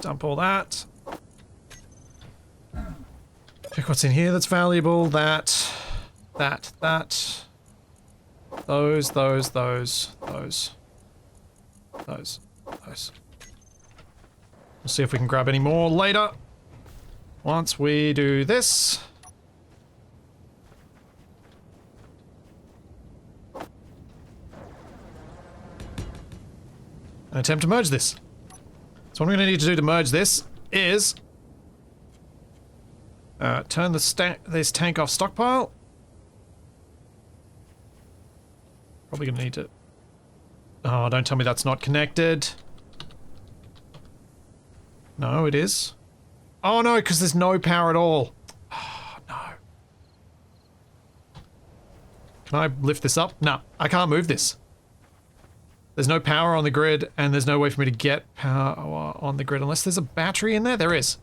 Dump all that. Check what's in here that's valuable. That. Those. We'll see if we can grab any more later. Once we do this. And attempt to merge this. So what I'm going to need to do to merge this is turn this tank off stockpile. Probably going to need to... Oh, don't tell me that's not connected. No, it is. Oh no, because there's no power at all. Oh, no. Can I lift this up? No, I can't move this. There's no power on the grid, and there's no way for me to get power on the grid unless there's a battery in there. There is.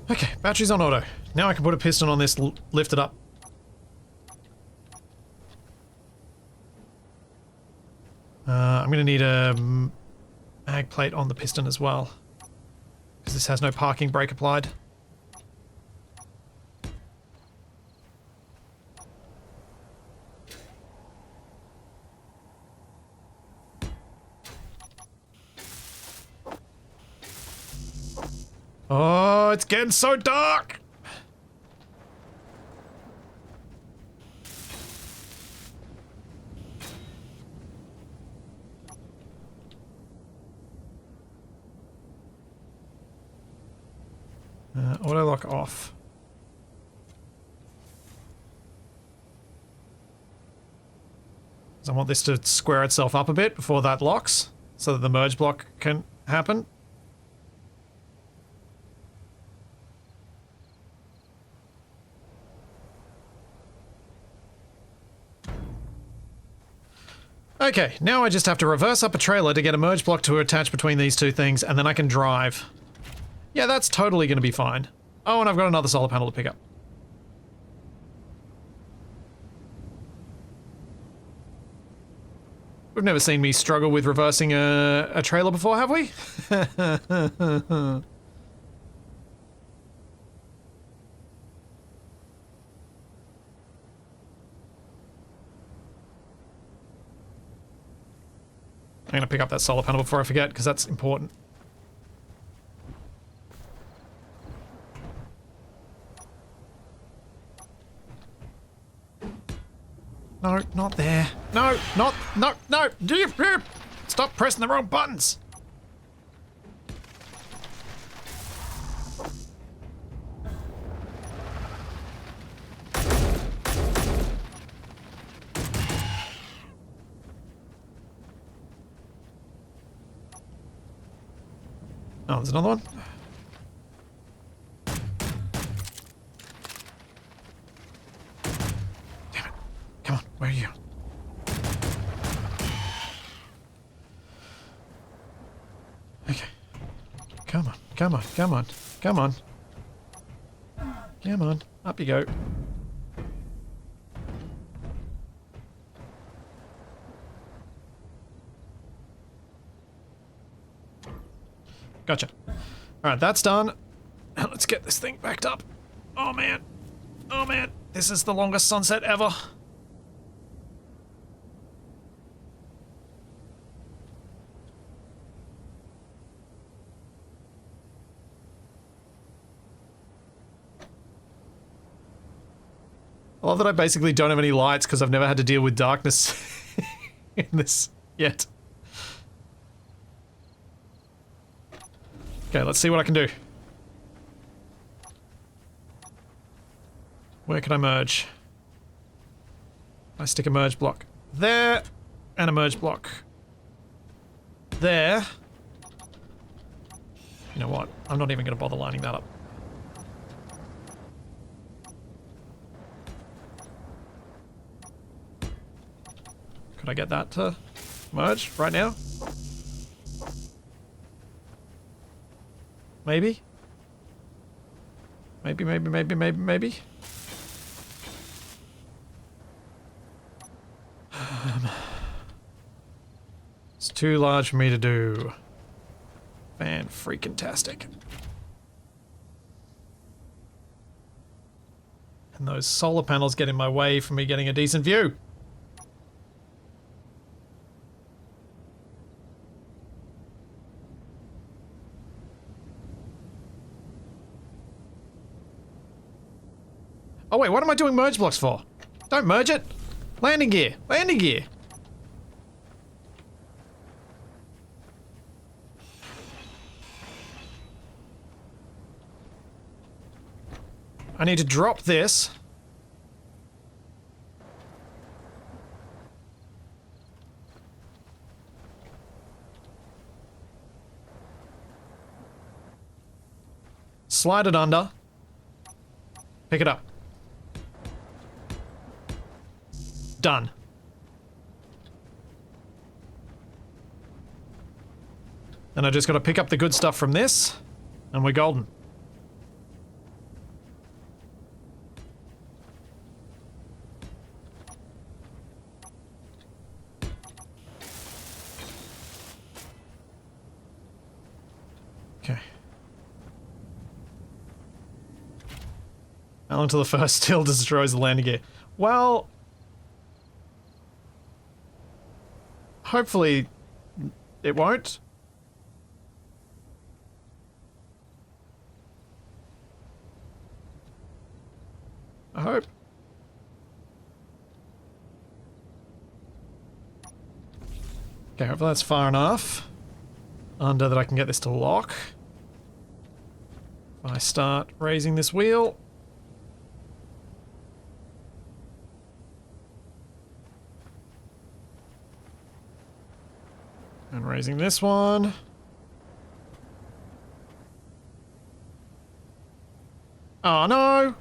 Okay, battery's on auto. Now I can put a piston on this, lift it up. I'm going to need a mag plate on the piston as well, because this has no parking brake applied. Oh, it's getting so dark! Auto lock off. So I want this to square itself up a bit before that locks, so that the merge block can happen. Okay, now I just have to reverse up a trailer to get a merge block to attach between these two things, and then I can drive. Yeah, that's totally going to be fine. Oh, and I've got another solar panel to pick up. We've never seen me struggle with reversing a trailer before, have we? I'm going to pick up that solar panel before I forget, because that's important. No, not there. No, no. Stop pressing the wrong buttons. Oh, there's another one. Damn it. Come on, where are you? Okay. Come on, come on, come on, come on. Come on, up you go. Gotcha. Alright, that's done. Let's get this thing backed up. Oh man. Oh man. This is the longest sunset ever. I love that I basically don't have any lights because I've never had to deal with darkness in this yet. Okay, let's see what I can do. Where can I merge? I stick a merge block there, and a merge block there. You know what? I'm not even going to bother lining that up. Could I get that to merge right now? Maybe? Maybe. It's too large for me to do. Fan-freaking-tastic. And those solar panels get in my way for me getting a decent view. Oh wait, what am I doing merge blocks for? Don't merge it! Landing gear! Landing gear! I need to drop this. Slide it under. Pick it up. Done. Then I just gotta pick up the good stuff from this, and we're golden. Okay. How long till the first still destroys the landing gear? Well, hopefully it won't. I hope. Okay, hopefully that's far enough under that I can get this to lock. If I start raising this wheel. And raising this one. Oh no!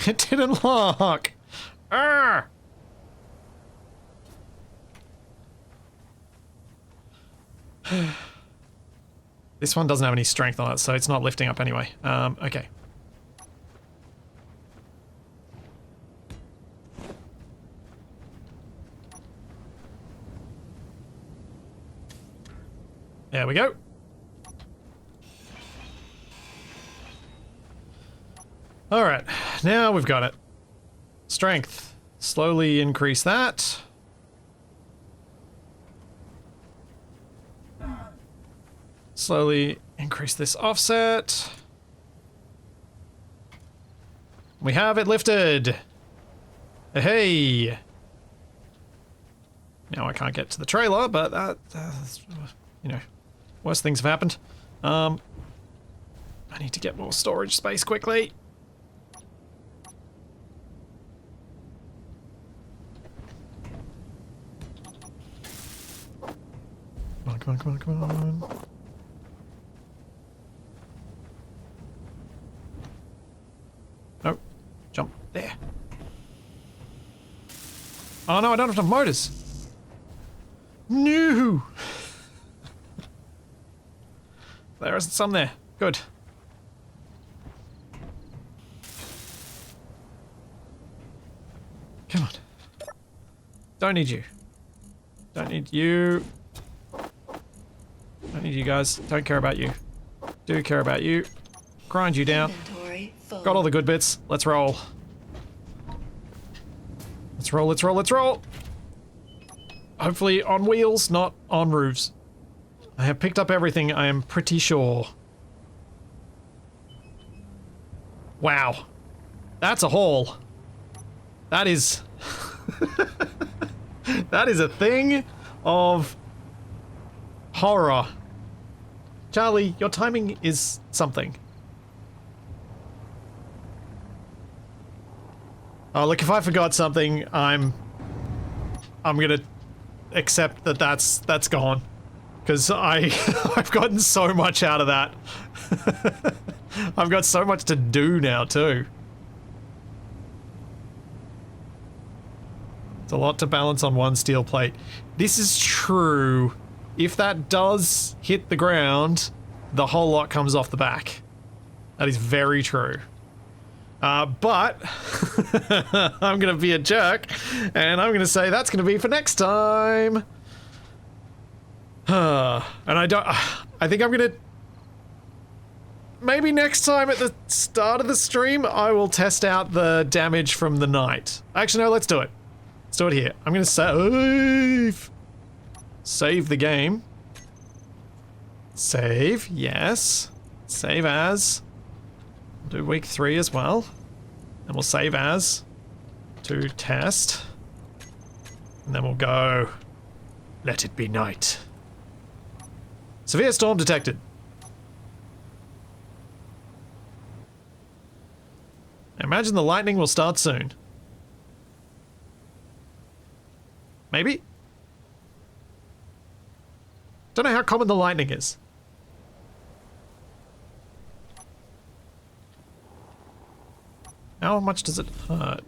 It didn't lock! Arrgh! This one doesn't have any strength on it, so it's not lifting up anyway. Okay. There we go. Alright, now we've got it. Strength. Slowly increase that. Slowly increase this offset. We have it lifted. Hey. Now I can't get to the trailer, but that's, you know, worse things have happened. I need to get more storage space quickly. Come on. Oh, jump there. Oh no, I don't have enough motors. No. There isn't some there. Good. Come on. Don't need you. Don't need you. Don't need you guys. Don't care about you. Do care about you. Grind you down. Inventory full. Got all the good bits. Let's roll. Let's roll, let's roll, let's roll! Hopefully on wheels, not on roofs. I have picked up everything, I am pretty sure. Wow. That's a haul. That is... that is a thing of horror. Charlie, your timing is something. Oh, look, if I forgot something, I'm gonna accept that that's gone. Because I've gotten so much out of that. I've got so much to do now, too. It's a lot to balance on one steel plate. This is true. If that does hit the ground, the whole lot comes off the back. That is very true. But I'm going to be a jerk, and I'm going to say that's going to be for next time. And I think I'm going to... Maybe next time at the start of the stream, I will test out the damage from the knight. Actually, no, let's do it. Let's do it here. I'm going to save the game. Save, yes. Save as. We'll do week 3 as well. And we'll save as to test. And then we'll go, let it be night. Severe storm detected. I imagine the lightning will start soon. Maybe? Don't know how common the lightning is. How much does it hurt?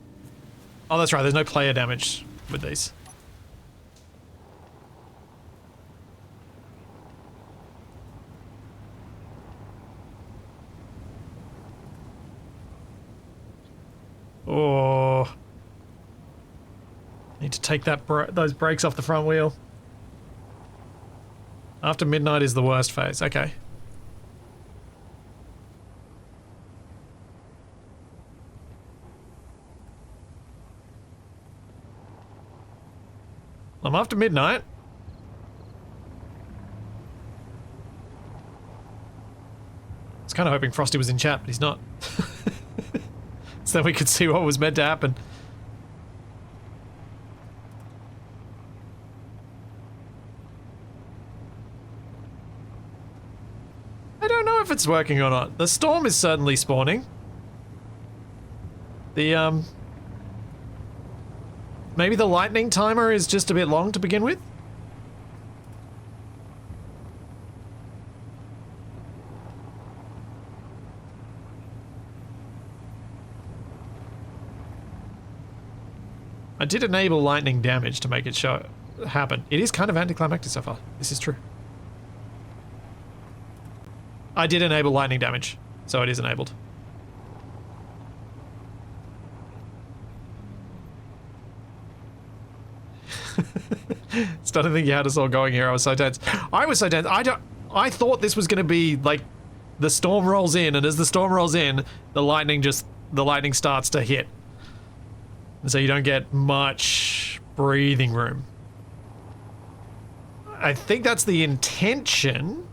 Oh, that's right, there's no player damage with these. Oh. Need to take that those brakes off the front wheel. After midnight is the worst phase. Okay. I'm after midnight. I was kind of hoping Frosty was in chat, but he's not. So we could see what was meant to happen. I don't know if it's working or not. The storm is certainly spawning. The, maybe the lightning timer is just a bit long to begin with? I did enable lightning damage to make it happen. It is kind of anticlimactic so far. This is true. I did enable lightning damage, so it is enabled. Starting to think you had us all going here. I was so tense. I thought this was going to be like the storm rolls in, and as the storm rolls in, the lightning starts to hit. And so you don't get much breathing room. I think that's the intention.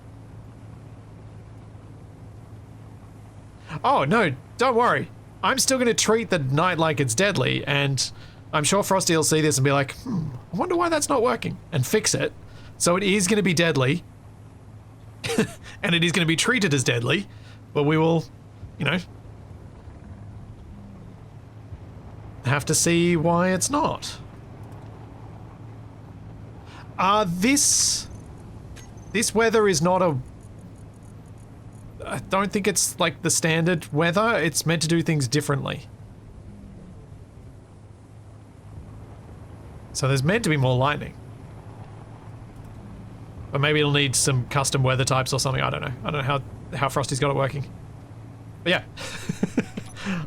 Oh, no, don't worry. I'm still going to treat the night like it's deadly, and I'm sure Frosty will see this and be like, I wonder why that's not working, and fix it. So it is going to be deadly, and it is going to be treated as deadly, but we will, you know, have to see why it's not. This weather is not a... I don't think it's like the standard weather. It's meant to do things differently. So there's meant to be more lightning. But maybe it'll need some custom weather types or something. I don't know. I don't know how Frosty's got it working. But yeah.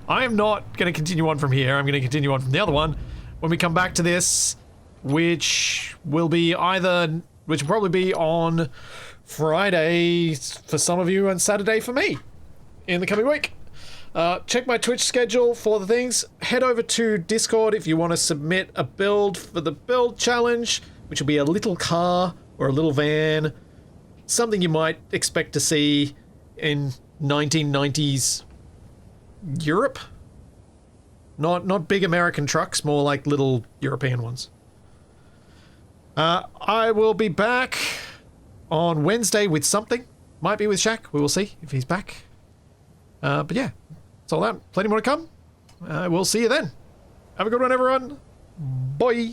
I am not going to continue on from here. I'm going to continue on from the other one when we come back to this, which will probably be on Friday for some of you and Saturday for me in the coming week. Check my Twitch schedule for the things. Head over to Discord if you want to submit a build for the build challenge, which will be a little car or a little van. Something you might expect to see in 1990s Europe. Not big American trucks, more like little European ones. I will be back on Wednesday with something. Might be with Shaq. We will see if he's back. But yeah, it's all that. Plenty more to come. We'll see you then. Have a good one, everyone. Bye.